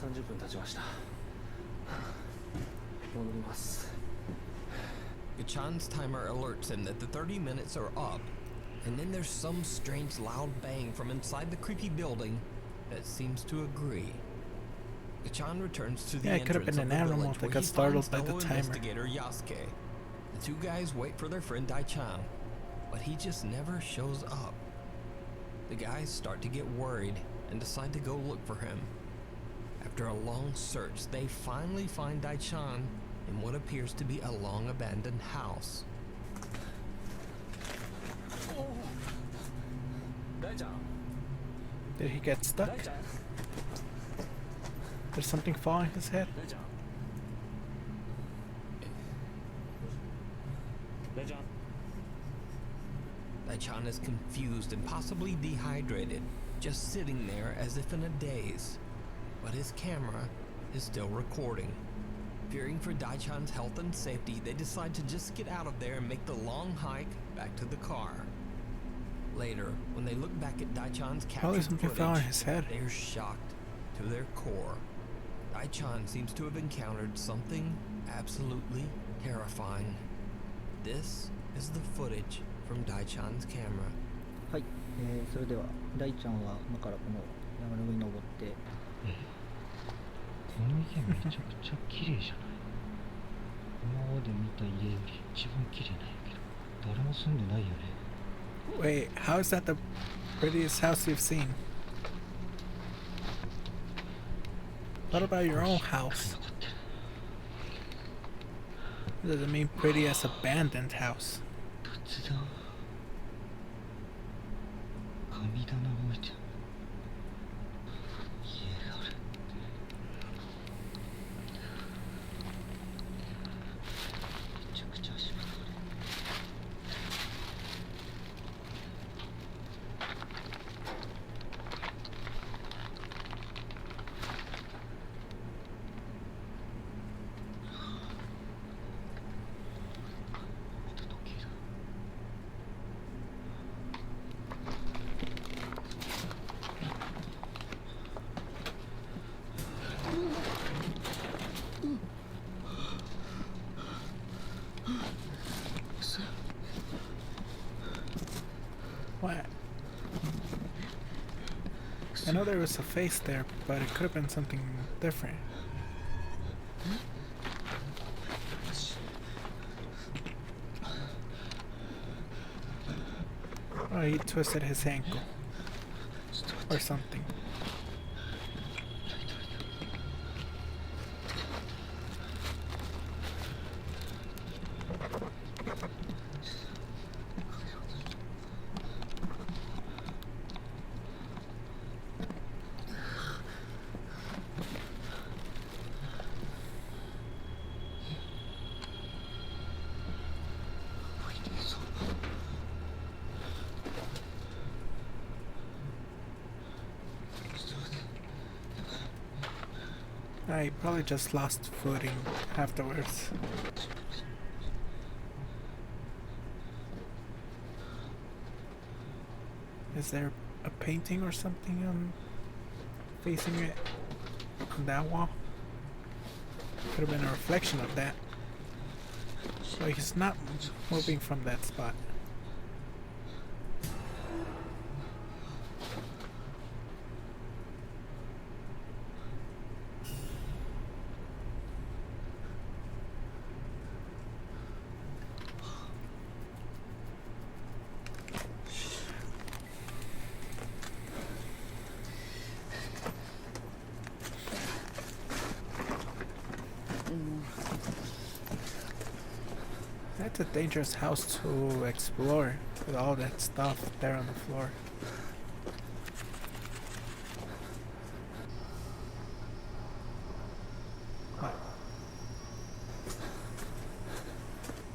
30分経ちました。戻ります。 Gachan's timer alerts him that the 30 minutes are up, and then there's some strange loud bang from inside the creepy building that seems to agree. Gachan returns to the entrance of the village where he finds fellow investigator Yasuke. The two guys wait for their friend Daichan, but he just never shows up. The guys start to get worried and decide to go look for him. After a long search, they finally find Daichan in what appears to be a long abandoned house. Did he get stuck? There's something falling his head. Daichan is confused and possibly dehydrated, just sitting there as if in a daze. But his camera is still recording. Fearing for Daichan's health and safety, they decide to just get out of there and make the long hike back to the car. Later, when they look back at Daichan's captured footage, they're shocked to their core. Daichan seems to have encountered something absolutely terrifying. This is the footage from Daichan's camera. それでは大ちゃんは今からこの山の上に登って。この家めちゃくちゃ綺麗じゃない？今まで見た家より一番綺麗なんやけど、誰も住んでないよね。Wait, how is that the prettiest house you've seen? What about your own house? Does it mean pretty as abandoned house? 仏壇、神棚が置いてある。家がある。めちゃくちゃ足場がある。What? I know there was a face there, but it could have been something different. Oh, he twisted his ankle. Or something. I probably just lost footing afterwards. Is there a painting or something facing it on that wall? Could have been a reflection of that. So he's not moving from that spot. That's a dangerous house to explore with all that stuff there on the floor. What?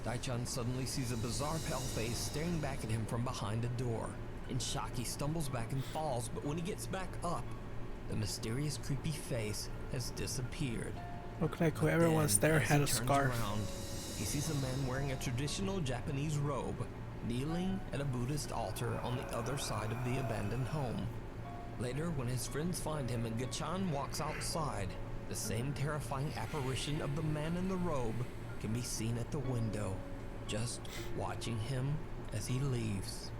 Daichan suddenly sees a bizarre pale face staring back at him from behind a door. In shock, he stumbles back and falls, but when he gets back up, the mysterious creepy face has disappeared. Looked like whoever was there had a scarf. He sees a man wearing a traditional Japanese robe, kneeling at a Buddhist altar on the other side of the abandoned home. Later, when his friends find him and Gachan walks outside, the same terrifying apparition of the man in the robe can be seen at the window, just watching him as he leaves.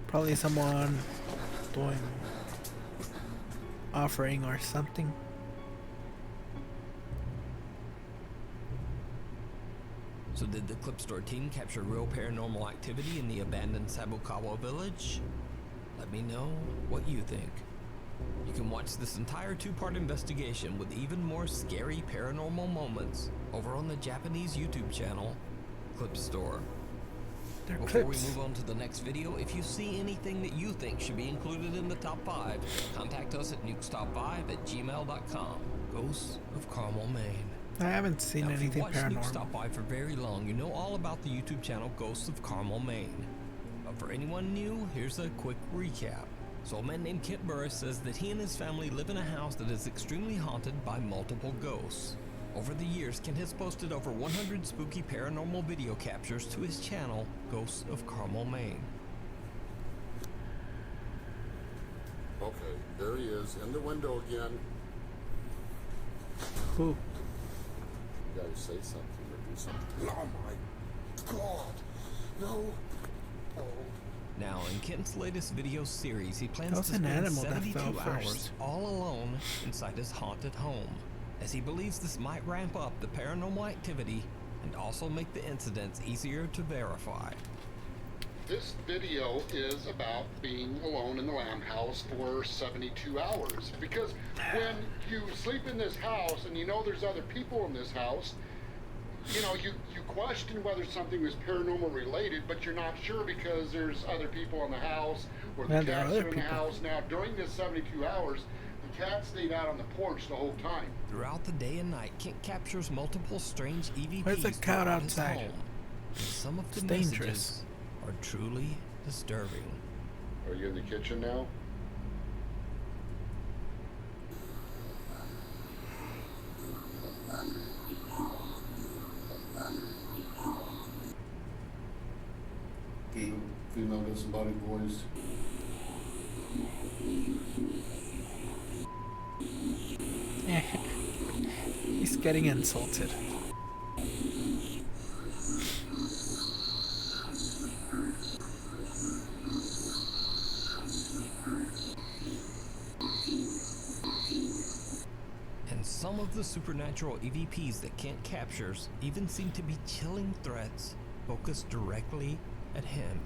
Probably someone doing offering or something. So did the Clip Store team capture real paranormal activity in the abandoned Sabukawa village? Let me know what you think. You can watch this entire two-part investigation with even more scary paranormal moments over on the Japanese YouTube channel, Clip Store. Before we move on to the next video, if you see anything that you think should be included in the top 5, contact us at nukestop5@gmail.com. Ghosts of Carmel, Maine. I haven't seen anything paranormal. If you've watched Nuke Stop By for very long, you know all about the YouTube channel Ghosts of Carmel, Maine. But for anyone new, here's a quick recap. So a man named Kit Burris says that he and his family live in a house that is extremely haunted by multiple ghosts. Over the years, Kent has posted over 100 spooky paranormal video captures to his channel, Ghosts of Carmel, Maine. Okay, there he is, in the window again. Who? You gotta say something or do something. Oh my God! No! Oh. Now, in Kent's latest video series, he plans to That was an spend animal that 72 fell hours first. all alone inside his haunted home, as he believes this might ramp up the paranormal activity and also make the incidents easier to verify. This video is about being alone in the lamb house for 72 hours. Because when you sleep in this house and you know there's other people in this house, you know, you question whether something was paranormal related, but you're not sure because there's other people in the house or the cats are in the house. Now, during this 72 hours, the cat stayed out on the porch the whole time. Throughout the day and night, Kent captures multiple strange EVPs. Where's the cat throughout his outside? home. And some of the It's messages dangerous. are truly disturbing. Are you in the kitchen now? Female disembodied voice. He's getting insulted. And some of the supernatural EVPs that Kent captures even seem to be chilling threats focused directly at him.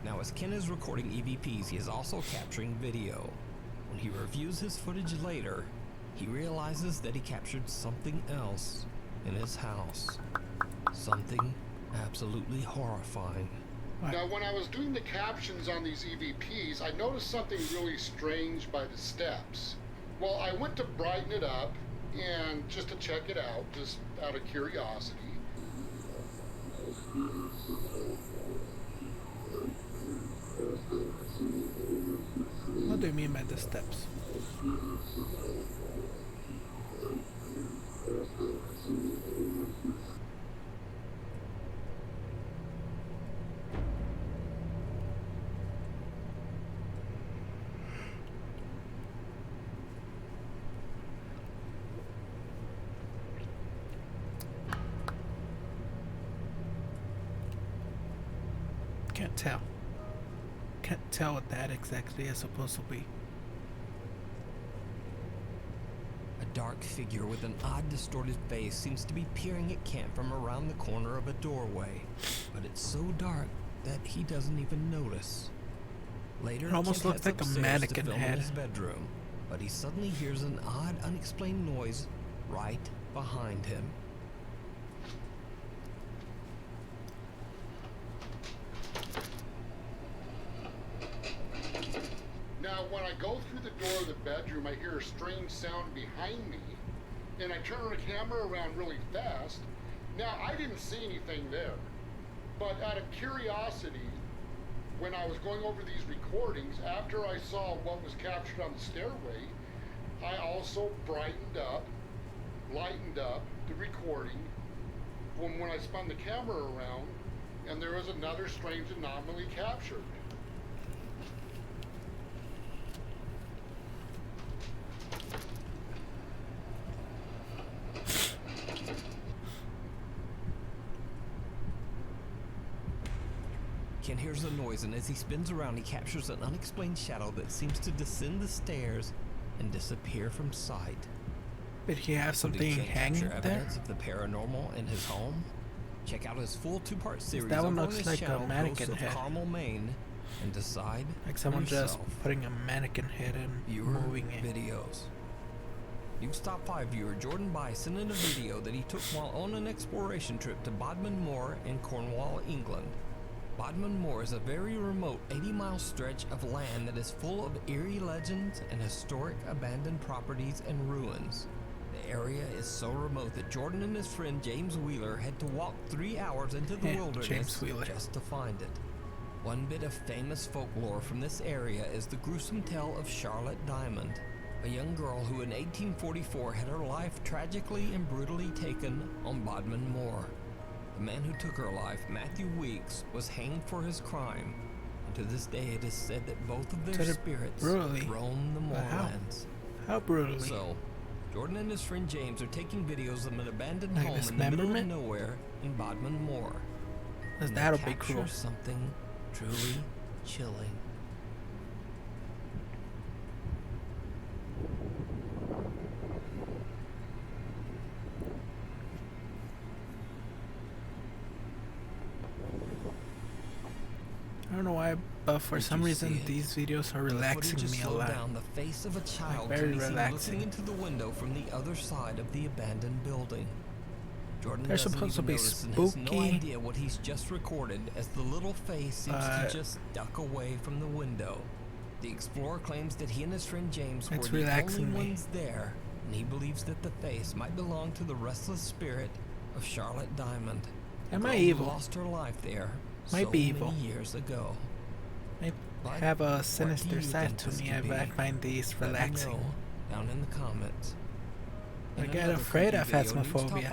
Now, as Ken is recording EVPs, he is also capturing video. When he reviews his footage later, he realizes that he captured something else in his house. Something absolutely horrifying. Now, when I was doing the captions on these EVPs, I noticed something really strange by the steps. Well, I went to brighten it up and just to check it out, just out of curiosity. What do you mean by the steps? Can't tell. Can't tell what that exactly is supposed to be. A dark figure with an odd distorted face seems to be peering at Kent from around the corner of a doorway, but it's so dark that he doesn't even notice. Later, It almost Kent looks heads like a upstairs mannequin to film head. in his bedroom, but he suddenly hears an odd, unexplained noise right behind him. Now, when I go through the door of the bedroom, I hear a strange sound behind me, and I turn the camera around really fast. Now, I didn't see anything there, but out of curiosity, when I was going over these recordings, after I saw what was captured on the stairway, I also brightened up, lightened up the recording from when I spun the camera around, and there was another strange anomaly captured. Ken hears a noise, and as he spins around, he captures an unexplained shadow that seems to descend the stairs and disappear from sight. Did he have So did something Ken hanging capture there? evidence of the paranormal in his home? Check out his full two-part series That one over on looks his like a channel, mannequin Ghosts of head. Carmel, Maine, and decide Like for someone just yourself. putting a mannequin head and Viewer moving it. videos. News Top 5 viewer Jordan By sent in a video that he took while on an exploration trip to Bodmin Moor in Cornwall, England. Bodmin Moor is a very remote 80-mile stretch of land that is full of eerie legends and historic abandoned properties and ruins. The area is so remote that Jordan and his friend James Wheeler had to walk 3 hours into the wilderness James Wheeler. just to find it. One bit of famous folklore from this area is the gruesome tale of Charlotte Diamond, a young girl who in 1844 had her life tragically and brutally taken on Bodmin Moor. The man who took her life, Matthew Weeks, was hanged for his crime, and to this day it is said that both of their Did it spirits brutally? roam the But how? moorlands. How brutally? So, Jordan and his friend James are taking videos of an abandoned home in the middle of nowhere in Bodmin Moor. That'll be cool. Something truly chilling. I don't know why, but for some reason these videos are relaxing me a lot. Down the face of a child very relaxing. Looking into the window from the other side of the abandoned building. Jordan They're supposed to be spooky. Has no idea what he's just recorded as the little face seems to just duck away from the window. The explorer claims that he and his friend James were the only ones there, and he believes that the face might belong to the restless spirit of Charlotte Diamond. Am I evil? Who lost her life there. Might be evil. Many years ago. Might have a sinister side to me if I find these relaxing. Down in the comments. I get afraid of phasmophobia.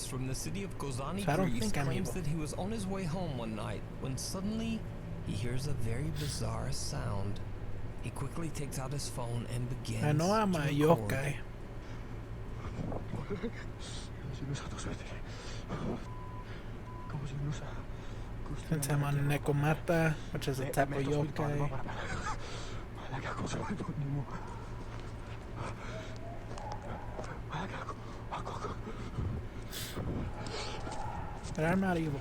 From the city of Kozani, so I don't think I'm claims evil. That he was on his way home one night when suddenly he hears a very bizarre sound. He quickly takes out his phone and begins. I know I'm a yokai. Since I'm on Nekomata, which is a type of yokai. But I'm not evil.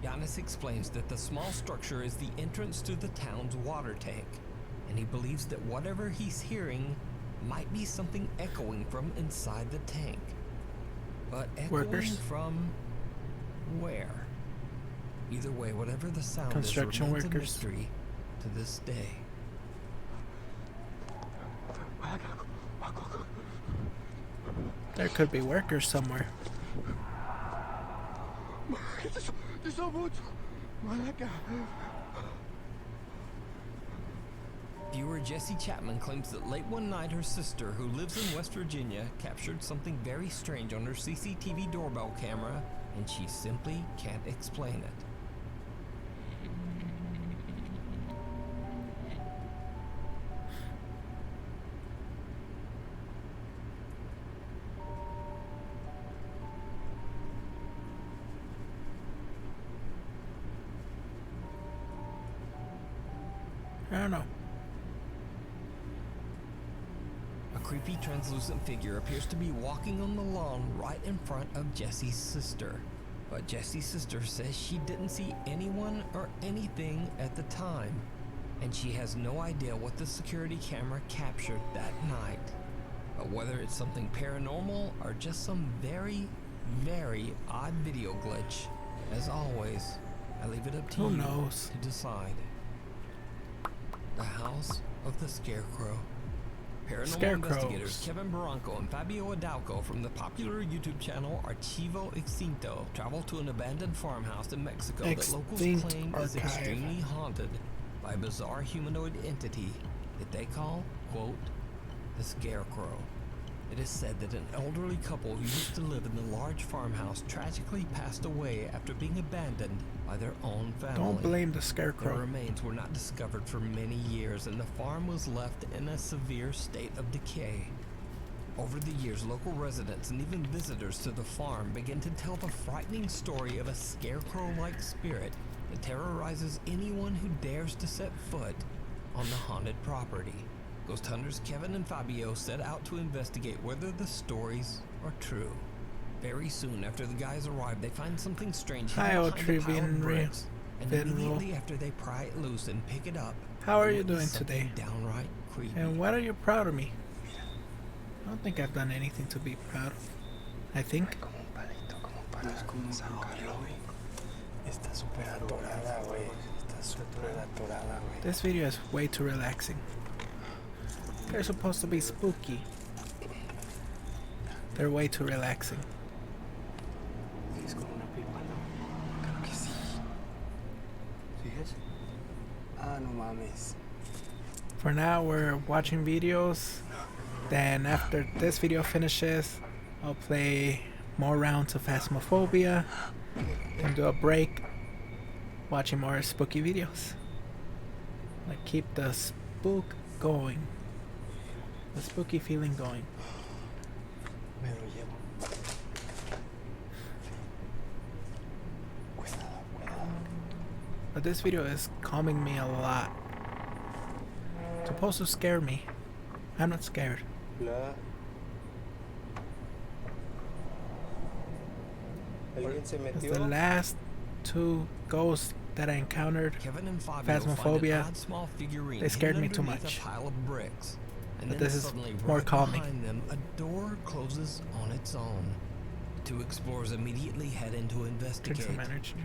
Giannis explains that the small structure is the entrance to the town's water tank, and he believes that whatever he's hearing might be something echoing from inside the tank. But echoing from where? Either way, whatever the sound Construction is, remains workers. a mystery to this day. There could be workers somewhere. Viewer Jesse Chapman claims that late one night her sister, who lives in West Virginia, captured something very strange on her CCTV doorbell camera, and she simply can't explain it. I don't know. A creepy translucent figure appears to be walking on the lawn right in front of Jesse's sister. But Jesse's sister says she didn't see anyone or anything at the time, and she has no idea what the security camera captured that night. But whether it's something paranormal or just some very, very odd video glitch, as always, I leave it up to you to decide. The House of the Scarecrow. Paranormal investigators Kevin Barranco and Fabio Adalco from the popular YouTube channel Archivo Extinto travel to an abandoned farmhouse in Mexico that locals claim is extremely haunted by a bizarre humanoid entity that they call, quote, the Scarecrow. It is said that an elderly couple who used to live in the large farmhouse tragically passed away after being abandoned by their own family. Don't blame the Scarecrow. Their remains were not discovered for many years, and the farm was left in a severe state of decay. Over the years, local residents and even visitors to the farm begin to tell the frightening story of a scarecrow-like spirit that terrorizes anyone who dares to set foot on the haunted property. Ghost hunters Kevin and Fabio set out to investigate whether the stories are true. Very soon after the guys arrive, they find something strange hidden behind a pile of bricks, and immediately after they pry it loose and pick it up, how are you doing today? Downright creepy. And what are you proud of me? I don't think I've done anything to be proud of. I think. This video is way too relaxing. They're supposed to be spooky. They're way too relaxing. Es como una pipa, ¿no? Claro que sí. ¿Sigues? Ah, no mames. For now, we're watching videos. Then after this video finishes, I'll play more rounds of phasmophobia and do a break watching more spooky videos. Like, keep the spook going. The spooky feeling going. Me lo llevo. Cuidado, cuidado. But this video is calming me a lot. It's supposed to scare me. I'm not scared. Hola. ¿Alguien se Because metió? the last two ghosts that I encountered, Kevin and Fabio phasmophobia, find an odd small figurine they scared me too hidden underneath much. A pile of bricks. And But then this is suddenly, more right calming. behind them, a door closes on its own. The two explorers immediately head in to Drink investigate. some energy.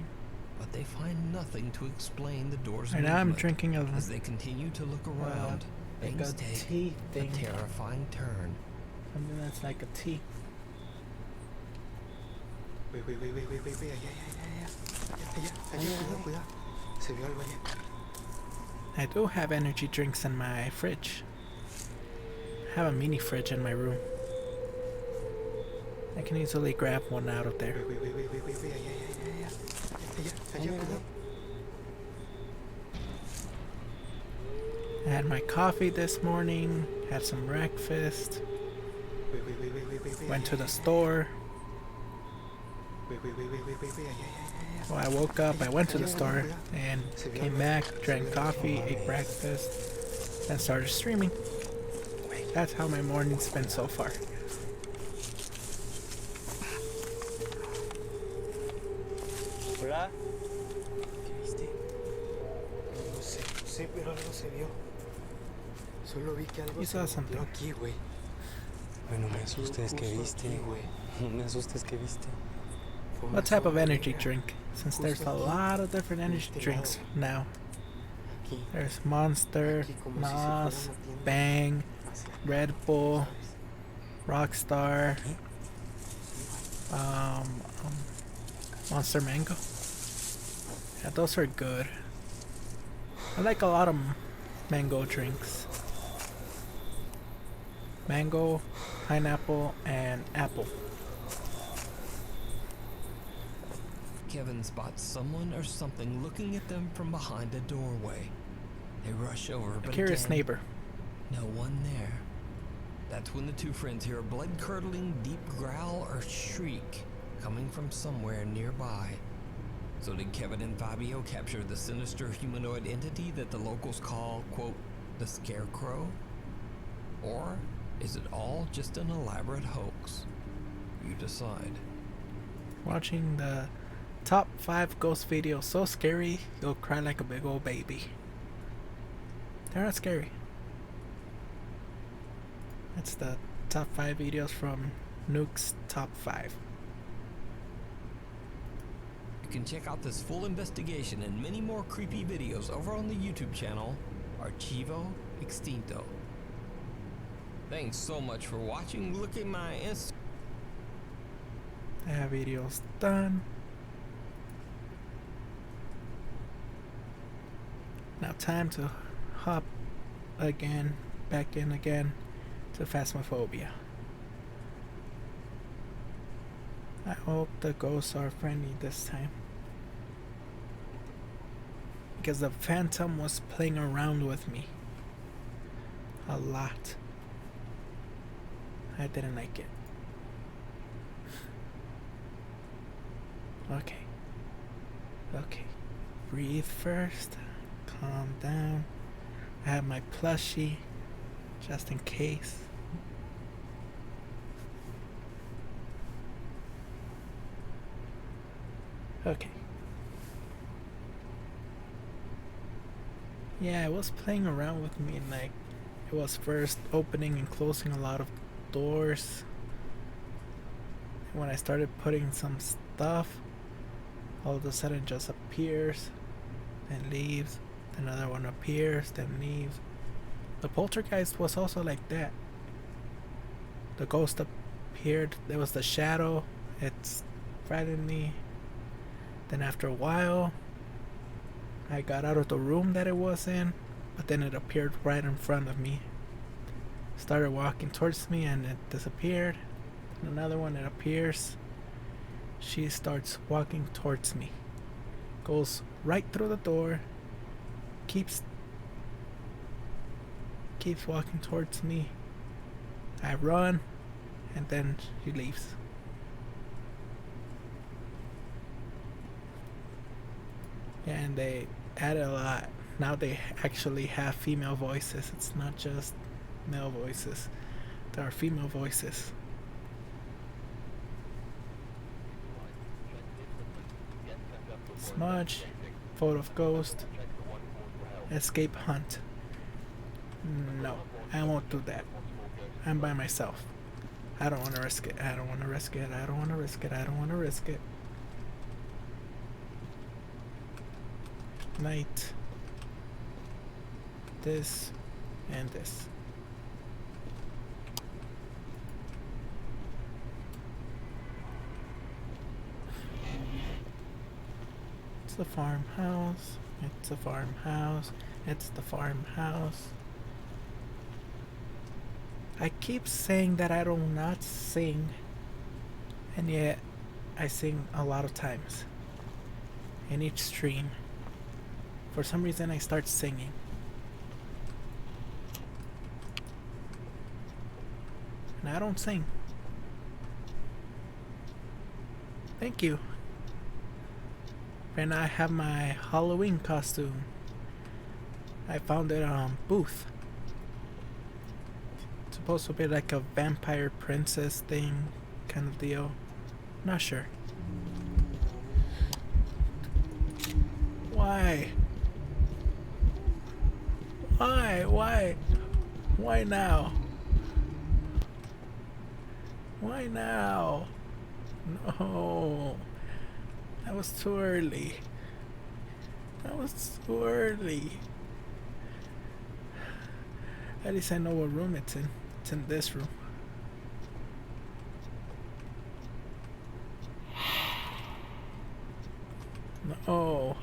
But they find nothing to explain the door's Right now I'm movement. drinking a As they continue to look around, like things a take tea a thing. terrifying turn. Something that's like a tea. Wait, allá, cuidado. Se vio algo allá. I do have energy drinks in my fridge. I have a mini fridge in my room. I can easily grab one out of there. Wait, allá, cuidado. I had my coffee this morning, had some breakfast, went to the store. When I woke up, I went to the store and came back, drank coffee, ate breakfast, and started streaming. That's how my morning's been so far. Hola. ¿Qué viste? No sé, pero algo se vio. Solo vi que algo You se saw movió something. aquí, güey. Bueno, me asustes que viste, güey. No me asustes que viste. What type of energy drink? Since there's a lot of different energy drinks now. There's Monster, Nas, Bang, Red Bull, Rockstar, Monster Mango. Yeah, those are good. I like a lot of mango drinks. Mango, pineapple, and apple. Kevin spots someone or something looking at them from behind a doorway. They rush over, but A curious again, neighbor. no one there. That's when the two friends hear a blood-curdling deep growl or shriek coming from somewhere nearby. So did Kevin and Fabio capture the sinister humanoid entity that the locals call, quote, the Scarecrow? Or is it all just an elaborate hoax? You decide. Watching the top 5 ghost videos so scary you'll cry like a big old baby. They're not scary. That's the top 5 videos from Nuke's top 5. You can check out this full investigation and many more creepy videos over on the YouTube channel Archivo Extinto. Thanks so much for watching. Look at my Instagram. That video's done. Now time to hop again, back in again to phasmophobia. I hope the ghosts are friendly this time. Because the phantom was playing around with me a lot. I didn't like it. Okay. Okay. Breathe first. Calm down. I have my plushie just in case. Okay. Yeah, it was playing around with me, and like it was first opening and closing a lot of doors. And when I started putting some stuff, all of a sudden it just appears, then leaves, then another one appears, then leaves. The poltergeist was also like that. The ghost appeared. There was the shadow. It's frightened me. Then after a while, I got out of the room that it was in, but then it appeared right in front of me. Started walking towards me and it disappeared. And another one, it appears. She starts walking towards me. Goes right through the door. Keeps walking towards me. I run, and then she leaves. And they added a lot. Now they actually have female voices. It's not just male voices. There are female voices. Smudge, photo of ghost, escape hunt. No, I won't do that. I'm by myself. I don't want to risk it. I don't want to risk it. I don't want to risk it. I don't want to risk it. Night. This and this. It's the farmhouse. It's a farmhouse. It's the farmhouse. I keep saying that I do not sing, and yet I sing a lot of times. In each stream, for some reason I start singing. And I don't sing. Thank you. Right now I have my Halloween costume. I found it on Booth. It's supposed to be like a vampire princess thing kind of deal. Not sure. Why? Why? Why now? Why now? No. That was too early. That was too early. At least I know what room it's in. It's in this room. No.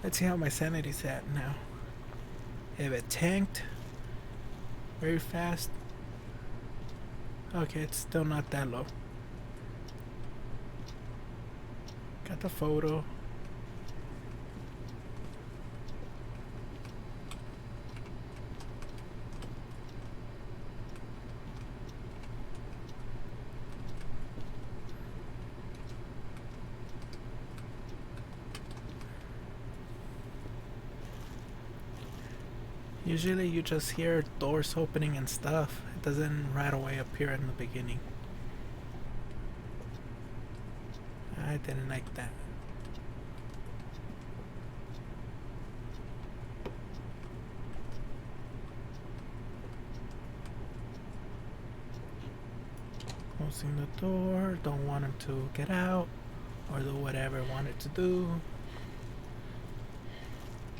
Let's see how my sanity's at now. If it tanked very fast. Okay, it's still not that low. Got the photo. Usually you just hear doors opening and stuff. It doesn't right away appear in the beginning. I didn't like that. Closing the door. Don't want him to get out or do whatever I wanted to do.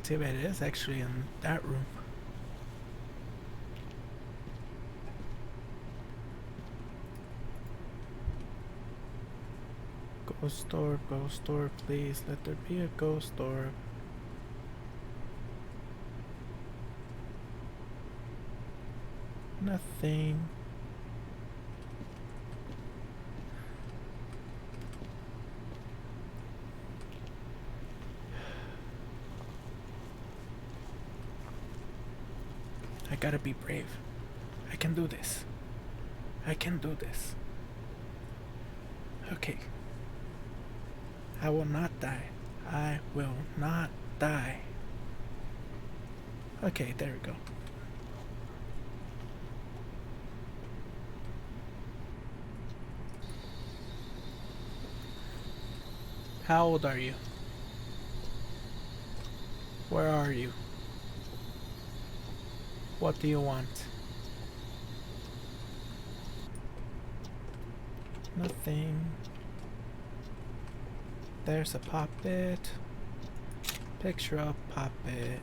See if it is actually in that room. Ghost orb, please. Let there be a ghost orb. Nothing. I gotta be brave. I can do this. I can do this. Okay. I will not die. I will not die. Okay, there we go. How old are you? Where are you? What do you want? Nothing. There's a puppet. Picture of puppet.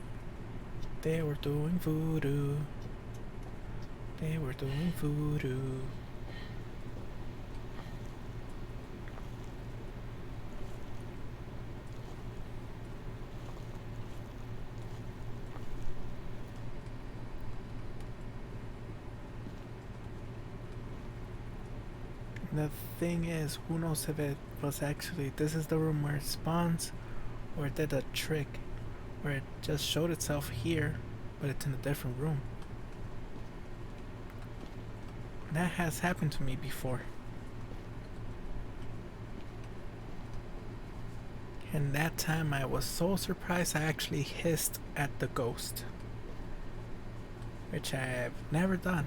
They were doing voodoo. They were doing voodoo. The thing is, who knows if it was actually, this is the room where it spawns, or it did a trick where it just showed itself here, but it's in a different room. That has happened to me before. And that time I was so surprised I actually hissed at the ghost, which I've never done.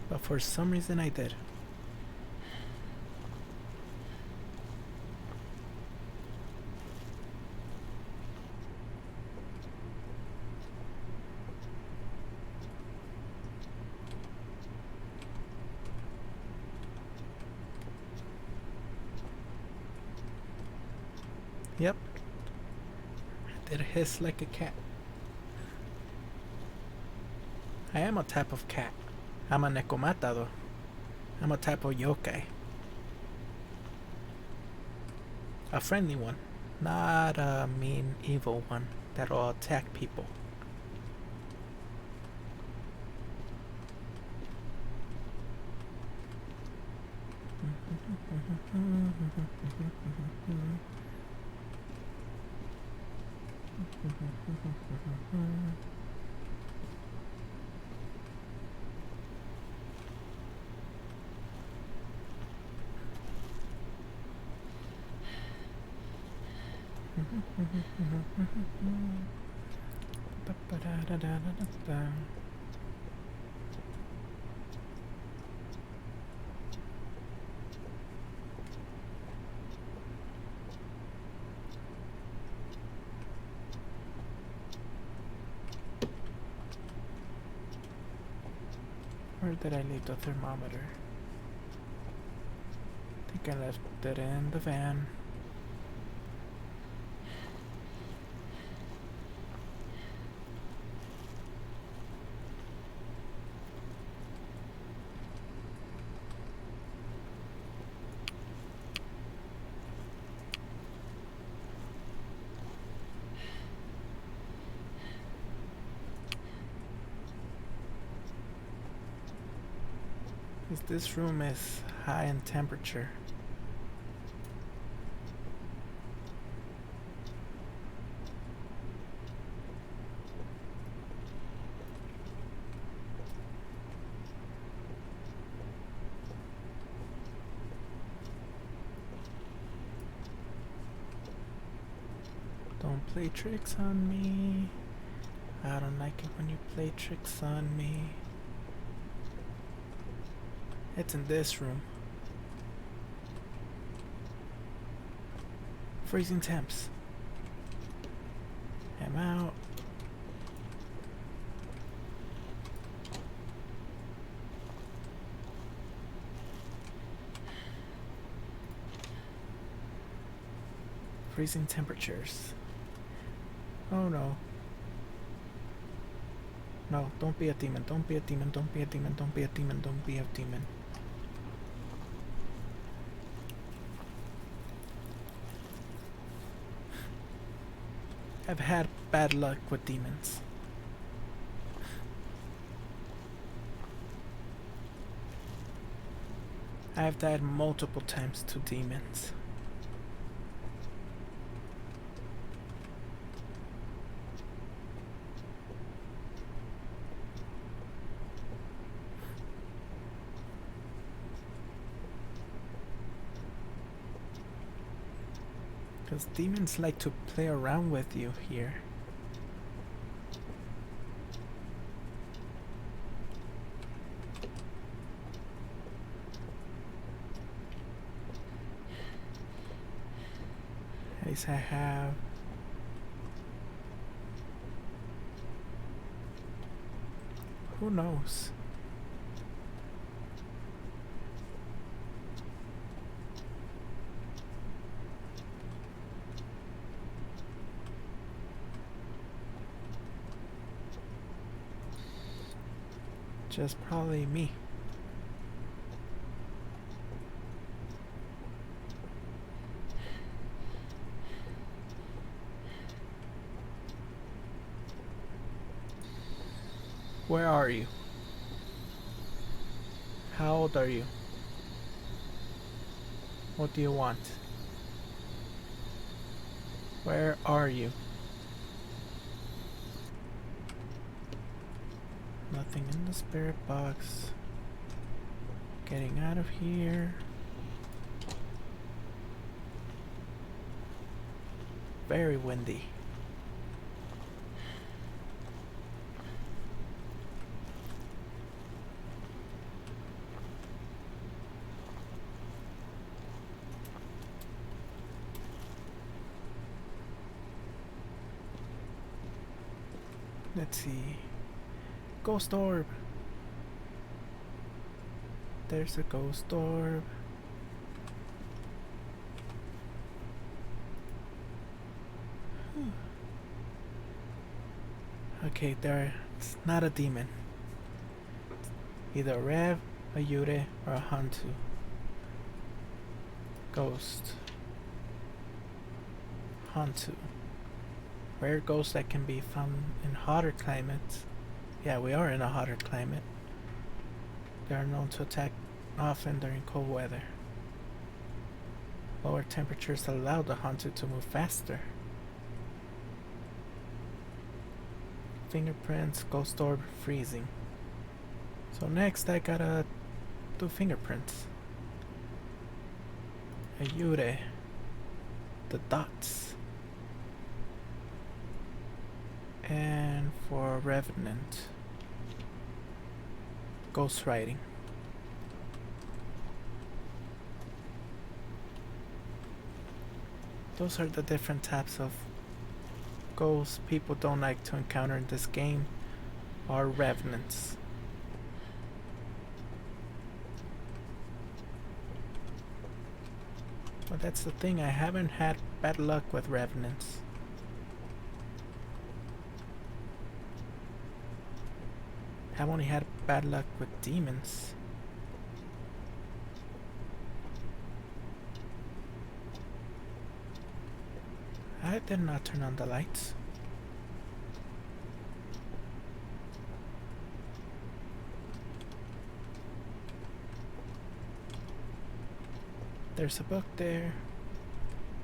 But for some reason I did. Yep. I did hiss like a cat. I am a type of cat. I'm a nekomatador. I'm a type of yokai. A friendly one, not a mean, evil one that'll attack people. Where did I leave the thermometer? I think I left it in the van. This room is high in temperature. Don't play tricks on me. I don't like it when you play tricks on me. It's in this room. Freezing temps. I'm out. Freezing temperatures. Oh no. No, don't be a demon, don't be a demon, don't be a demon, don't be a demon, don't be a demon. I've had bad luck with demons. I've died multiple times to demons. Because demons like to play around with you here. At least I have. Who knows? just probably me. Where are you? How old are you? What do you want? Where are you? Nothing in the spirit box. Getting out of here. Very windy. Let's see. Ghost orb. There's a ghost orb. Okay, it's not a demon. Either a Rev, a Yure, or a Hantu. Ghost. Hantu. Rare ghosts that can be found in hotter climates. Yeah, we are in a hotter climate. They are known to attack often during cold weather. Lower temperatures allow the Hantu to move faster. Fingerprints, ghost orb, freezing. So next I gotta do fingerprints. Ayure. The dots. And for Revenant, ghost writing. Those are the different types of ghosts people don't like to encounter in this game, are revenants. But that's the thing, I haven't had bad luck with revenants. I've only had bad luck with demons. I did not turn on the lights. There's a book there.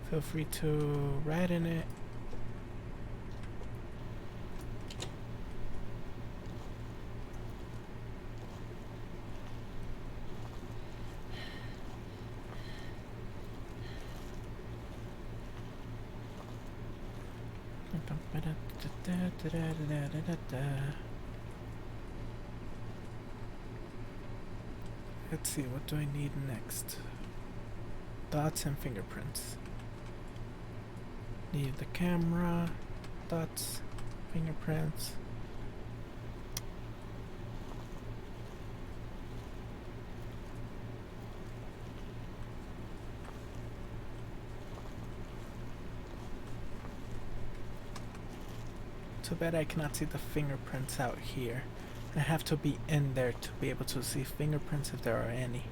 Feel free to write in it. Let's see, what do I need next? Dots and fingerprints. Need the camera, dots, fingerprints. Too bad I cannot see the fingerprints out here. I have to be in there to be able to see fingerprints if there are any.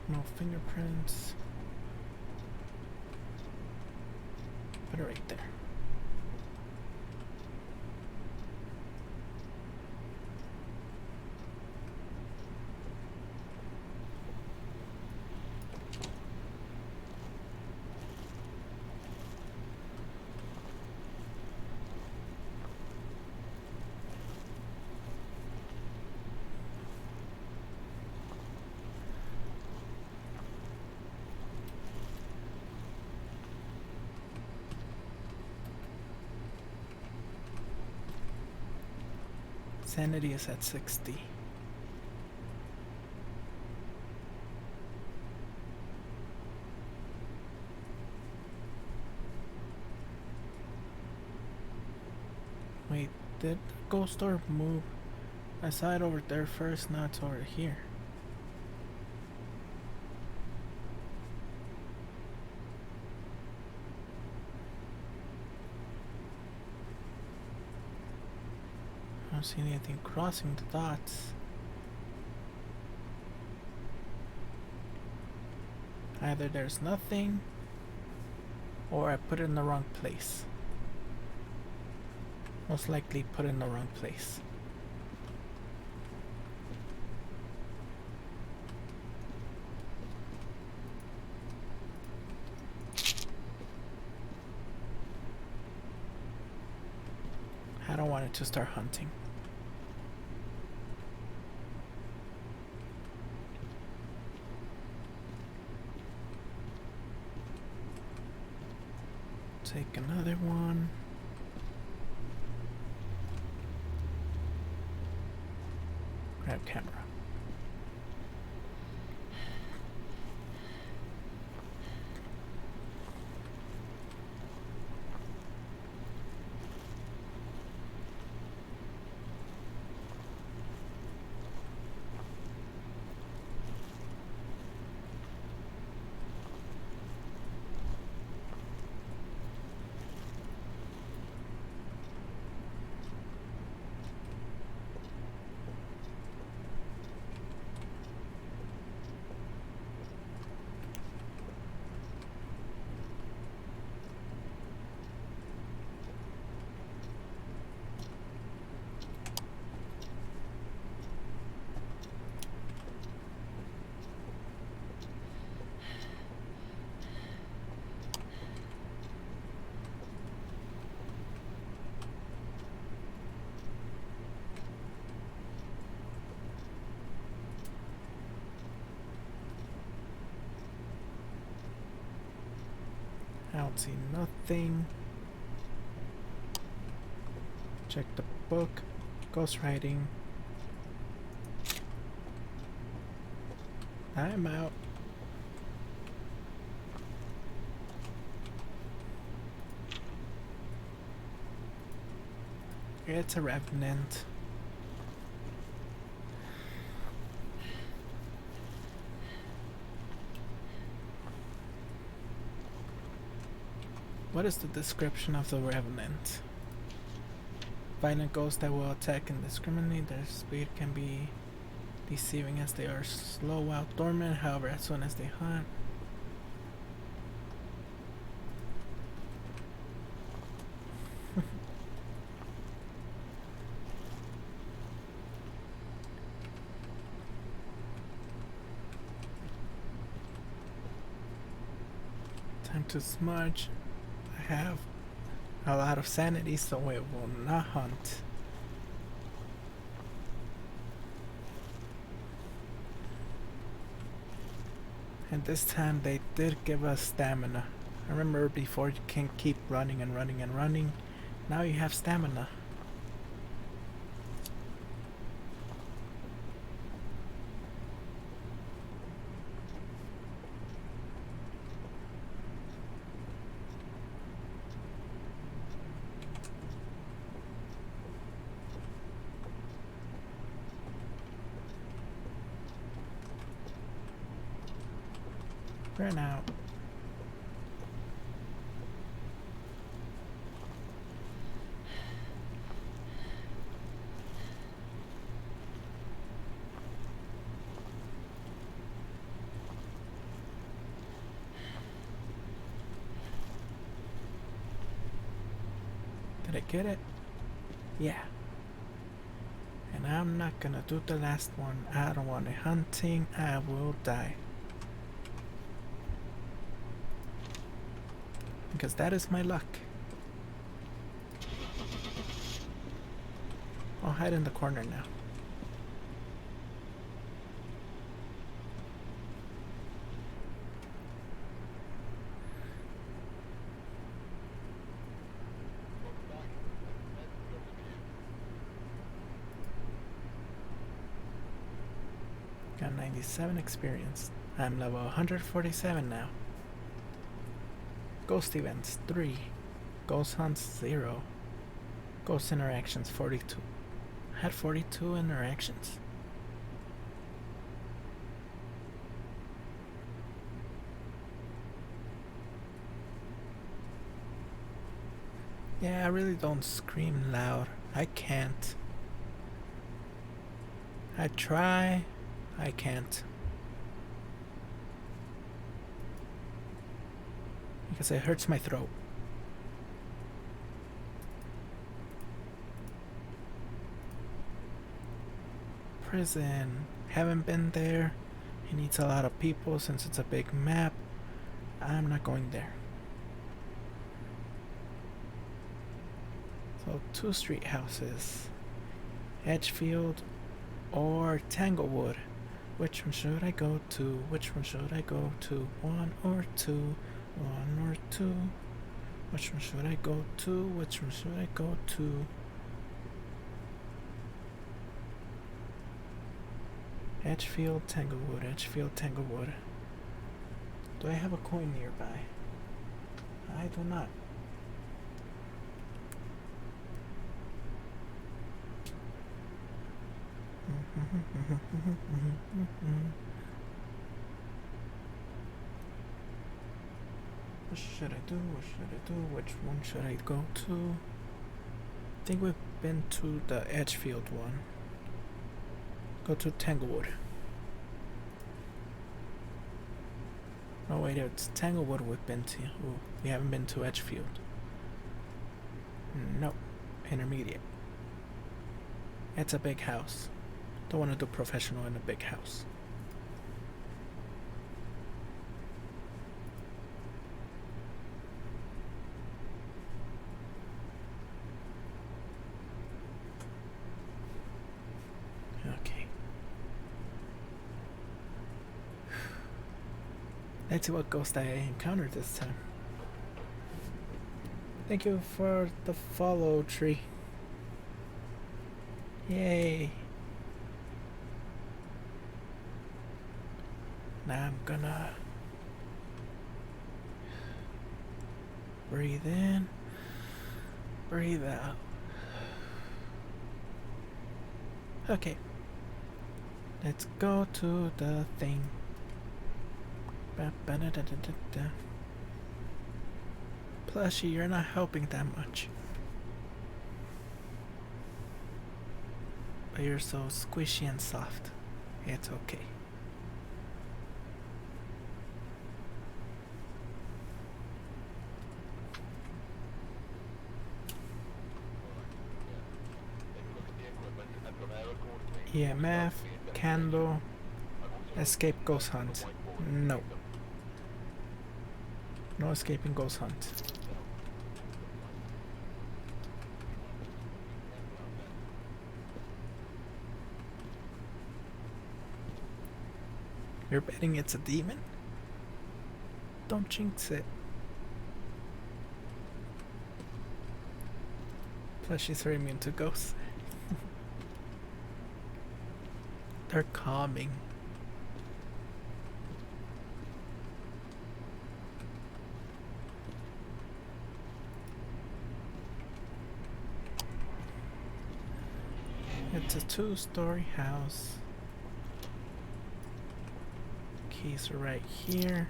No fingerprints. Put it right there. Sanity is at 60. Wait, did the ghost orb move I saw it over there first, now it's over here. I don't see anything crossing the dots. Either there's nothing, or I put it in the wrong place. Most likely put it in the wrong place. I don't want it to start hunting. Take another one. Grab camera. I don't see nothing. Check the book. Ghostwriting. I'm out. It's a revenant. What is the description of the revenant? Violent ghosts that will attack indiscriminately. Their speed can be deceiving as they are slow while dormant, however as soon as they hunt. Time to smudge. I have a lot of sanity, so it will not hunt. And this time they did give us stamina. I remember before you can keep running and running and running. Now you have stamina. Run out. Did I get it? Yeah. And I'm not gonna do the last one. I don't want it hunting. I will die. Because that is my luck. I'll hide in the corner now. Got 97 experience. I'm level 147 now. Ghost events 3. Ghost hunts 0. Ghost interactions 42. Had 42 interactions. Yeah, I really don't scream loud. I can't. I try. I can't. Because it hurts my throat. Prison. Haven't been there. It needs a lot of people since it's a big map. I'm not going there. So 2 street houses. Edgefield or Tanglewood. Which one should I go to? Which one should I go to? 1 or 2? 1 or 2? Which one should I go to? Which one should I go to? Edgefield, Tanglewood, Edgefield, Tanglewood. Do I have a coin nearby? I do not. What should I do? What should I do? Which one should I go to? I think we've been to the Edgefield one. Go to Tanglewood. Oh wait, it's Tanglewood we've been to. Ooh, we haven't been to Edgefield. No, intermediate. It's a big house. Don't want to do professional in a big house. Okay. Let's see what ghost I encountered this time. Thank you for the follow, tree. Yay. Now I'm gonna breathe in, breathe out. Okay. Let's go to the thing. Ba-ba-da-da-da-da-da. Plushie, you're not helping that much. But you're so squishy and soft. It's okay. EMF, candle, escape ghost hunt. No. No escaping ghost hunt. You're betting it's a demon? Don't jinx it. Plus she's very immune to ghosts. They're calming. It's a 2-story house. Keys are right here.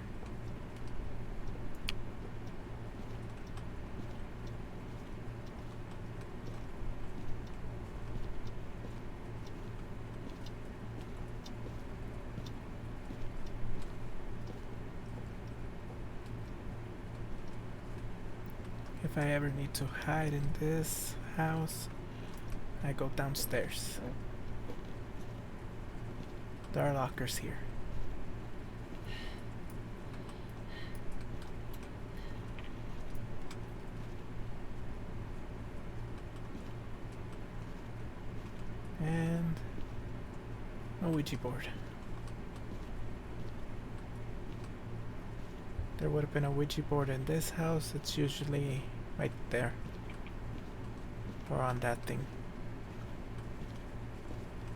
If I ever need to hide in this house, I go downstairs. There are lockers here. And a Ouija board. There would have been a Ouija board in this house. It's usually right there. Or on that thing.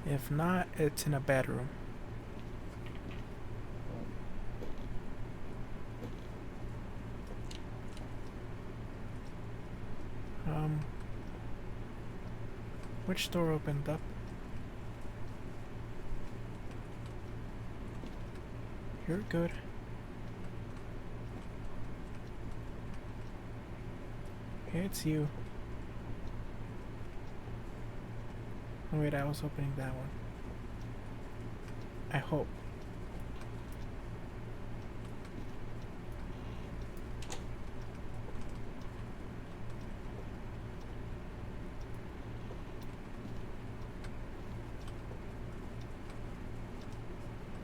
If not, it's in a bedroom. Which door opened up? You're good. It's you. Oh wait, I was opening that one. I hope.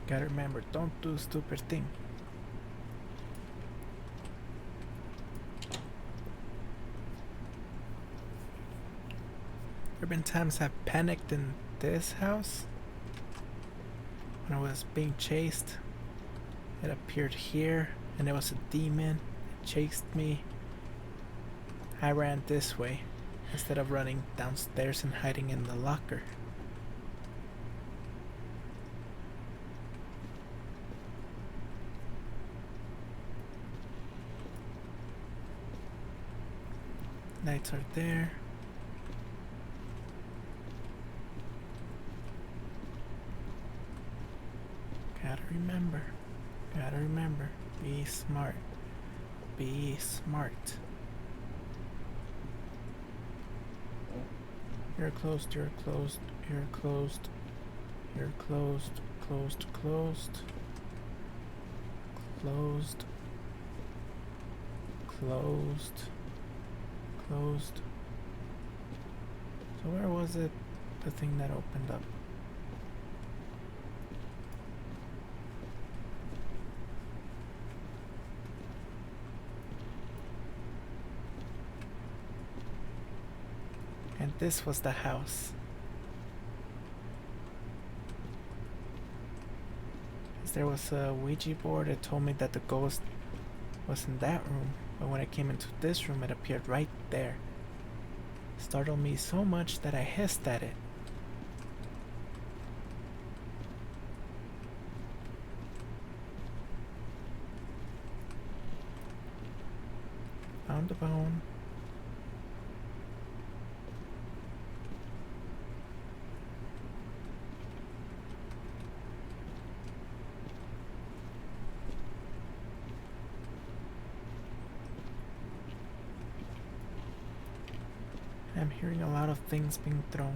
Gotta remember, don't do a stupid thing. There have been times I've panicked in this house when I was being chased. It appeared here and it was a demon. It chased me. I ran this way instead of running downstairs and hiding in the locker. Lights are there. Gotta remember, be smart, be smart. You're closed, you're closed, you're closed, you're closed, closed, closed, closed, closed, closed. So where was it, the thing that opened up? And this was the house. As there was a Ouija board, it told me that the ghost was in that room, but when I came into this room, it appeared right there. It startled me so much that I hissed at it. Found the bone. I'm hearing a lot of things being thrown.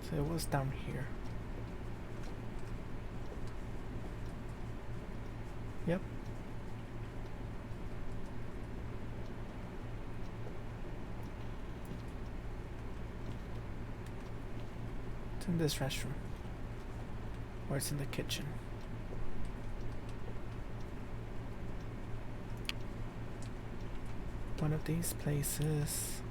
So it was down here. Yep. It's in this restroom. Or it's in the kitchen. One of these places.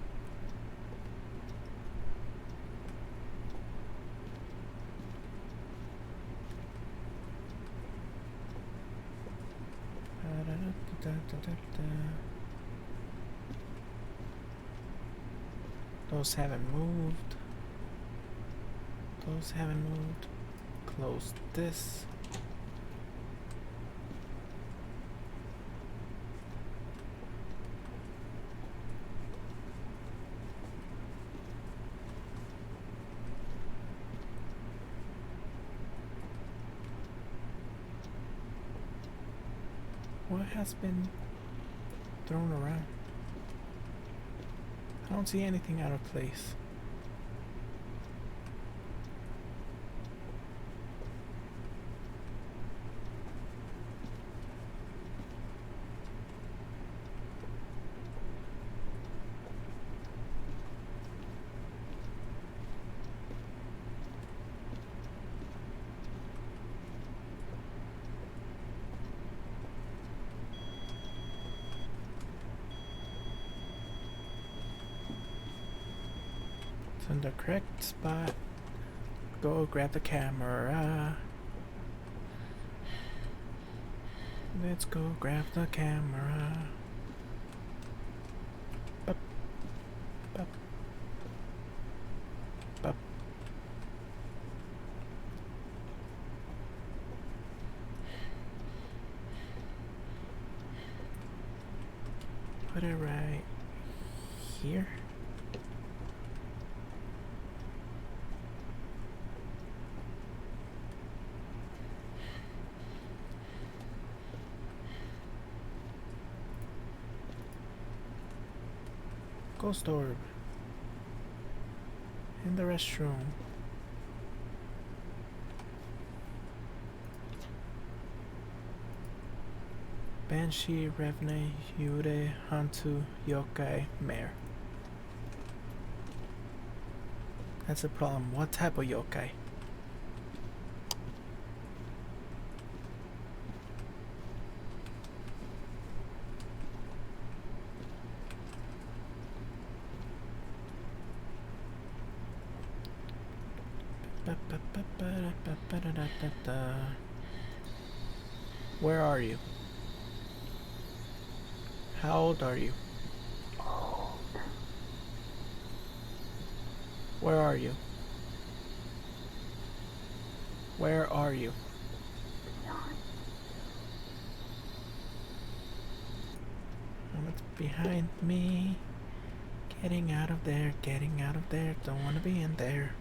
Those haven't moved. Those haven't moved. Close this. What has been thrown around? I don't see anything out of place. In the correct spot. Go grab the camera. Let's go grab the camera. it right here. Ghost orb in the restroom. Banshee, Revenant, Yure, Hantu, Yokai, Mare. That's a problem. What type of yokai? Where are you? How old are you? Where are you? Where are you? It's behind me. Getting out of there, getting out of there. Don't want to be in there.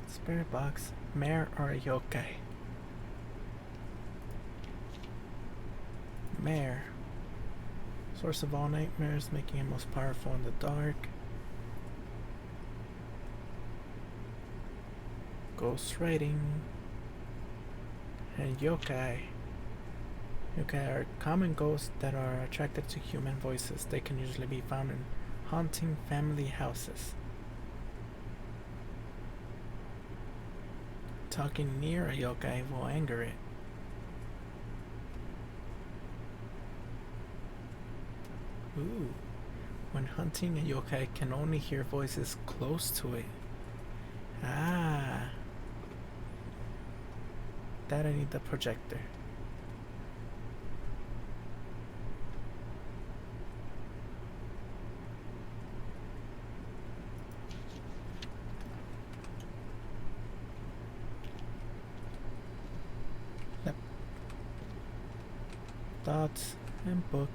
Spirit box. Mare or a yokai? Mare. Source of all nightmares, making it most powerful in the dark. Ghost writing. And yokai. Yokai are common ghosts that are attracted to human voices. They can usually be found in haunting family houses. Talking near a yokai will anger it. Ooh. When hunting a yokai can only hear voices close to it. Ah. That I need the projector. Yep. Thoughts and book.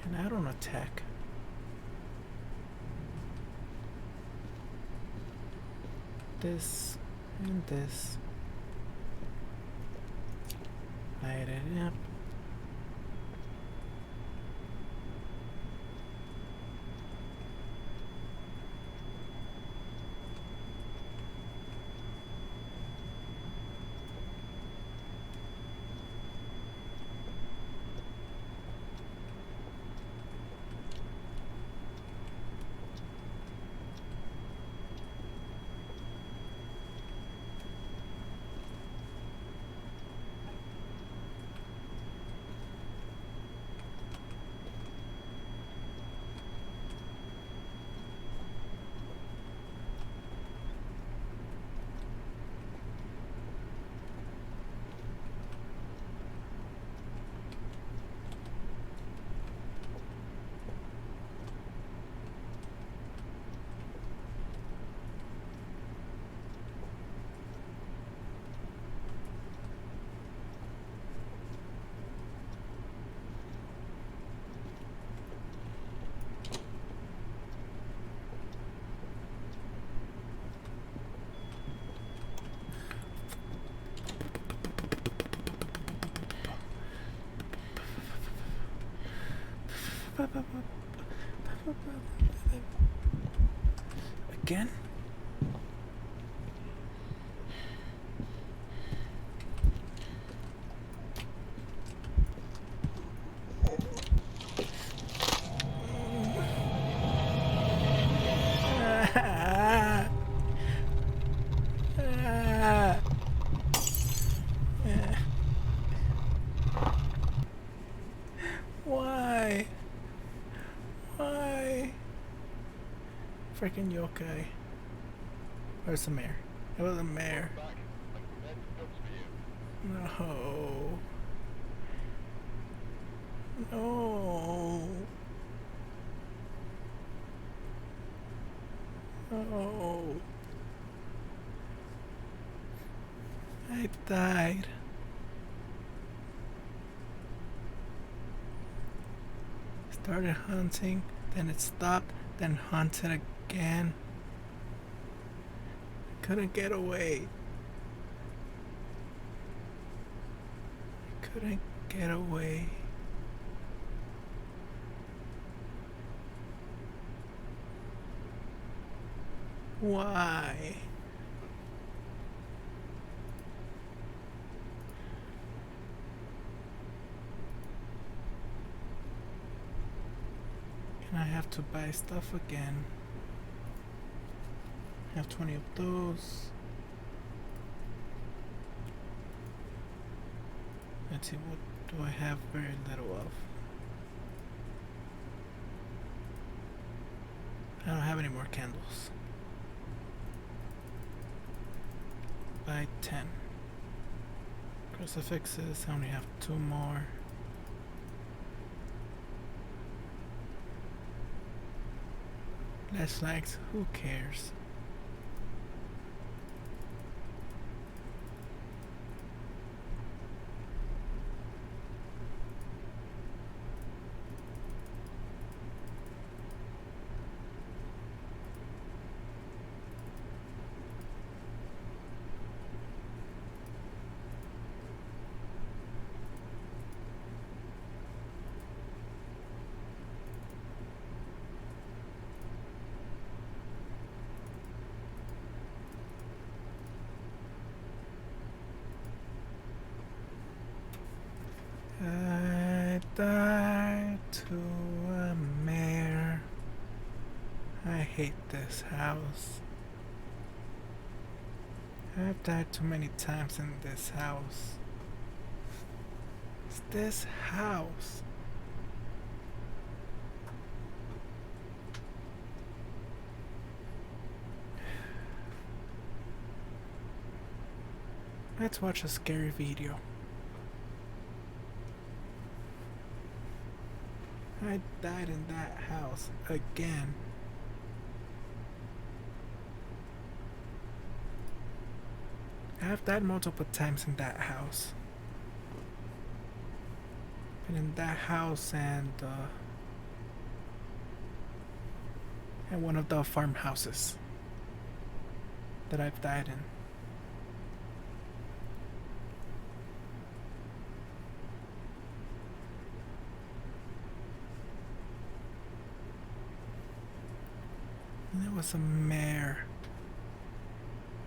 And I don't attack. This and this. Light it up. Again? Why? Why? Freaking yokai. Where's the mayor? It was the mayor. No. No. No. I died. Started hunting, then it stopped, then hunted again. Couldn't get away. Couldn't get away. Why? And I have to buy stuff again. I have 20 of those. Let's see, what do I have very little of? I don't have any more candles. Buy 10. Crucifixes, I only have 2 more. Less likes, who cares? I died to a mare. I hate this house. I've died too many times in this house. It's this house. Let's watch a scary video. I died in that house again. I've died multiple times in that house. And in that house and one of the farmhouses that I've died in. There was a mare.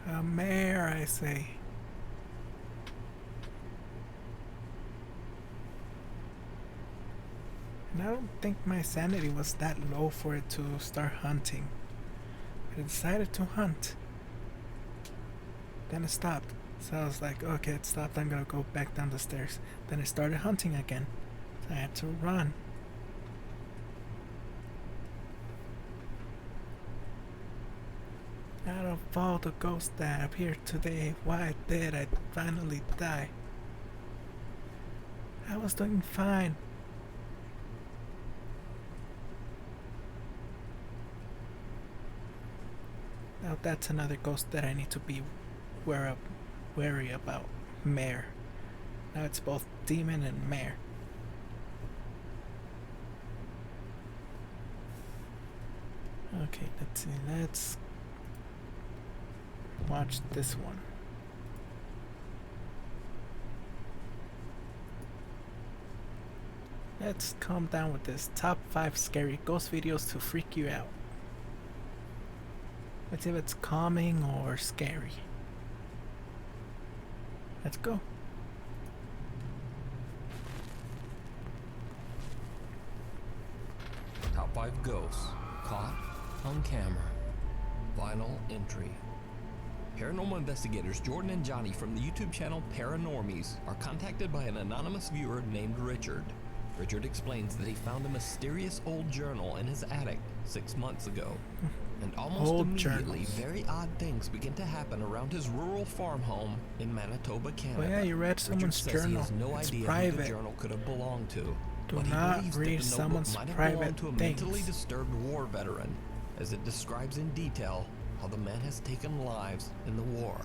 A mare, I say. And I don't think my sanity was that low for it to start hunting. I decided to hunt. Then it stopped. So I was like, okay, it stopped. I'm gonna go back down the stairs. Then it started hunting again. So I had to run. Out of all the ghosts that appeared today, why did I finally die? I was doing fine. Now that's another ghost that I need to be wary about. Mare. Now it's both demon and mare. Okay, let's see. Let's watch this one. Let's calm down with this. Top 5 scary ghost videos to freak you out. Let's see if it's calming or scary. Let's go. Top 5 ghosts caught on camera. Final entry. Paranormal investigators Jordan and Johnny from the YouTube channel Paranormies are contacted by an anonymous viewer named Richard. Richard explains that he found a mysterious old journal in his attic 6 months ago. And almost Old immediately, journals. very odd things begin to happen around his rural farm home in Manitoba, Canada. Oh yeah, you read someone's Richard says journal. He has no It's idea private. who the journal could have belonged to. Do but he not believes read that the notebook someone's might have private belonged to a things. mentally disturbed war veteran, as it describes in detail how the man has taken lives in the war.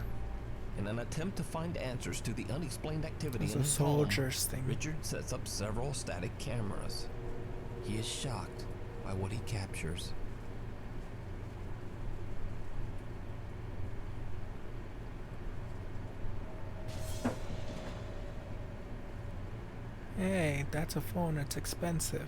In an attempt to find answers to the unexplained activity It's in a his home, soldier's thing. Richard sets up several static cameras. He is shocked by what he captures. Hey, that's a phone. It's expensive.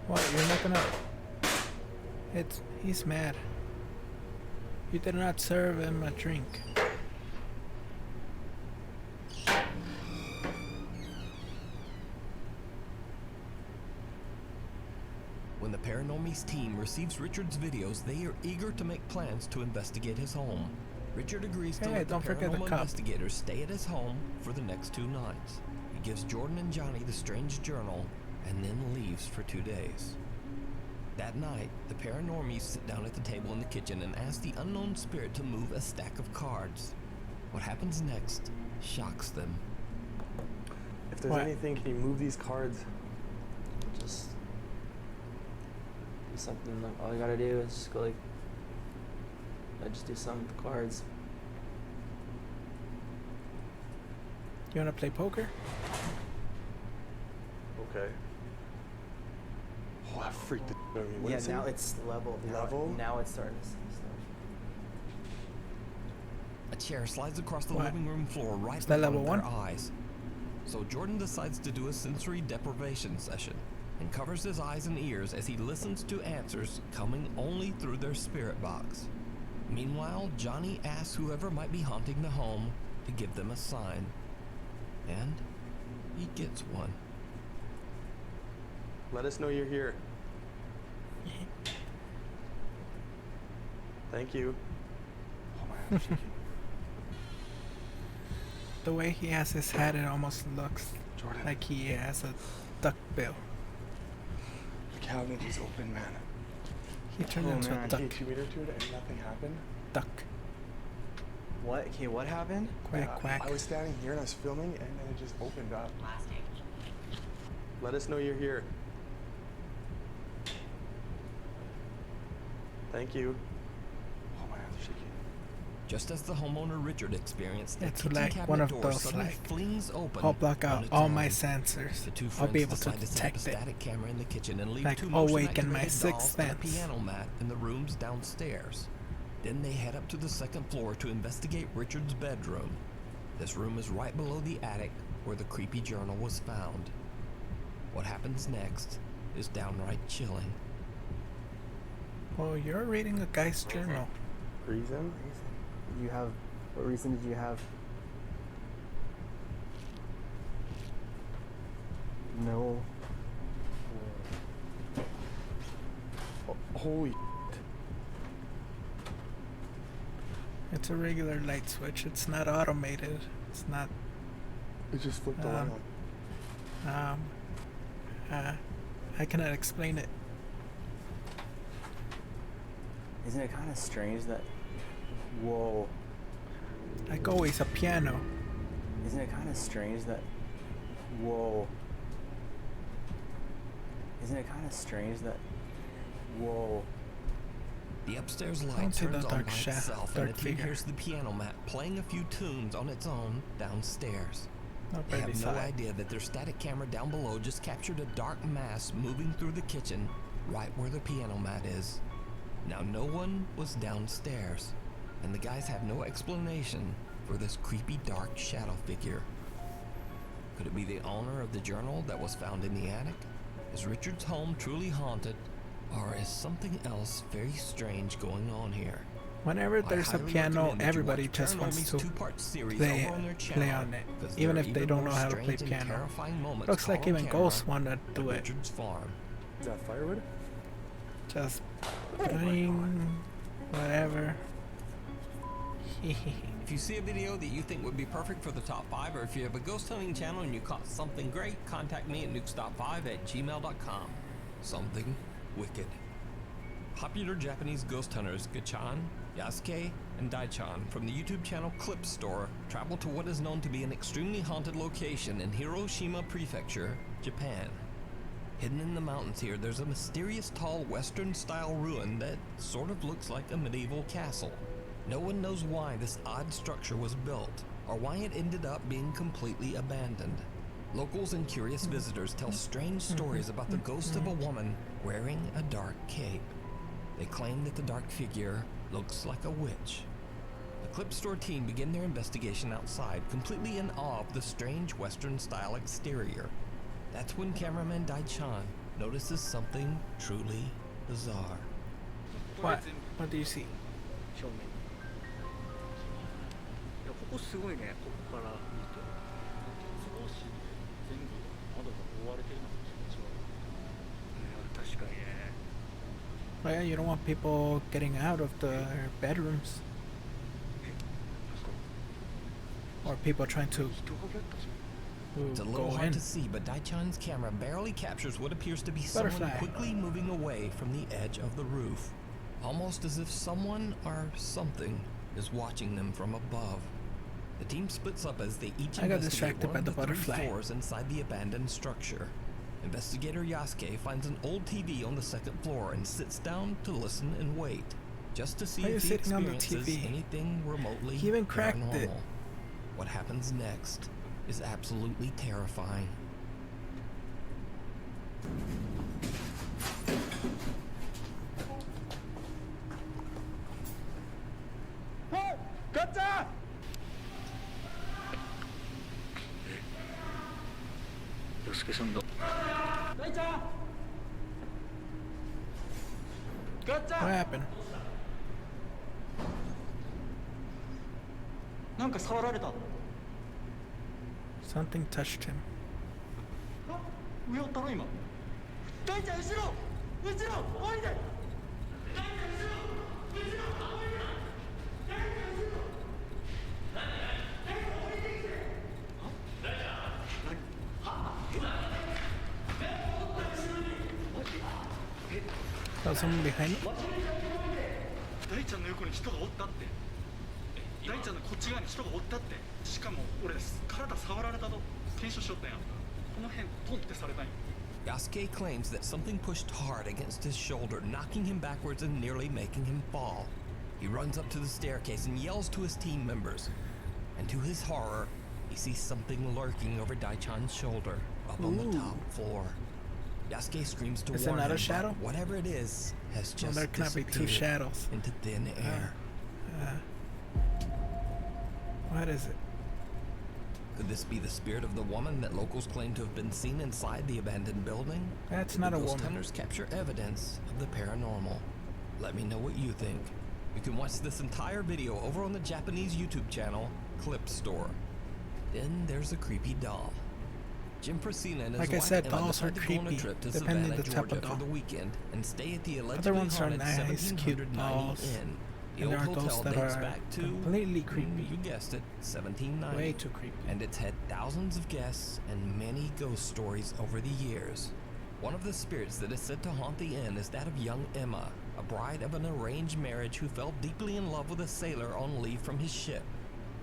What? You're not gonna... He's mad. You did not serve him a drink. When the Paranormies team receives Richard's videos, they are eager to make plans to investigate his home. Richard agrees to Hey, let the don't forget the paranormal cup. investigators stay at his home for the next 2 nights. He gives Jordan and Johnny the strange journal and then leaves for 2 days. That night, the Paranormies sit down at the table in the kitchen and ask the unknown spirit to move a stack of cards. What happens next shocks them. If there's anything, can you move these cards? Just do something. Like, all you gotta do is just go like, just do something with the cards. You wanna play poker? Okay. Oh, that freaked the out of me. What Yeah, is it? now it's level. Level? Now it's starting to see stuff. A chair slides across the What? living room floor right Is in that front level of their 1? eyes. So Jordan decides to do a sensory deprivation session and covers his eyes and ears as he listens to answers coming only through their spirit box. Meanwhile, Johnny asks whoever might be haunting the home to give them a sign. And he gets one. Let us know you're here. Thank you. Oh my God, I'm shaking. The way he has his head, it almost looks Jordan. like he has a duck bill. The cabinet is open, man. He turned into a duck. Hey, 2 meter to it and nothing happened? Duck. What? Okay, what happened? Quack, quack. I was standing here and I was filming and then it just opened up. Let us know you're here. Thank you. Oh my hands are shaking. Just as the homeowner Richard experienced, the It's kitchen like cabinet one of door those, suddenly like, flings open. I'll block on out its all own. my sensors. The two I'll friends be able to decide to set up a detect it. static camera in the kitchen and leave Like, 2 awaken my motion-activated sixth dolls and a sense. piano mat in the rooms downstairs. Then they head up to the 2nd floor to investigate Richard's bedroom. This room is right below the attic where the creepy journal was found. What happens next is downright chilling. Well, you're reading a guy's journal. Reason? You have. What reason did you have? No. Holy. It's a regular light switch. It's not automated. It's not. It just flipped on. I cannot explain it. Isn't it kind of strange that? Whoa. Like always, a piano. Isn't it kind of strange that? Whoa. Isn't it kind of strange that? Whoa. The upstairs I light don't see the turns on dark by itself, dark and the team figure. hears the piano mat playing a few tunes on its own downstairs. Not They very have no side. idea that their static camera down below just captured a dark mass moving through the kitchen right where the piano mat is. Now, no one was downstairs, and the guys have no explanation for this creepy dark shadow figure. Could it be the owner of the journal that was found in the attic? Is Richard's home truly haunted, or is something else very strange going on here? Whenever I there's a highly piano, recommend that you everybody watch just wants Paranormies to two-part series play over on their play channel, on it, 'cause even there if are they even don't know more how to play strange and piano. terrifying moments Looks like caught on even camera ghosts want to at do it. Richard's farm. Is that firewood? Just putting whatever. If you see a video that you think would be perfect for the top 5, or if you have a ghost hunting channel and you caught something great, contact me at nukestop5@gmail.com. Something wicked. Popular Japanese ghost hunters Gachan, Yasuke, and Daichan from the YouTube channel Clip Store travel to what is known to be an extremely haunted location in Hiroshima Prefecture, Japan. Hidden in the mountains here, there's a mysterious tall Western-style ruin that sort of looks like a medieval castle. No one knows why this odd structure was built, or why it ended up being completely abandoned. Locals and curious visitors tell strange stories about the ghost of a woman wearing a dark cape. They claim that the dark figure looks like a witch. The Clip Store team begin their investigation outside, completely in awe of the strange Western-style exterior. That's when cameraman Daichan notices something truly bizarre. What? What do you see? 正面に。いや、ここすごいね、ここから見て。少し全部窓が覆われてるのが気持ち悪い。いや、確かにね。Well, yeah, you don't want people getting out of their bedrooms. Or people trying to It's a little hard to see, but Daichan's camera barely captures what appears to be someone quickly moving away from the edge of the roof. Almost as if someone or something is watching them from above. The team splits up as they each investigate one of the 3 floors inside the abandoned structure. Investigator Yasuke finds an old TV on the 2nd floor and sits down to listen and wait, just to see if he experiences anything remotely paranormal. What happens next is absolutely terrifying. Hey! Gotcha! Yosuke-san, Dai-chan! Gotcha! What happened? なんか触られた。 Something touched him. 上をったろ今。大ちゃん後ろ後ろおいで。大ちゃん後ろ後ろおいで。大ちゃん後ろ。何大ちゃん降りてきて。大ちゃん。何。は。おった後ろに。Oh, someone behind me? 大ちゃんの横に人がおったって。大ちゃんのこっち側に人がおったって。しかも俺体触られたと検証しよったんや。この辺ポンってされたんや。Yasuke claims that something pushed hard against his shoulder, knocking him backwards and nearly making him fall. He runs up to the staircase and yells to his team members. And to his horror, he sees something lurking over Daichan's shoulder, up on the top floor. Yasuke screams to warn him, but whatever it is has just there cannot be 2 shadows. Into thin air. What is it? Could this be the spirit of the woman that locals claim to have been seen inside the abandoned building? That's not a woman. Ghost hunters capture evidence of the paranormal. Let me know what you think. You can watch this entire video over on the Japanese YouTube channel, Clip Store. Then there's a creepy doll. Jim Frasina and his wife Emma decide to go on a trip to Savannah, Georgia for the weekend and stay at the allegedly haunted 1790 Inn. The old hotel dates back to, completely creepy. You guessed it, 1790. Way too creepy. And it's had thousands of guests and many ghost stories over the years. One of the spirits that is said to haunt the inn is that of young Emma, a bride of an arranged marriage who fell deeply in love with a sailor on leave from his ship.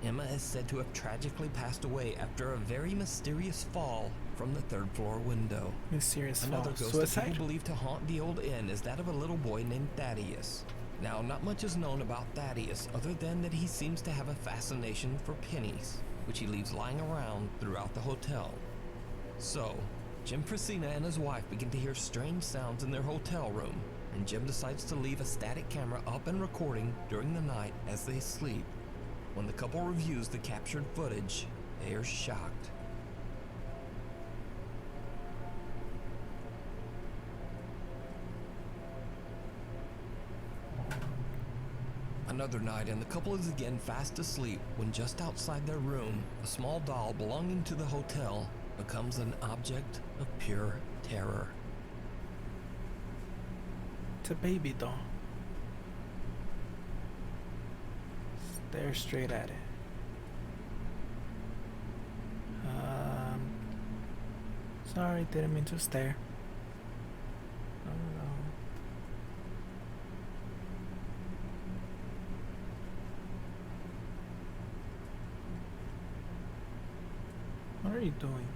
Emma is said to have tragically passed away after a very mysterious fall from the 3rd floor window. Mysterious Another fall. ghost Suicide? that people believe to haunt the old inn is that of a little boy named Thaddeus. Now, not much is known about Thaddeus other than that he seems to have a fascination for pennies, which he leaves lying around throughout the hotel. So, Jim Frasina and his wife begin to hear strange sounds in their hotel room, and Jim decides to leave a static camera up and recording during the night as they sleep. When the couple reviews the captured footage, they are shocked. Another night, and the couple is again fast asleep when just outside their room, a small doll belonging to the hotel becomes an object of pure terror. It's a baby doll. Stare straight at it. Sorry, didn't mean to stare. Oh no. What are you doing?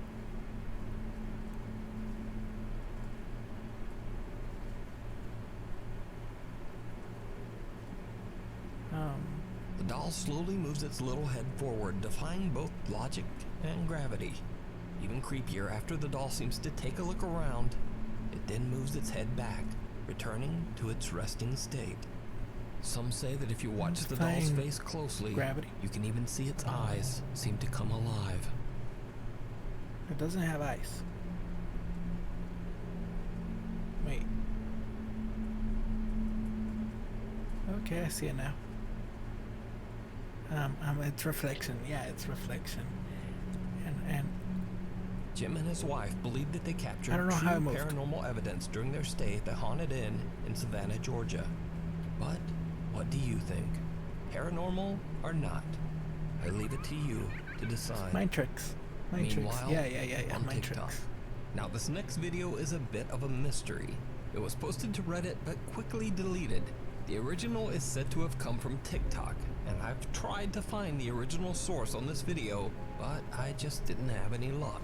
The doll slowly moves its little head forward, defying both logic and gravity. Even creepier, after the doll seems to take a look around, it then moves its head back, returning to its resting state. Some say that if you watch the doll's face closely, you can even see its eyes seem to come alive. It doesn't have eyes. Wait. Okay, I see it now. It's reflection. Yeah, it's reflection. And Jim and his wife believe that they captured I don't know true how it moved. paranormal evidence during their stay at the Haunted Inn in Savannah, Georgia. But what do you think? Paranormal or not? I leave it to you to decide. Mind tricks. Meanwhile, Yeah. on Mind TikTok. tricks. Now this next video is a bit of a mystery. It was posted to Reddit but quickly deleted. The original is said to have come from TikTok, and I've tried to find the original source on this video, but I just didn't have any luck.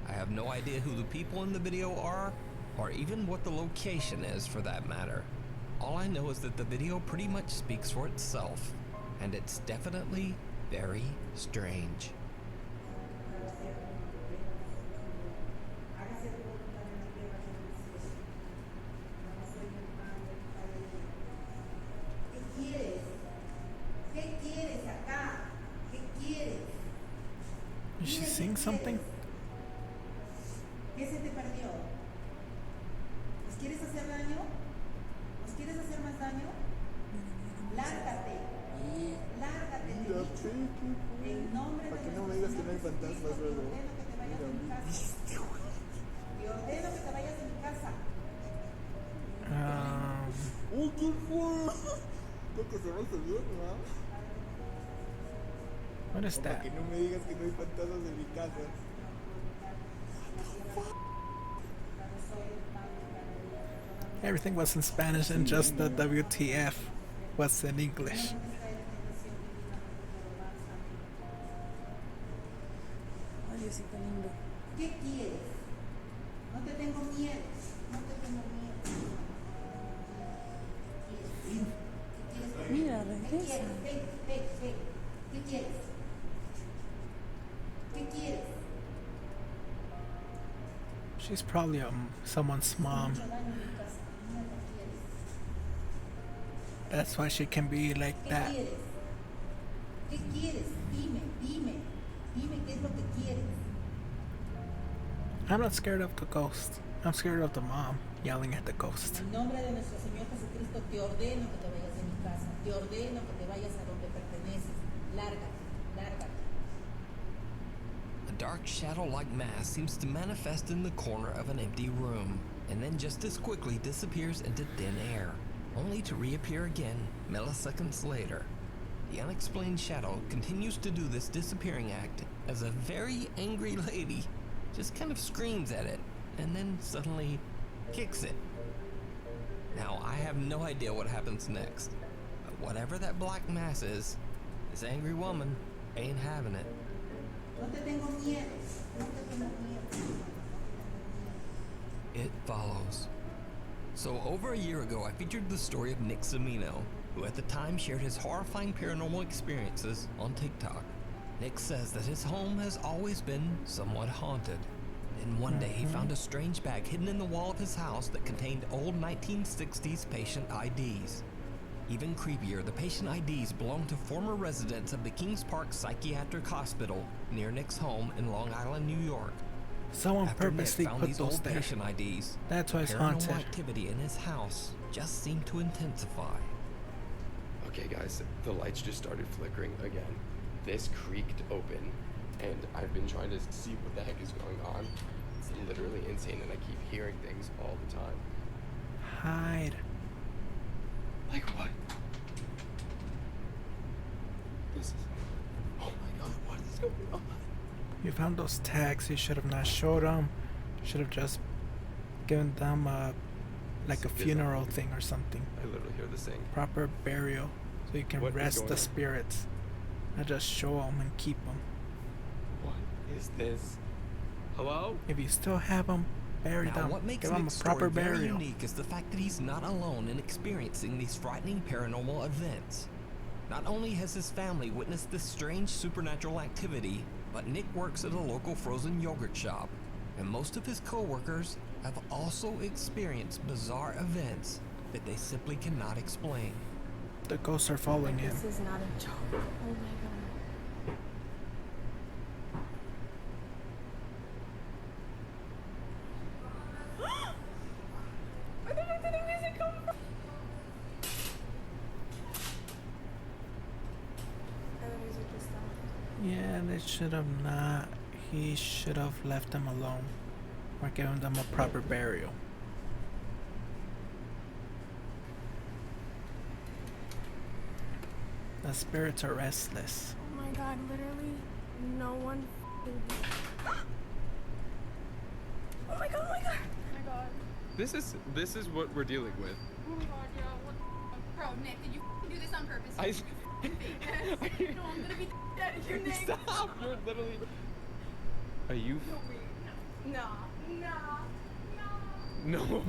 I have no idea who the people in the video are, or even what the location is for that matter. All I know is that the video pretty much speaks for itself, and it's definitely very strange. Is she saying something? ¿Qué se te perdió? ¿Nos quieres hacer daño? ¿Nos quieres hacer más daño? Lárgate. Lárgate. En nombre de ¿Para qué no me digas que no hay fantasmas, luego? Te ordeno que te vayas de mi casa. ¿Qué fue? Creo que se va a subir, ¿no? What is that? Para que no me digas que no hay fantasmas en mi casa. Everything was in Spanish and just the WTF was in English. ¿Qué quieres? No te tengo miedo. No te tengo miedo. Mira, regresa. ¿Qué quieres? ¿Qué quieres? She's probably someone's mom. That's why she can be like that. ¿Qué quieres? Dime qué es lo que quieres. I'm not scared of the ghost. I'm scared of the mom yelling at the ghost. En nombre de nuestro Señor Jesucristo te ordeno que te vayas de mi casa. Te ordeno que te vayas a donde perteneces. Lárgate. A dark shadow-like mass seems to manifest in the corner of an empty room, and then just as quickly disappears into thin air, only to reappear again milliseconds later. The unexplained shadow continues to do this disappearing act as a very angry lady just kind of screams at it, and then suddenly kicks it. Now, I have no idea what happens next, but whatever that black mass is, this angry woman ain't having it. No te tengo miedo. No te tengo miedo. It follows. So over a year ago, I featured the story of Nick Zamino, who at the time shared his horrifying paranormal experiences on TikTok. Nick says that his home has always been somewhat haunted. And one day he found a strange bag hidden in the wall of his house that contained old 1960s patient IDs. Even creepier, the patient IDs belonged to former residents of the Kings Park Psychiatric Hospital near Nick's home in Long Island, New York. Someone After purposely Nick found put these those old there. patient IDs, That's why it's paranormal haunted. activity in his house just seemed to intensify. Okay guys, the lights just started flickering again. This creaked open, and I've been trying to see what the heck is going on. It's literally insane, and I keep hearing things all the time. Hide. Like what? This is... Oh my god, what is going on? You found those tags. You should have not showed them. Should have just given them like a funeral thing or something. I literally hear this thing. Proper burial, so you can What is rest going the on? spirits. Not just show them and keep them. What is this? Hello? If you still have them, bury Now, them. what makes Give them a Nick's proper story very burial. unique is the fact that he's not alone in experiencing these frightening paranormal events. Not only has his family witnessed this strange supernatural activity, but Nick works at a local frozen yogurt shop, and most of his co-workers have also experienced bizarre events that they simply cannot explain. The ghosts are following him. This is not a joke. Oh my god. Where the heck did the music come from? And the music just stopped. Yeah, they should have not. He should have left them alone, or given them a proper burial. The spirits are restless. Oh my god, literally no one Oh my god, oh my god. Oh my god. This is what we're dealing with. Oh my god, yeah, what the Bro, Nick, did you do this on purpose? I- No, I'm gonna be dead if you're Nick. Stop! You're literally... Are you... No, no. No.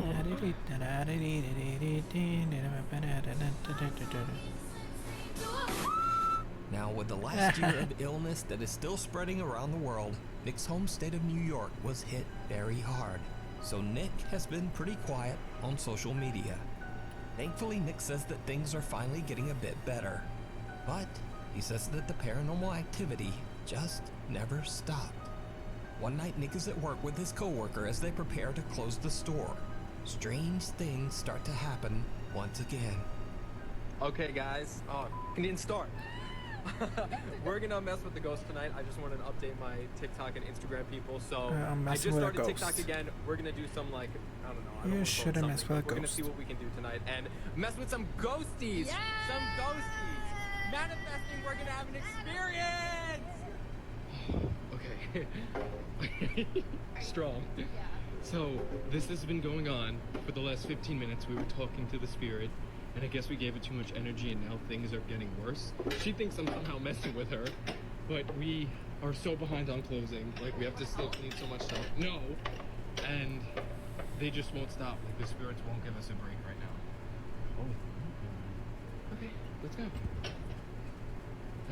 Now, with the last year of illness that is still spreading around the world, Nick's home state of New York was hit very hard. So Nick has been pretty quiet on social media. Thankfully, Nick says that things are finally getting a bit better. But he says that the paranormal activity just never stopped. One night, Nick is at work with his coworker as they prepare to close the store. Strange things start to happen once again. Okay, guys. Oh, didn't start. We're gonna mess with the ghost tonight. I just wanted to update my TikTok and Instagram people. So I'm I just messing with a started TikTok ghost. again. We're gonna do some like I don't know. I don't You wanna call it shouldn't mess something, with a but We're gonna ghost. see what we can do tonight and mess with some ghosties. Some ghosties. Manifesting. We're gonna have an experience. Okay. Strong. So, this has been going on for the last 15 minutes. We were talking to the spirit, and I guess we gave it too much energy, and now things are getting worse. She thinks I'm somehow messing with her, but we are so behind on closing. Like, we have to still clean so much stuff. No! And they just won't stop. Like, the spirits won't give us a break right now. Oh. Okay, let's go.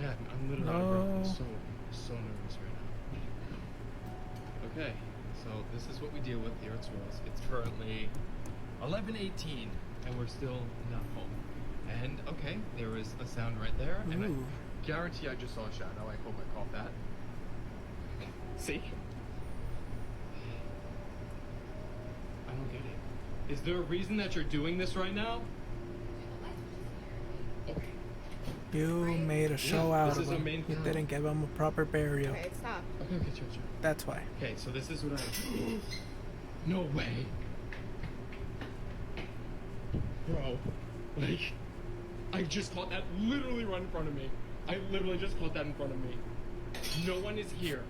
Yeah, I'm literally out of breath. I'm so nervous right now. Okay, so this is what we deal with here at Swirls. It's currently 11:18, and we're still not home. And okay, there is a sound right there, and I guarantee I just saw a shadow. I hope I caught that. See? I don't get it. Is there a reason that you're doing this right now? Okay. You made a show Yeah, out this of is our him. main You plan. didn't give him a proper burial. Okay, stop. Okay, chill. That's why. Okay, so this is what I... No way. Bro, like, I just caught that literally right in front of me. I literally just caught that in front of me. No one is here.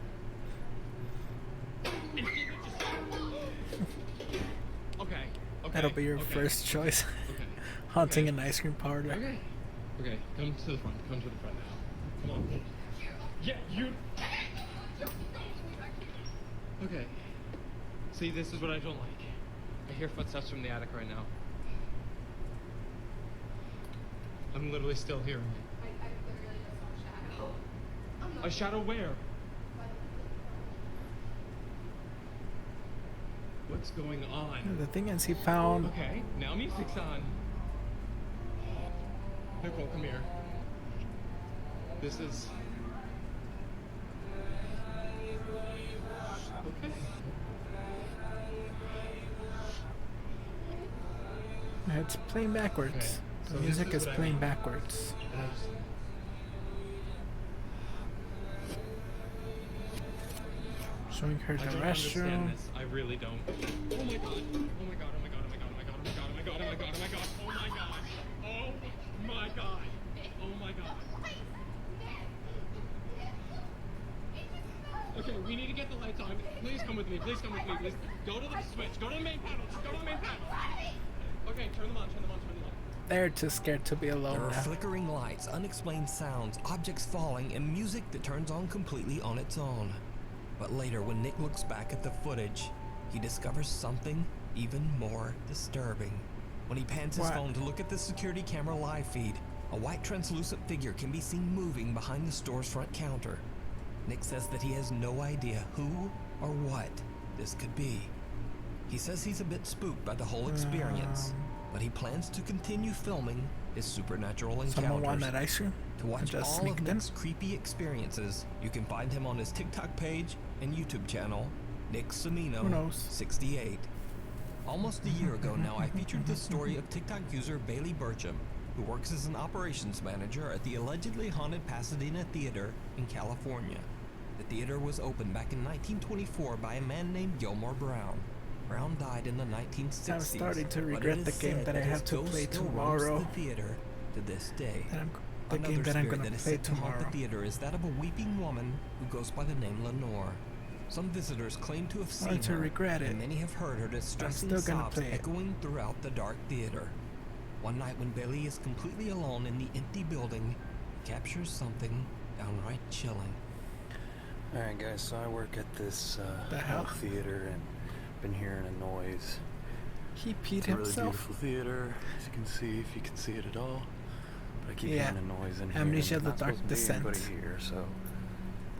Okay. That'll be your okay. first choice. Okay. Haunting an ice cream parlor. Okay, come to the front. Come to the front now. Come on. Yeah, you... Okay. See, this is what I don't like. I hear footsteps from the attic right now. I'm literally still hearing it. I literally just saw a shadow. A shadow where? What's going on? The thing is, he found. Okay, now music's on. Nicole, come here. This is... Okay. It's playing backwards. Okay, so The this music is what I playing mean. backwards. Showing her the I don't restroom. understand this. I really don't. Oh my god. Oh my god. Oh my god. Oh my god. Oh my god. Oh my god. Oh my god. Oh my god. Oh my god. Oh my god. Oh Please come with me. Please go to the switch. Go to the main panel. Just go to the main panel. Okay, turn them on. Turn them on. Turn them on. They're too scared to be alone There are now. flickering lights, unexplained sounds, objects falling, and music that turns on completely on its own. But later, when Nick looks back at the footage, he discovers something even more disturbing. When he pans his phone to look at the security camera live feed, a white translucent figure can be seen moving behind the store's front counter. Nick says that he has no idea who or what this could be. He says he's a bit spooked by the whole experience, but he plans to continue filming his supernatural encounters. Someone want that ice cream? To watch Just all of sneak them? Nick's creepy experiences, you can find him on his TikTok page and YouTube channel, Nick Samino Who knows? 68. Almost a year ago now, I featured the story of TikTok user Bailey Burcham, who works as an operations manager at the allegedly haunted Pasadena Theater in California. The theater was opened back in 1924 by a man named Gilmore Brown. Brown died in the 1960s. I'm starting to but regret it the is game said that I his have to ghost play still roams tomorrow. the theater to this day. The Another game that I'm spirit gonna that is play said to haunt tomorrow. the theater is that of a weeping woman who goes by the name Lenore. Some visitors claim to have seen to her, regret and it. many have heard her distressing still gonna sobs play it. echoing throughout the dark theater. One night when Bailey is completely alone in the empty building, he captures something downright chilling. Alright guys, so I work at this The hell? theater and been hearing a noise. He peed It's a really himself. beautiful theater, as you can see, if you can see it at all. But I keep Yeah. hearing a noise in here. Amnesia: and The not Dark supposed to be Descent. anybody here, so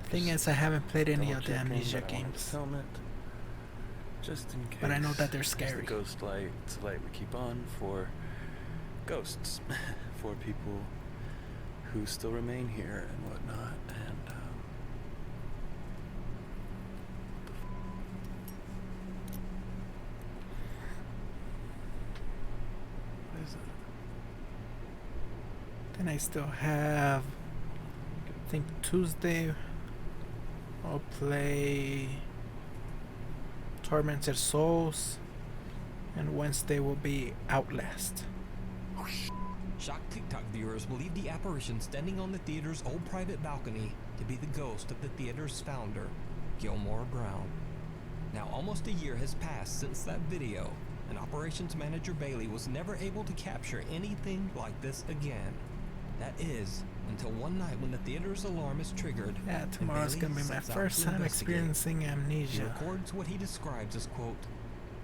Thing is, I haven't played any of the double-checking, Amnesia but I wanted to games. film it, just in case. But I know that they're It's scary. the ghost light. It's a light we keep on for ghosts, for people who still remain here and whatnot. And what is it? Then I still have, I think Tuesday I'll play Tormented Souls, and Wednesday will be Outlast. Shocked TikTok viewers believe the apparition standing on the theater's old private balcony to be the ghost of the theater's founder, Gilmore Brown. Now, almost a year has passed since that video, and operations manager Bailey was never able to capture anything like this again. That is, until one night when the theater's alarm is triggered. Yeah, and tomorrow's Bailey gonna be my sets out first to time investigate. experiencing He amnesia. records what he describes as, quote,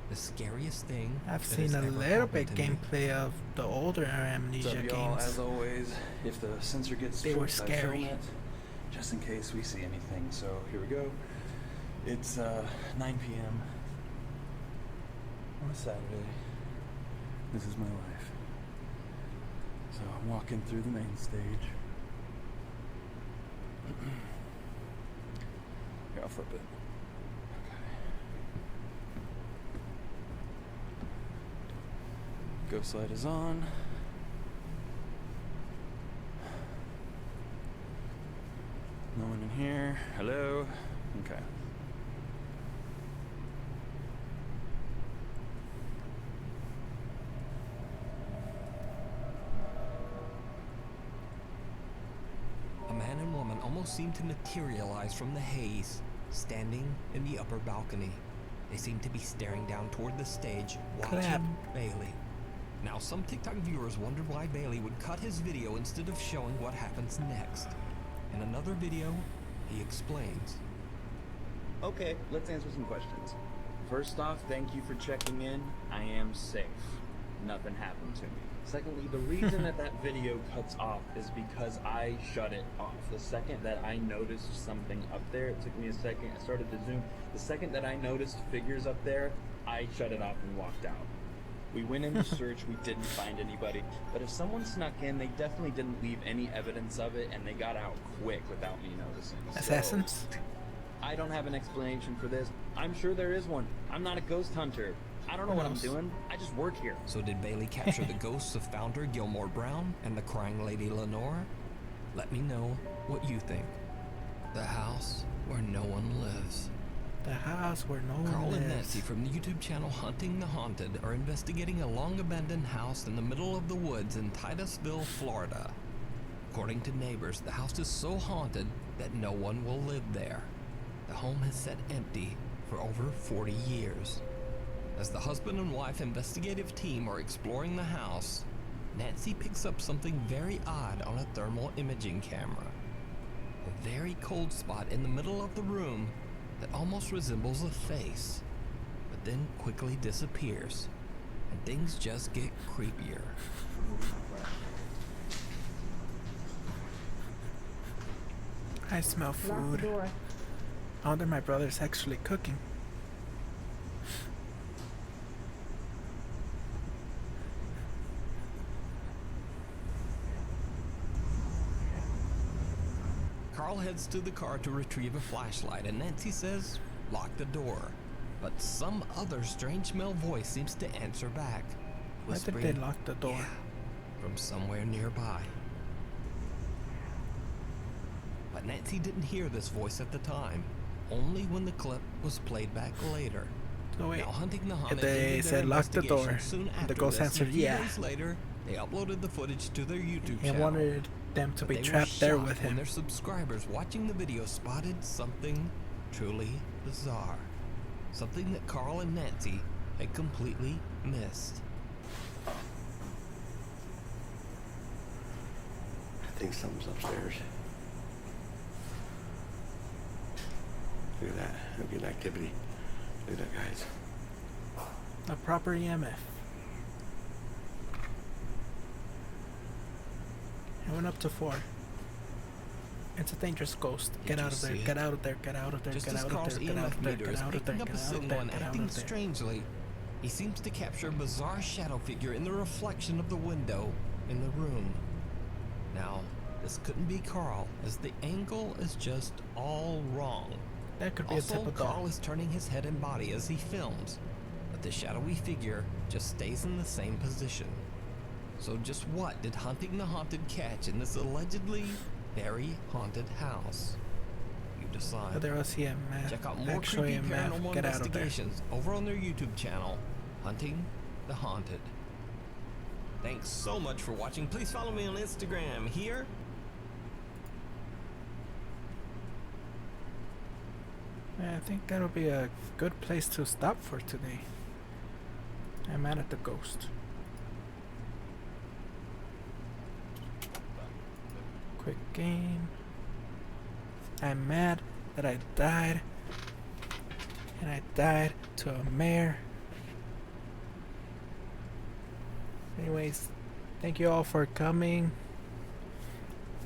the scariest thing I've that seen has a ever little bit happened to me. gameplay of the older Amnesia What's up, y'all? games. As always, if the sensor gets They were stripped, I film scary. it, just in case we see anything. So here we go. It's 9 p.m. on a Saturday. This is my life. So I'm walking through the main stage. Here, I'll flip it. Ghost light is on. No one in here. Hello? Okay. A man and woman almost seem to materialize from the haze, standing in the upper balcony. They seem to be staring down toward the stage, watching Crap. Bailey. Now, some TikTok viewers wondered why Bailey would cut his video instead of showing what happens next. In another video, he explains. Okay, let's answer some questions. First off, thank you for checking in. I am safe. Nothing happened to me. Secondly, the reason that video cuts off is because I shut it off. The second that I noticed something up there, it took me a second, I started to zoom. The second that I noticed figures up there, I shut it off and walked out. We went in to search, we didn't find anybody. But if someone snuck in, they definitely didn't leave any evidence of it, and they got out quick without me noticing. Assassins? So, I don't have an explanation for this. I'm sure there is one. I'm not a ghost hunter. I don't know what I'm doing. I just work here. So did Bailey capture the ghosts of founder Gilmore Brown and the crying lady Lenore? Let me know what you think. The house where no one lives. The house where no Carl one and lives. Nancy from the YouTube channel Hunting the Haunted are investigating a long-abandoned house in the middle of the woods in Titusville, Florida. According to neighbors, the house is so haunted that no one will live there. The home has sat empty for over 40 years. As the husband and wife investigative team are exploring the house, Nancy picks up something very odd on a thermal imaging camera. A very cold spot in the middle of the room that almost resembles a face, but then quickly disappears, and things just get creepier. I smell food. I wonder my brother's actually cooking. Carl heads to the car to retrieve a flashlight, and Nancy says, lock the door. But some other strange male voice seems to answer back, Why did they lock the door? Yeah, from somewhere nearby. But Nancy didn't hear this voice at the time, only when the clip was played back later. So wait, now, Hunting the Haunted if they said lock the door, soon the after ghost this, answered and a few yeah. days later, they uploaded the footage to their YouTube He channel. wanted them to But be they were trapped there shocked with when him. their subscribers watching the video spotted something truly bizarre. Something that Carl and Nancy had completely missed. I think something's upstairs. Look at that. Look at activity. Look at that, guys. A proper EMF. I went up to 4. It's a dangerous ghost. Get out of there. Get out of there. Get out of there. Get out of there. Get out of there. Get out of there. Get out of there. Get out Acting of there. strangely, he seems to capture a bizarre shadow figure in the reflection of the window in the room. Now, this couldn't be Carl, as the angle is just all wrong. That could be also, a typical. Carl is turning his head and body as he films, but the shadowy figure just stays in the same position. So just what did Hunting the Haunted catch in this allegedly very haunted house? You decide. But there was EMF. Check out more Actually, creepy EMF. paranormal Get out of there. investigations over on their YouTube channel, Hunting the Haunted. Thanks so much for watching. Please follow me on Instagram here. I think that'll be a good place to stop for today. I'm mad at the ghost. Quick game. I'm mad that I died. And I died to a mare. Anyways, thank you all for coming.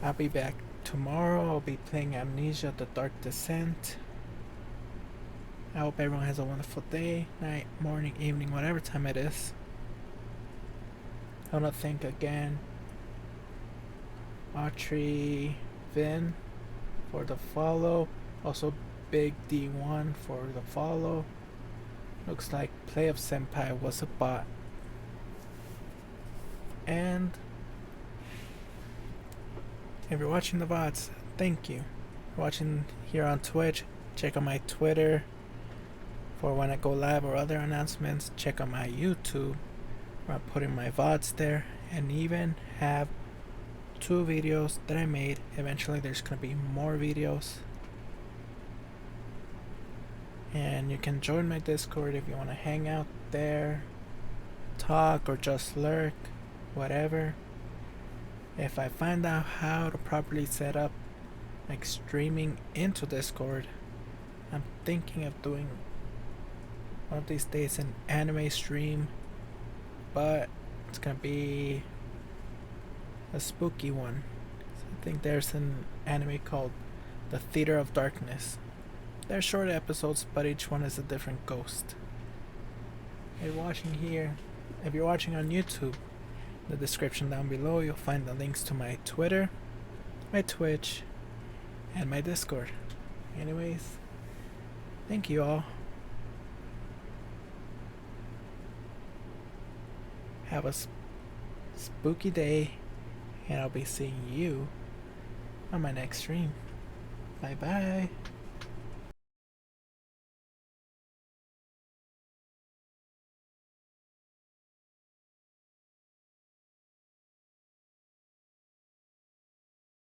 I'll be back tomorrow. I'll be playing Amnesia: The Dark Descent. I hope everyone has a wonderful day, night, morning, evening, whatever time it is. I want to thank again Autry Vin for the follow. Also Big D1 for the follow. Looks like Play of Senpai was a bot. And if you're watching the VODs, thank you. If you're watching here on Twitch, check out my Twitter for when I go live or other announcements. Check out my YouTube where I'm putting my VODs there, and even have 2 videos that I made. Eventually there's gonna be more videos. And you can join my Discord if you want to hang out there, talk, or just lurk, whatever. If I find out how to properly set up like streaming into Discord, I'm thinking of doing one of these days an anime stream, but it's gonna be a spooky one. So I think there's an anime called The Theater of Darkness. They're short episodes, but each one is a different ghost. If you're watching here, if you're watching on YouTube, in the description down below you'll find the links to my Twitter, my Twitch, and my Discord. Anyways, thank you all. Have a spooky day, and I'll be seeing you on my next stream. Bye bye.